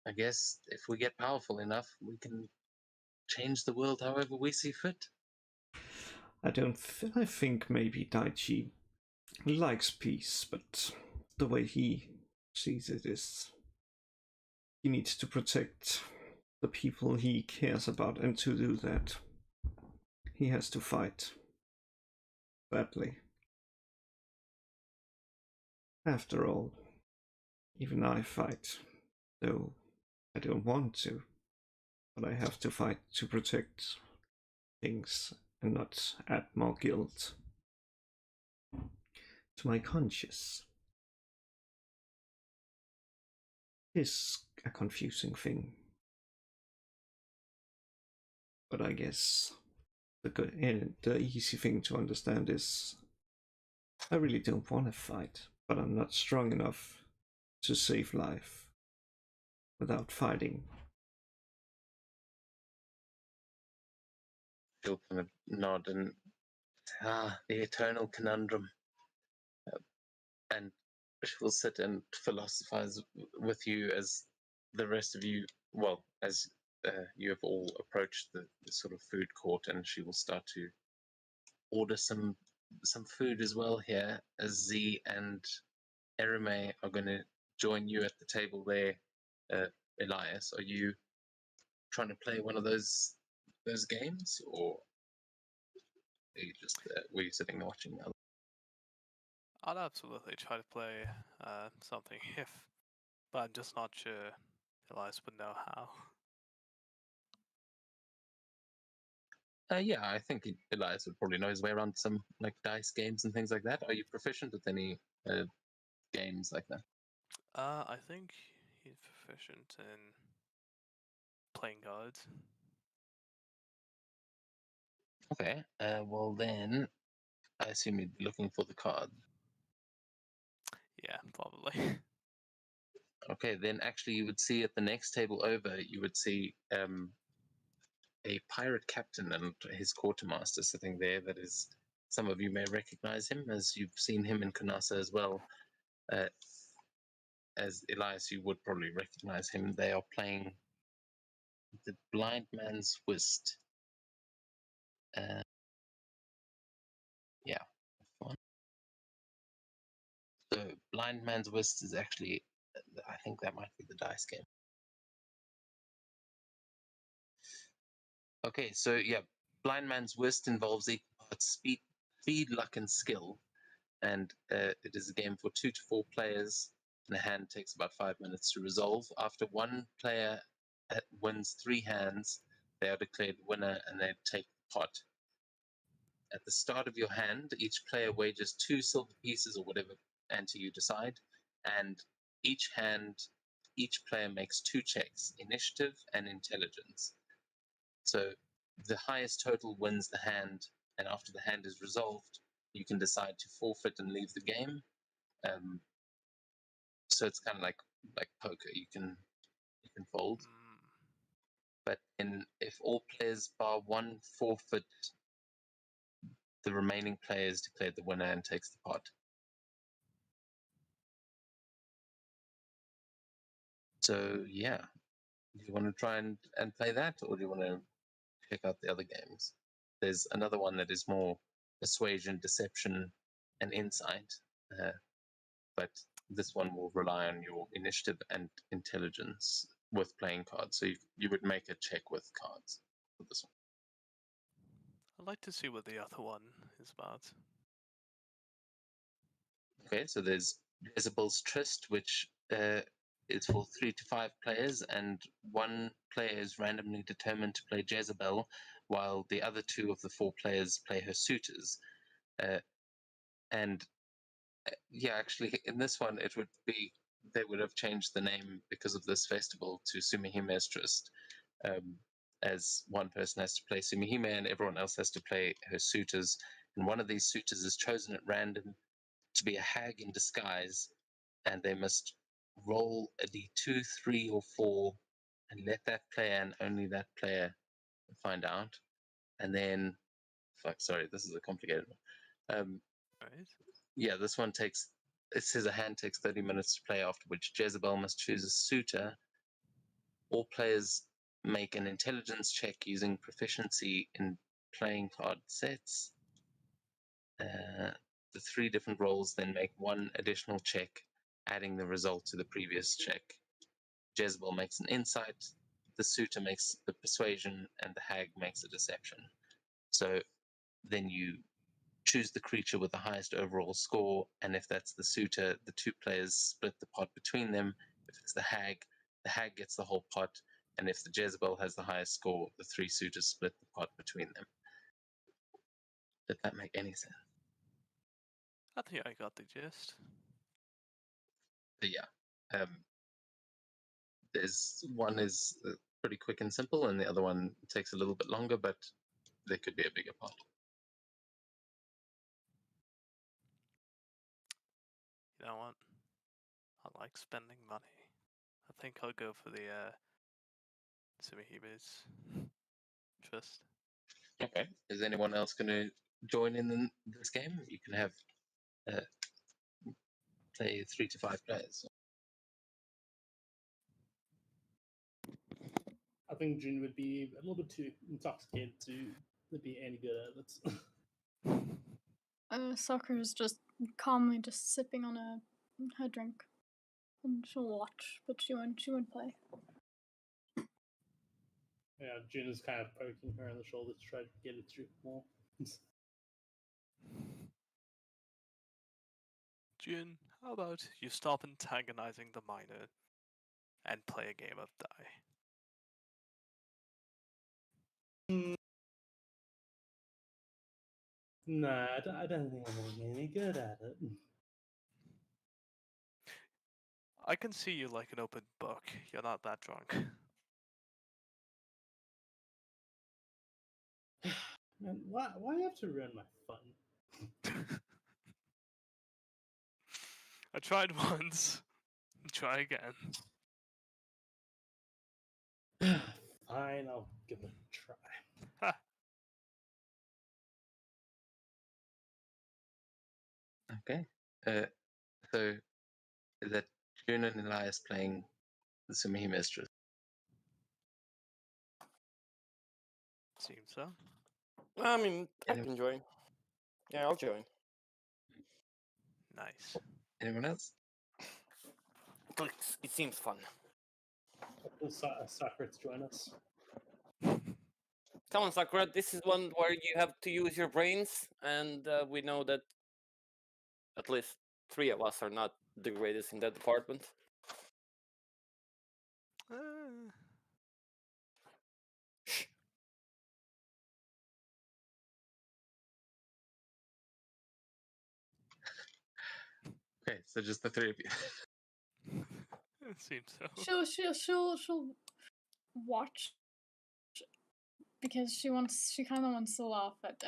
I guess if we get powerful enough, we can change the world however we see fit. I think maybe Daichi likes peace, but the way he sees it is he needs to protect the people he cares about, and to do that, he has to fight badly. After all, even I fight, though I don't want to, but I have to fight to protect things and not add more guilt to my conscience. It's a confusing thing, but I guess the easy thing to understand is I really don't want to fight, but I'm not strong enough to save life without fighting. She'll kind of nod and the eternal conundrum. And she'll sit and philosophize with you as the rest of you, well, as you have all approached the sort of food court, and she will start to order some food as well here, as Z and Erime are going to join you at the table there. Elias, are you trying to play one of those games, or are you just were you sitting there watching? I'd absolutely try to play something but I'm just not sure Elias would know how. Yeah, I think Elias would probably know his way around some like dice games and things like that. Are you proficient with any games like that? I think he's proficient in playing cards. Okay. Well then, I assume you'd be looking for the card. Yeah, probably. Okay, then actually you would see at the next table over, you would see a pirate captain and his quartermaster sitting there. That is, some of you may recognize him, as you've seen him in Kanasa as well. As Elias, you would probably recognize him. They are playing the Blind Man's Whist. Yeah, fun. So Blind Man's Whist is actually, I think that might be the dice game. Okay, so yeah, Blind Man's Whist involves equal parts speed, luck, and skill, and it is a game for 2 to 4 players. And a hand takes about 5 minutes to resolve. After one player wins 3 hands, they are declared winner and they take the pot. At the start of your hand, each player wagers 2 silver pieces or whatever ante you decide, and each player makes 2 checks: initiative and intelligence. So the highest total wins the hand, and after the hand is resolved, you can decide to forfeit and leave the game. So it's kind of like poker. You can fold, but if all players bar one forfeit, the remaining player is declared the winner and takes the pot. So yeah, do you want to try and play that, or do you want to check out the other games? There's another one that is more persuasion, deception, and insight, but this one will rely on your initiative and intelligence with playing cards. So you would make a check with cards for this one. I'd like to see what the other one is about. Okay, so there's Jezebel's Tryst, which is for 3 to 5 players, and one player is randomly determined to play Jezebel, while the other 2 of the 4 players play her suitors. Yeah, actually, in this one, they would have changed the name because of this festival to Sumihime's Tryst, as one person has to play Sumihime and everyone else has to play her suitors. And one of these suitors is chosen at random to be a hag in disguise, and they must roll a d2, 3, or 4, and let that player and only that player find out. And then, sorry, this is a complicated one. Right. Yeah, this one it says a hand takes 30 minutes to play, after which Jezebel must choose a suitor. All players make an intelligence check using proficiency in playing card sets. The 3 different rolls then make 1 additional check, adding the result to the previous check. Jezebel makes an insight, the suitor makes the persuasion, and the hag makes a deception. So then you choose the creature with the highest overall score, and if that's the suitor, the 2 players split the pot between them. If it's the hag gets the whole pot, and if the Jezebel has the highest score, the 3 suitors split the pot between them. Did that make any sense? I think I got the gist. But yeah, there's one is pretty quick and simple, and the other one takes a little bit longer, but there could be a bigger pot. You know what? I like spending money. I think I'll go for the Sumihime's Tryst. Okay. Is anyone else going to join in this game? You can have play 3 to 5 players. I think June would be a little bit too intoxicated to be any good at it. Sakura's just calmly just sipping on her drink, and she'll watch, but she won't play. Yeah, June is kind of poking her on the shoulder to try to get it through more. Jun, how about you stop antagonizing the miner and play a game of die? Nah, I don't think I'm gonna be any good at it. I can see you like an open book. You're not that drunk. Man, why do you have to ruin my fun? I tried once. Try again. Fine, I'll give it a try. Ha. Okay. So is that June and Elias playing the Sumihime's Tryst? Seems so. I mean, I Any- can join. Yeah, I'll join. Nice. Anyone else? It seems fun. Will Socrates join us? Come on, Sakura. This is one where you have to use your brains, and we know that at least 3 of us are not the greatest in that department. Shh. Okay, so just the three of you. It seems so. She'll watch because she kind of wants to laugh at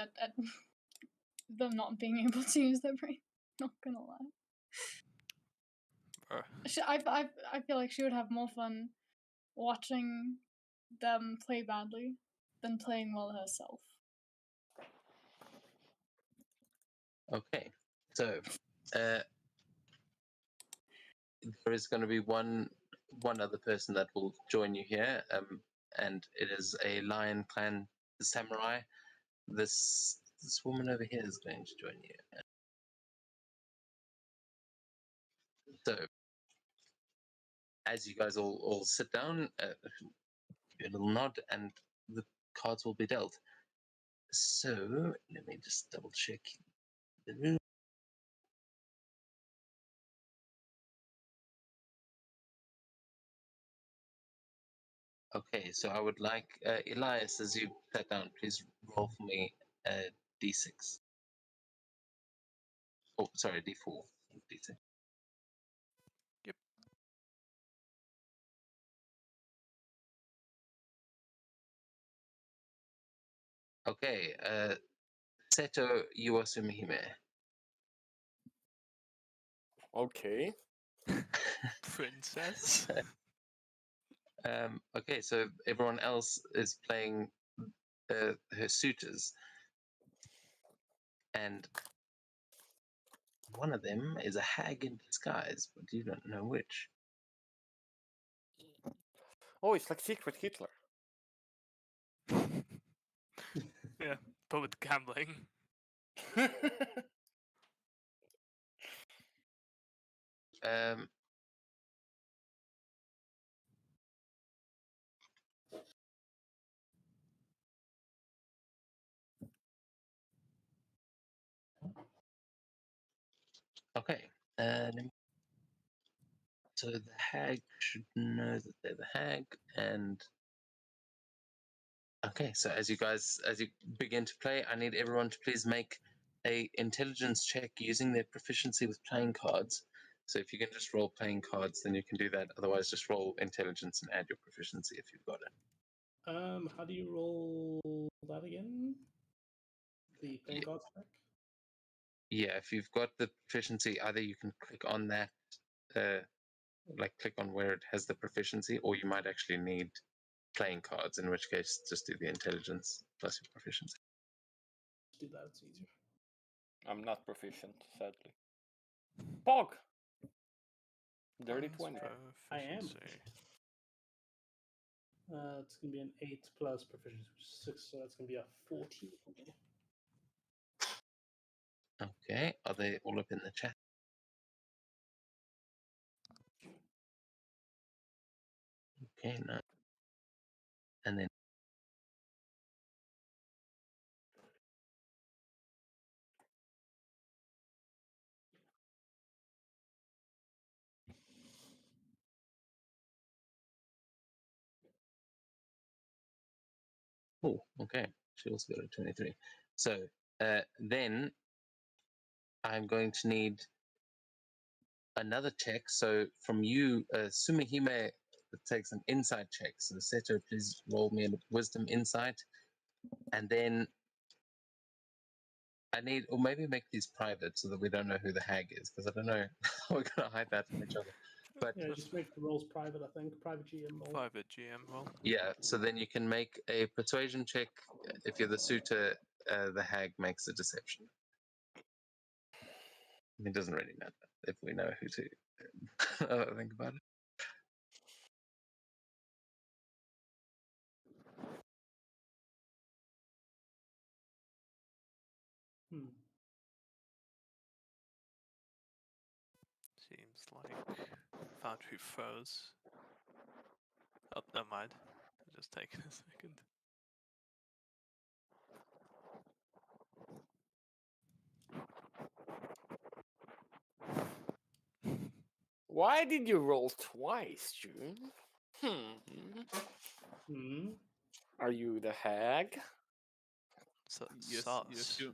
them not being able to use their brain. Not gonna lie. I feel like she would have more fun watching them play badly than playing well herself. Okay, so there is going to be one other person that will join you here, and it is a Lion Clan samurai. This woman over here is going to join you. So, as you guys all sit down, a little nod, and the cards will be dealt. So, let me just double check the room. Okay, so I would like Elias, as you sat down, please roll for me a d6. Oh, sorry, d4. D6. Yep. Okay, Seto Iwasumihime. Okay. Princess. Okay, so everyone else is playing her suitors, and one of them is a hag in disguise, but you don't know which. Oh, it's like Secret Hitler. Yeah, but with gambling. Um, okay, so the hag should know that they're the hag, and okay, so as you begin to play, I need everyone to please make a intelligence check using their proficiency with playing cards. So if you can just roll playing cards, then you can do that. Otherwise, just roll intelligence and add your proficiency if you've got it. How do you roll that again? The playing Yeah. cards track? Yeah, if you've got the proficiency, either you can click on that, click on where it has the proficiency, or you might actually need playing cards, in which case just do the intelligence plus your proficiency. Do that, it's easier. I'm not proficient, sadly. Pog! Dirty Plus 20. I am. proficiency. It's going to be an 8 plus proficiency, which is 6, so that's going to be a 14 for me. Okay, are they all up in the chat? Okay, no. And then oh, okay. She also got a 23. So then I'm going to need another check. So from you, Sumihime takes an insight check. So Seto, please roll me a wisdom insight. And then I need, or maybe make these private so that we don't know who the hag is, because I don't know how we're going to hide that from each other. But Yeah, just make the rolls private, I think. Private GM roll. Private GM roll. yeah, so then you can make a persuasion check. If you're the suitor, the hag makes a deception. It doesn't really matter if we know who to think about it. looks like Foundry froze. Oh, never mind. Just taking a second. Why did you roll twice, June? Hmm. Are you the hag? So, Yes, sauce. you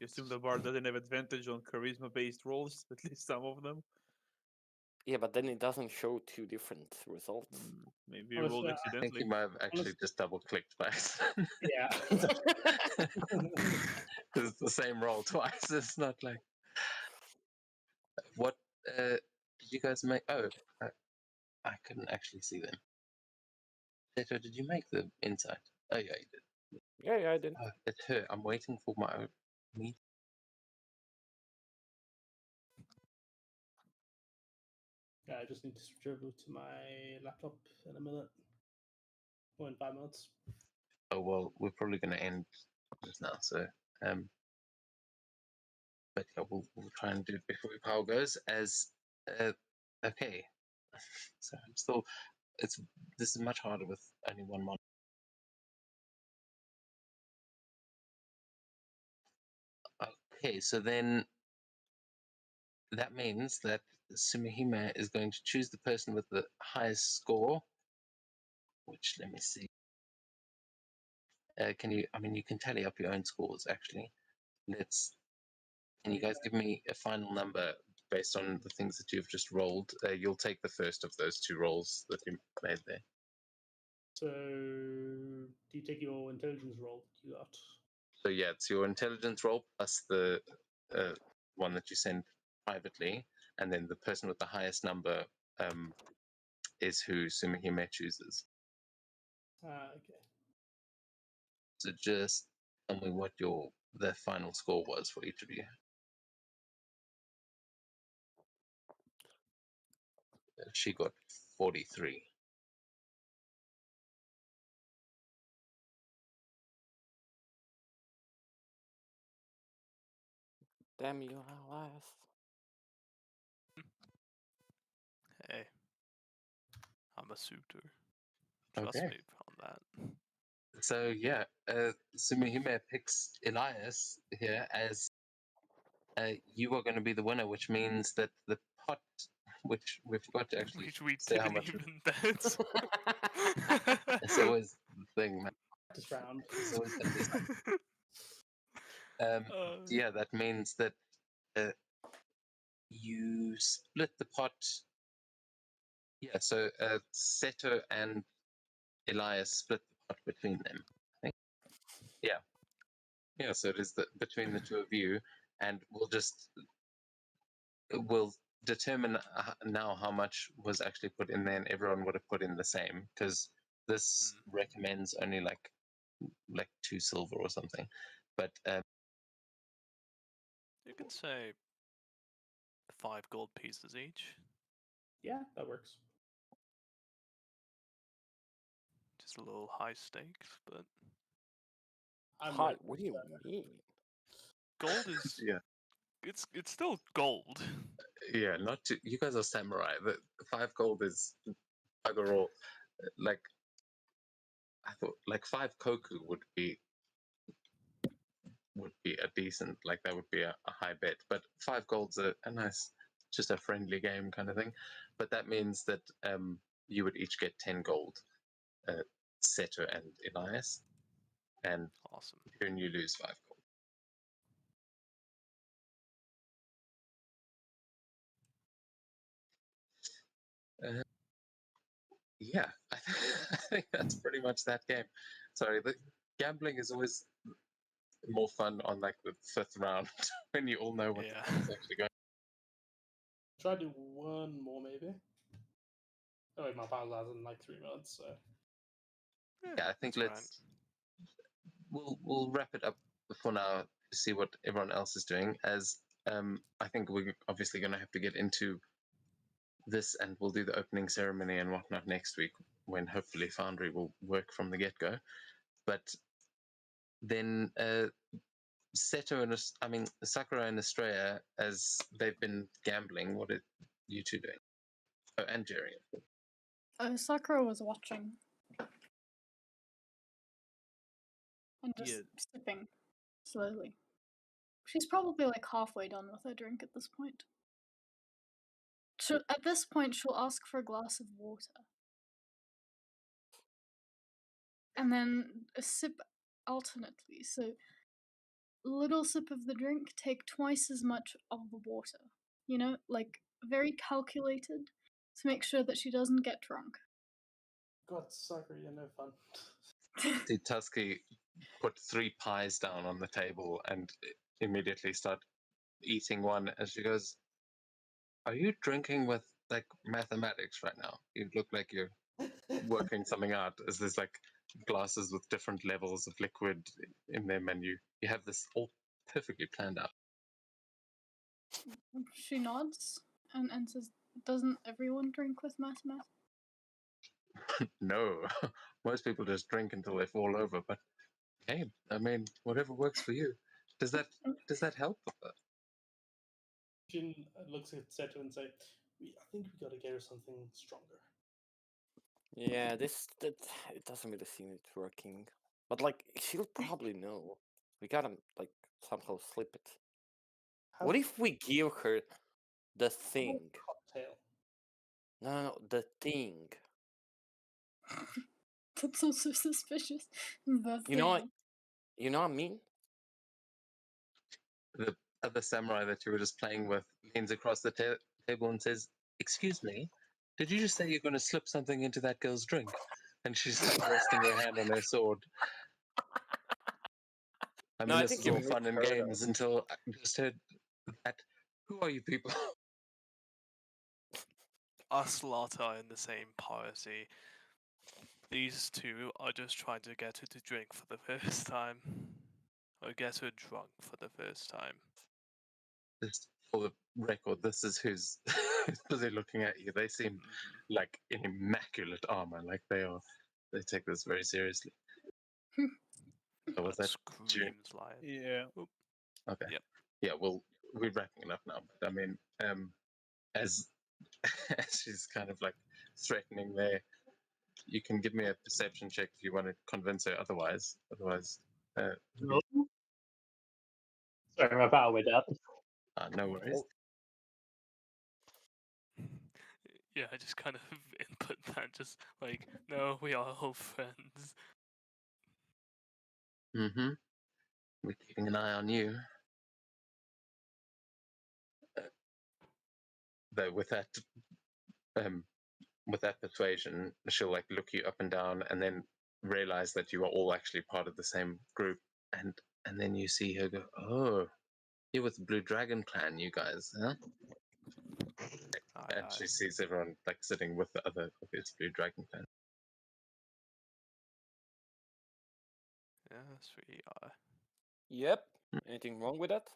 assume the bard doesn't have advantage on charisma-based rolls, at least some of them. Yeah, but then it doesn't show two different results. Maybe you rolled Honestly, I think you accidentally. might have actually just double clicked by accident. Yeah. It's the same roll twice. It's not like what did you guys make? Oh, I couldn't actually see them. Seto, did you make the insight? Oh yeah, you did. Yeah, I did. Oh, it's her. I'm waiting for my own meet. Yeah, I just need to switch over to my laptop in a minute. Or in 5 minutes. Oh well, we're probably going to end this now. So, but yeah, we'll try and do it before your power goes. As okay, so I'm still. This is much harder with only one mod. Okay, so then that means that Sumihime is going to choose the person with the highest score. Which let me see. Can you? I mean, you can tally up your own scores actually. Can you guys give me a final number based on the things that you've just rolled? You'll take the first of those two rolls that you made there. So, do you take your intelligence roll that you got? So yeah, it's your intelligence roll plus the one that you send privately, and then the person with the highest number is who Sumihime chooses. Okay. So just tell me what the final score was for each of you. She got 43. Damn you, Alice. Hey, I'm a suitor. Trust Okay. me on that. So yeah, Sumihime picks Elias here as you are going to be the winner, which means that the pot, which we forgot to actually Which we say how didn't much. even bet. It's always the thing, man. This round. It's always going to be something. Yeah, that means that you split the pot. Yeah, so Seto and Elias split the pot between them. I think. Yeah. Yeah, so it is between the two of you, and we'll determine now how much was actually put in there, and everyone would have put in the same because this recommends only like 2 silver or something. But You can say 5 gold pieces each. Yeah, that works. Just a little high stakes, but I'm Hi, ready. what do you mean? gold is yeah, it's still gold. yeah, not to, you guys are samurai. The 5 gold is bugger all. Like I thought, like 5 koku would be a decent, like that would be a high bet. But 5 gold's a nice, just a friendly game kind of thing. But that means that you would each get 10 gold, Seto and Elias, and Awesome. you lose 5 gold. Yeah, I think that's pretty much that game. Sorry, the gambling is always more fun on like the 5th round when you all know what Yeah. is actually going. Try to do one more, maybe. Oh wait, my power lasts in like 3 minutes, so. Yeah, I think that's we'll wrap it up for now to see what everyone else is doing. As I think we're obviously going to have to get into this, and we'll do the opening ceremony and whatnot next week when hopefully Foundry will work from the get go. But then Seto and Sakura and Estrella, as they've been gambling, you two doing? Oh, and Jerry. Sakura was watching. And just Yeah. sipping slowly. She's probably like halfway done with her drink at this point. At this point, she'll ask for a glass of water. And then a sip alternately. So, little sip of the drink, take twice as much of the water. You know, like very calculated to make sure that she doesn't get drunk. God, Sakura, you're no fun. See, Tusky put 3 pies down on the table and immediately start eating one as she goes, "Are you drinking with like mathematics right now? You look like you're working something out." As there's like glasses with different levels of liquid in them, and you have this all perfectly planned out. She nods and says, "Doesn't everyone drink with mathematics?" No, most people just drink until they fall over. But hey, I mean, whatever works for you. Does that help? Jin looks at Seto and say, I think we gotta get her something stronger. Yeah, that it doesn't really seem it's working. But like she'll probably know. We gotta like somehow slip it. What if we give her the thing? Cocktail. No, the thing. That's also suspicious. The You know what? thing. You know what I mean? The other samurai that you were just playing with leans across the table and says, "Excuse me, did you just say you're going to slip something into that girl's drink?" And she's like resting her hand on her sword. I mean, I this think is you all fun and misheard games until I just heard that. Who are you people? Us lot are in the same party. These two are just trying to get her to drink for the first time. Or get her drunk for the first time. Just for the record, this is who's busy looking at you. They seem like in immaculate armor, like they take this very seriously. So was that June? Screams lion. Yeah. Okay. Yep. Yeah, well, we're wrapping it up now. But I mean, as as she's kind of like threatening there, you can give me a perception check if you want to convince her otherwise. Otherwise, Sorry, my battle with that. no worries. Yeah, I just kind of input that, just like, no, we are all friends. Mm-hmm. We're keeping an eye on you. Though with that persuasion, she'll like look you up and down, and then realize that you are all actually part of the same group, and then you see her go, "Oh, you're with the Blue Dragon Clan, you guys, huh?" Aye, And aye. she sees everyone like sitting with the other obvious Blue Dragon Clan. Yes, we are. Yep. Anything wrong with that?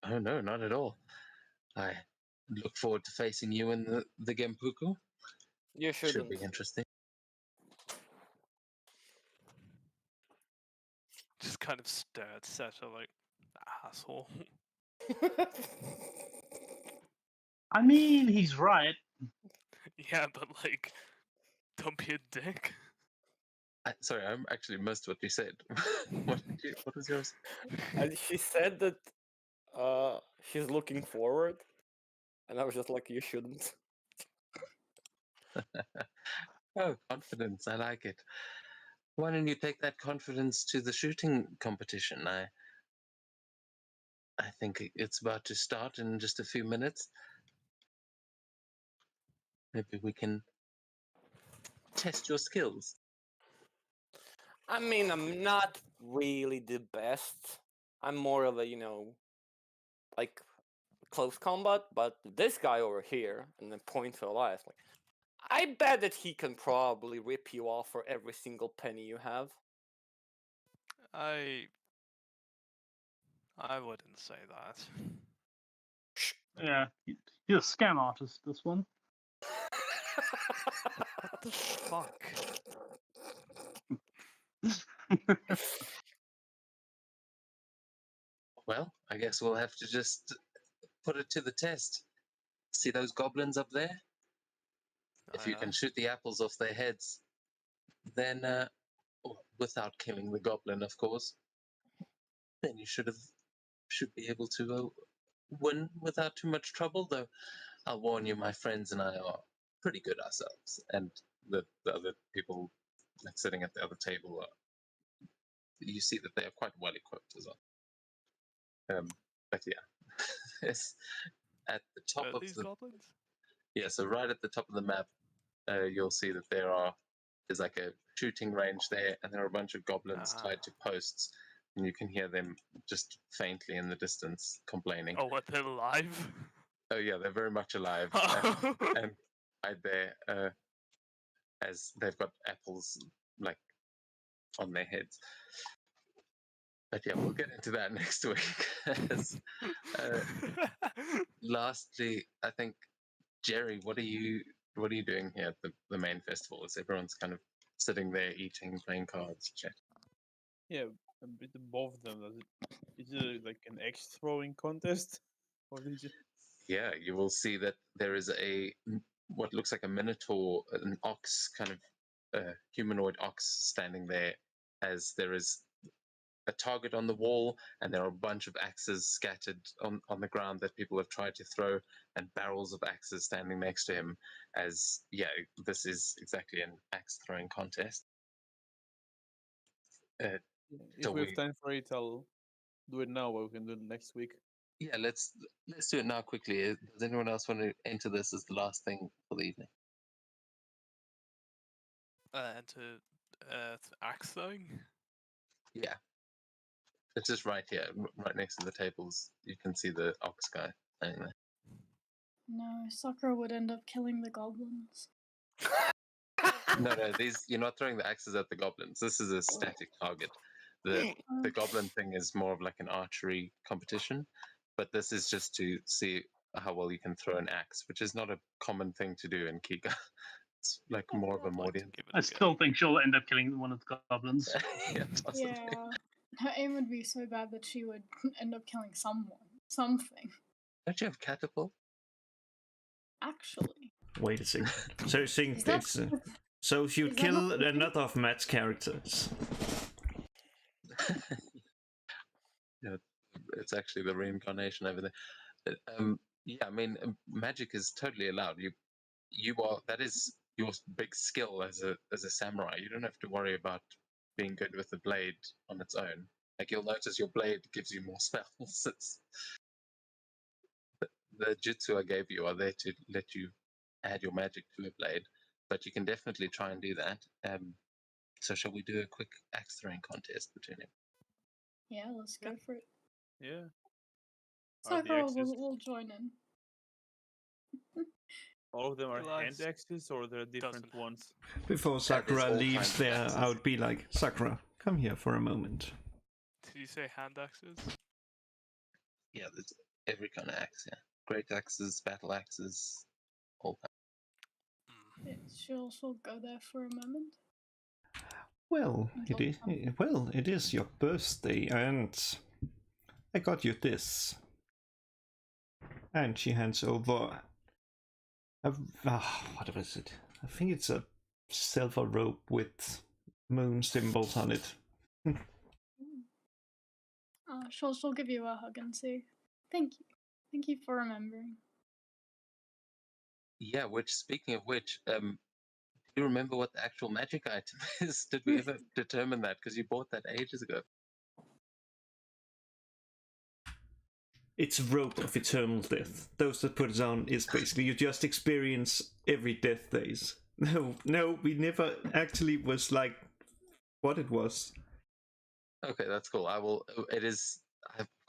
Oh no, not at all. I look forward to facing you in the Genpuku. You Should shouldn't. be interesting. Just kind of stare at Seto like, asshole. I mean, he's right. Yeah, but like, don't be a dick. Sorry, I actually missed what you said. What was yours? And she said that she's looking forward, and I was just like, you shouldn't. Oh, confidence. I like it. Why don't you take that confidence to the shooting competition? I think it's about to start in just a few minutes. Maybe we can test your skills. I mean, I'm not really the best. I'm more of a, like close combat, but this guy over here, and then point to Elias, like, I bet that he can probably rip you off for every single penny you have. I wouldn't say that. Yeah, he's a scam artist, this one. What the fuck? Well, I guess we'll have to just put it to the test. See those goblins up there? If you can shoot the apples off their heads, then, without killing the goblin, of course, then you should be able to win without too much trouble. Though I'll warn you, my friends and I are pretty good ourselves, and the other people like sitting at the other table you see that they are quite well equipped as well. But yeah, it's at the top of these the goblins? yeah. So right at the top of the map, you'll see that there's like a shooting range there, and there are a bunch of goblins tied to posts, and you can hear them just faintly in the distance complaining. Oh, what, they're alive? Oh yeah, they're very much alive and right there, as they've got apples like on their heads. But yeah, we'll get into that next week. As, lastly, I think Jerry, what are you doing here at the main festival? As everyone's kind of sitting there eating, playing cards, chat. Yeah, a bit above them. Is it like an axe throwing contest? Or did you... Yeah, you will see that there is what looks like a minotaur, an ox, kind of humanoid ox standing there, as there is a target on the wall, and there are a bunch of axes scattered on the ground that people have tried to throw, and barrels of axes standing next to him. As yeah, this is exactly an axe throwing contest. If we have time for it, I'll do it now, or we can do it next week. Yeah, let's do it now quickly. Does anyone else want to enter this as the last thing for the evening? Enter axe throwing? Yeah. It's just right here, right next to the tables. You can see the ox guy standing there. No, Sakura would end up killing the goblins. No, you're not throwing the axes at the goblins. This is a static target. The goblin thing is more of like an archery competition, but this is just to see how well you can throw an axe, which is not a common thing to do in Kika. It's like more of a Mordian. I still think she'll end up killing one of the goblins. Yeah, her aim would be so bad that she would end up killing something. Don't you have catapult? Actually. Wait a second. So you think it's so if you kill another of Matt's characters? Yeah, it's actually the reincarnation over there. Yeah, I mean, magic is totally allowed. That is your big skill as a samurai. You don't have to worry about being good with the blade on its own. Like you'll notice your blade gives you more spells. The jutsu I gave you are there to let you add your magic to a blade, but you can definitely try and do that. So shall we do a quick axe throwing contest between them? Yeah, let's go for it. Yeah. Sakura will join in. All of them are hand axes, or there are different ones? Before Sakura leaves there, I would be like, Sakura, come here for a moment. Did you say hand axes? Yeah, there's every kind of axe, yeah. Great axes, battle axes, all kinds. She'll go there for a moment. Well, it is your birthday, and I got you this. And she hands over what was it? I think it's a silver rope with moon symbols on it. She'll give you a hug and say, thank you for remembering. Yeah, speaking of which, do you remember what the actual magic item is? Did we ever determine that? Because you bought that ages ago. It's Rope of Eternal Death. Those that put it on is basically you just experience every death days. No, we never actually was like what it was. Okay, that's cool. I've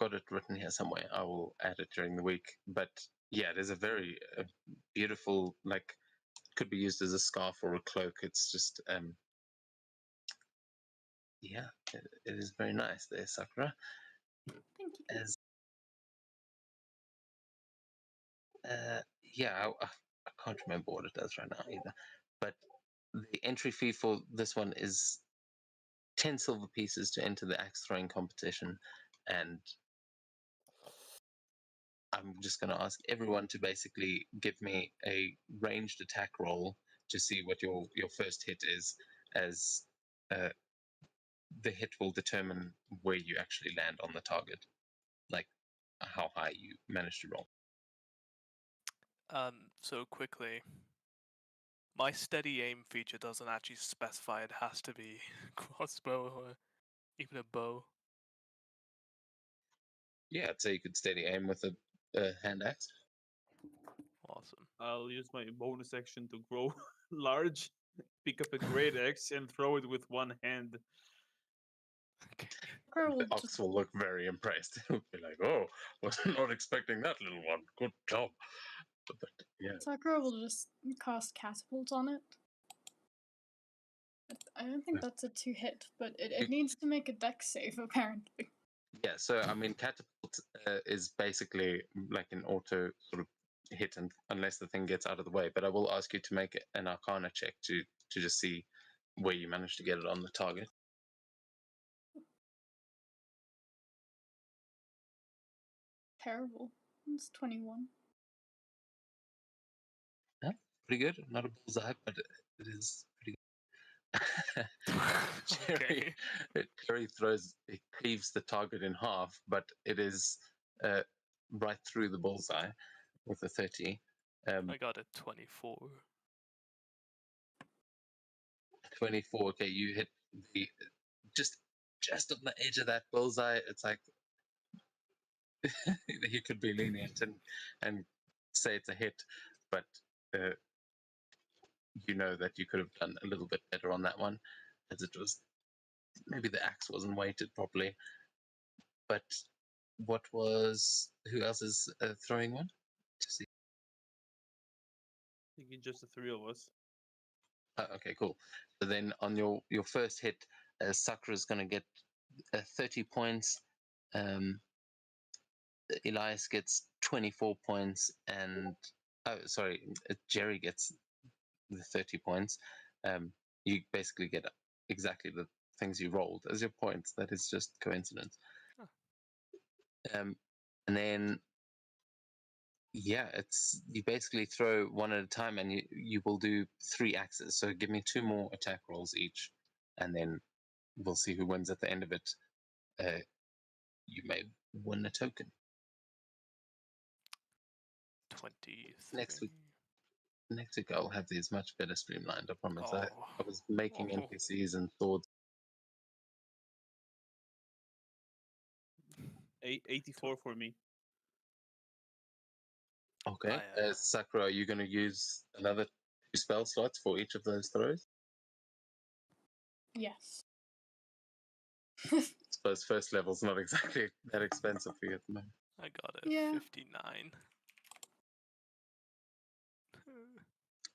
got it written here somewhere. I will add it during the week. But yeah, it is a very beautiful, like, could be used as a scarf or a cloak. It's just, yeah, it is very nice there, Sakura. Thank you. Yeah, I can't remember what it does right now either. But the entry fee for this one is 10 silver pieces to enter the axe throwing competition, and I'm just going to ask everyone to basically give me a ranged attack roll to see what your first hit is, as the hit will determine where you actually land on the target, like how high you manage to roll. So quickly, my steady aim feature doesn't actually specify it has to be crossbow or even a bow. Yeah, I'd say you could steady aim with a hand axe. Awesome. I'll use my bonus action to grow large, pick up a great axe, and throw it with one hand. Okay. Sakura will The ox just will look very impressed. He'll be like, "Oh, was not expecting that, little one. Good job." But yeah, Sakura will just cast catapult on it. I don't think that's a 2-hit, but it needs to make a dex save apparently. yeah. So I mean, catapult is basically like an auto sort of hit, and unless the thing gets out of the way. But I will ask you to make an Arcana check to just see where you manage to get it on the target. Terrible. It's 21. Yeah, pretty good. Not a bullseye, but it is pretty good. Okay. Jerry it cleaves the target in half, but it is right through the bullseye with a 30. I got a 24. 24. Okay, you hit the just on the edge of that bullseye. It's like you could be lenient and say it's a hit, but you know that you could have done a little bit better on that one, as it was maybe the axe wasn't weighted properly. But who else is throwing one? To see. I think it's just the three of us. Okay, cool. So then on your first hit, Sakura is going to get 30 points. Elias gets 24 points, and Jerry gets the 30 points. You basically get exactly the things you rolled as your points. That is just coincidence. Huh. And then yeah, it's you basically throw one at a time, and you will do 3 axes. So give me 2 more attack rolls each, and then we'll see who wins at the end of it. You may win a token. 23. Next week I'll have these much better streamlined, I promise. I Oh. was making Oh. NPCs and swords. 84 for me. Okay. Sakura, are you going to use another 2 spell slots for each of those throws? Yes. I suppose first level's not exactly that expensive for you at the moment. I got a Yeah. 59.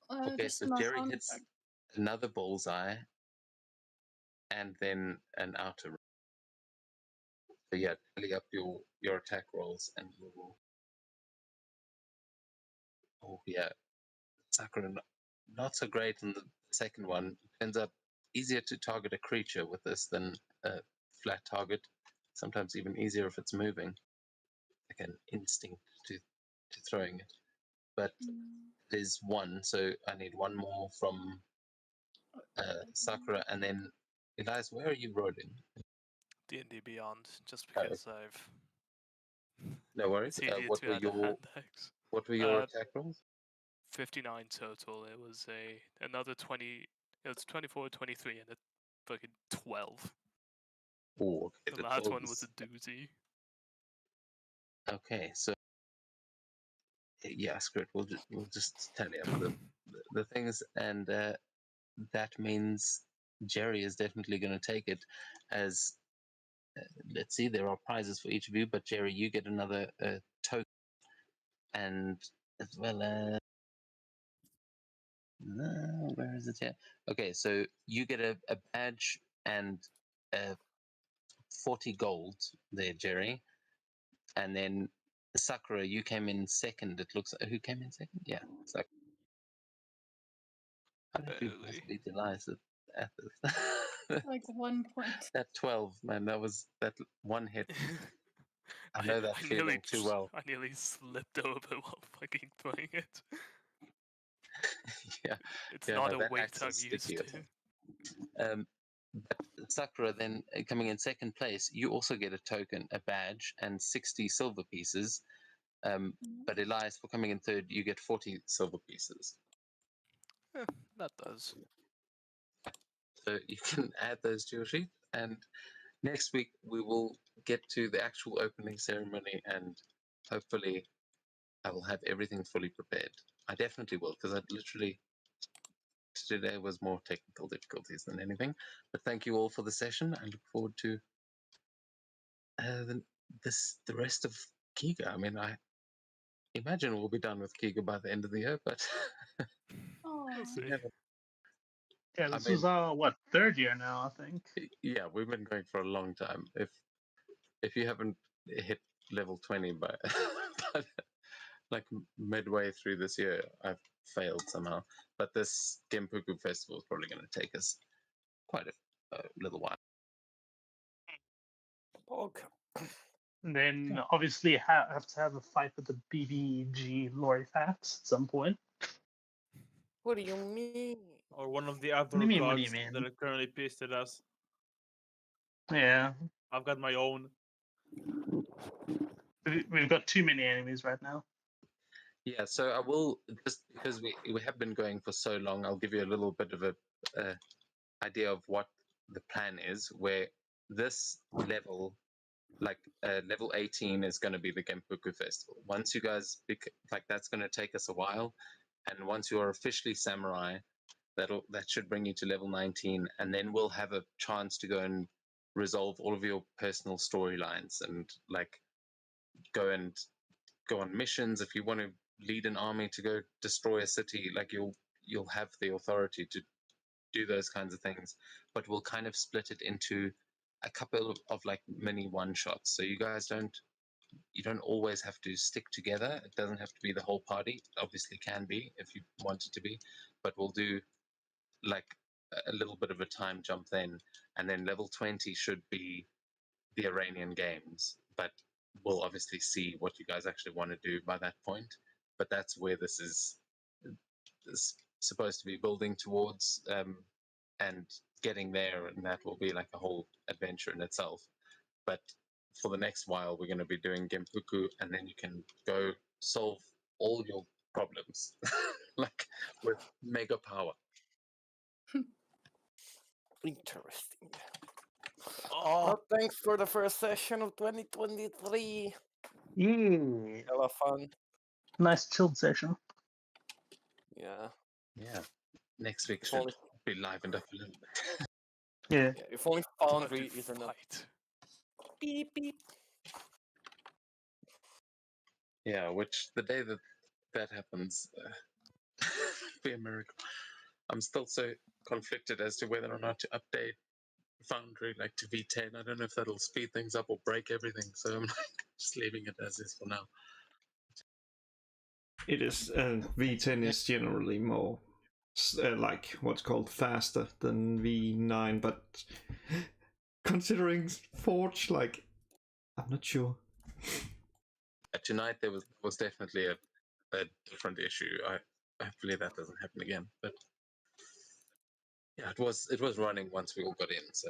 Okay, Just so an Jerry Arcana hits check. another bullseye and then an outer roll. So yeah, tally up your attack rolls and we'll... Oh yeah, Sakura not so great in the second one. It ends up easier to target a creature with this than a flat target. Sometimes even easier if it's moving. Like an instinct to throwing it. But it is 1, so I need 1 more from Sakura, and then Elias, where are you rolling? D&D Beyond, just Oh, because I've... no worries. It's easier What to were add a hand axe. What were your attack rolls? 59 total. It was another 20. It was 24, 23, and a fucking 12. Oh, okay. The last one was a doozy. Okay, so yeah, screw it. We'll just tally up the things, and that means Jerry is definitely going to take it. As let's see, there are prizes for each of you, but Jerry, you get another token, and as well as where is it here? Okay, so you get a badge and 40 gold there, Jerry, and then Sakura, you came in second. It looks who came in second? Yeah, Sakura. How did you Barely. beat Elias at this? Like 1 point. That 12, man, that was that one hit. I know that feeling too well. I nearly slipped over while fucking throwing it. Yeah, It's yeah, not no, a that weight acts I'm as used sticky or to. something. But Sakura, then coming in second place, you also get a token, a badge, and 60 silver pieces. But Elias, for coming in third, you get 40 silver pieces. That does. So you can add those to your sheet. And next week, we will get to the actual opening ceremony, and hopefully, I will have everything fully prepared. I definitely will, because I literally today was more technical difficulties than anything. But thank you all for the session. I look forward to the rest of Kiga. I mean, I imagine we'll be done with Kiga by the end of the year, but Oh, We'll see. Yeah, I this was mean, our what, third year now, I think. yeah, we've been going for a long time. If you haven't hit level 20 by like midway through this year, I've failed somehow. But this Genpuku festival is probably going to take us quite a little while. Okay. And then obviously have to have a fight with the BBG Lori Fats at some point. What do you mean? Or one of the do other you mean, what do gods you mean? that are currently pissed at us. Yeah, I've got my own. we've got too many enemies right now. Yeah, so I will, just because we have been going for so long, I'll give you a little bit of a idea of what the plan is. Where this level, like level 18, is going to be the Genpuku Festival. Once you guys like, that's going to take us a while, and once you are officially samurai, that should bring you to level 19, and then we'll have a chance to go and resolve all of your personal storylines and like go on missions. If you want to lead an army to go destroy a city, like you'll have the authority to do those kinds of things. But we'll kind of split it into a couple of like mini one shots, so you guys don't always have to stick together. It doesn't have to be the whole party. It obviously can be if you want it to be, but we'll do like a little bit of a time jump then, and then level 20 should be the Iranian games, but we'll obviously see what you guys actually want to do by that point. But that's where this is supposed to be building towards, and getting there, and that will be like a whole adventure in itself. But for the next while, we're going to be doing Genpuku, and then you can go solve all your problems like with mega power. Interesting. Oh, Well, thanks for the first session of 2023. Yeah, Hella fun. nice chilled session. Yeah. Yeah, next week If should only, be livened up a little bit. Yeah, yeah, if only Time Foundry to isn't a fight. beep beep. Yeah, which the day that happens, be a miracle. I'm still so conflicted as to whether or not to update Foundry like to V10. I don't know if that'll speed things up or break everything, so I'm just leaving it as is for now. It is V10 is generally more like what's called faster than V9, but considering Forge, like I'm not sure. Tonight there was definitely a different issue. Hopefully that doesn't happen again. But yeah, it was running once we all got in. So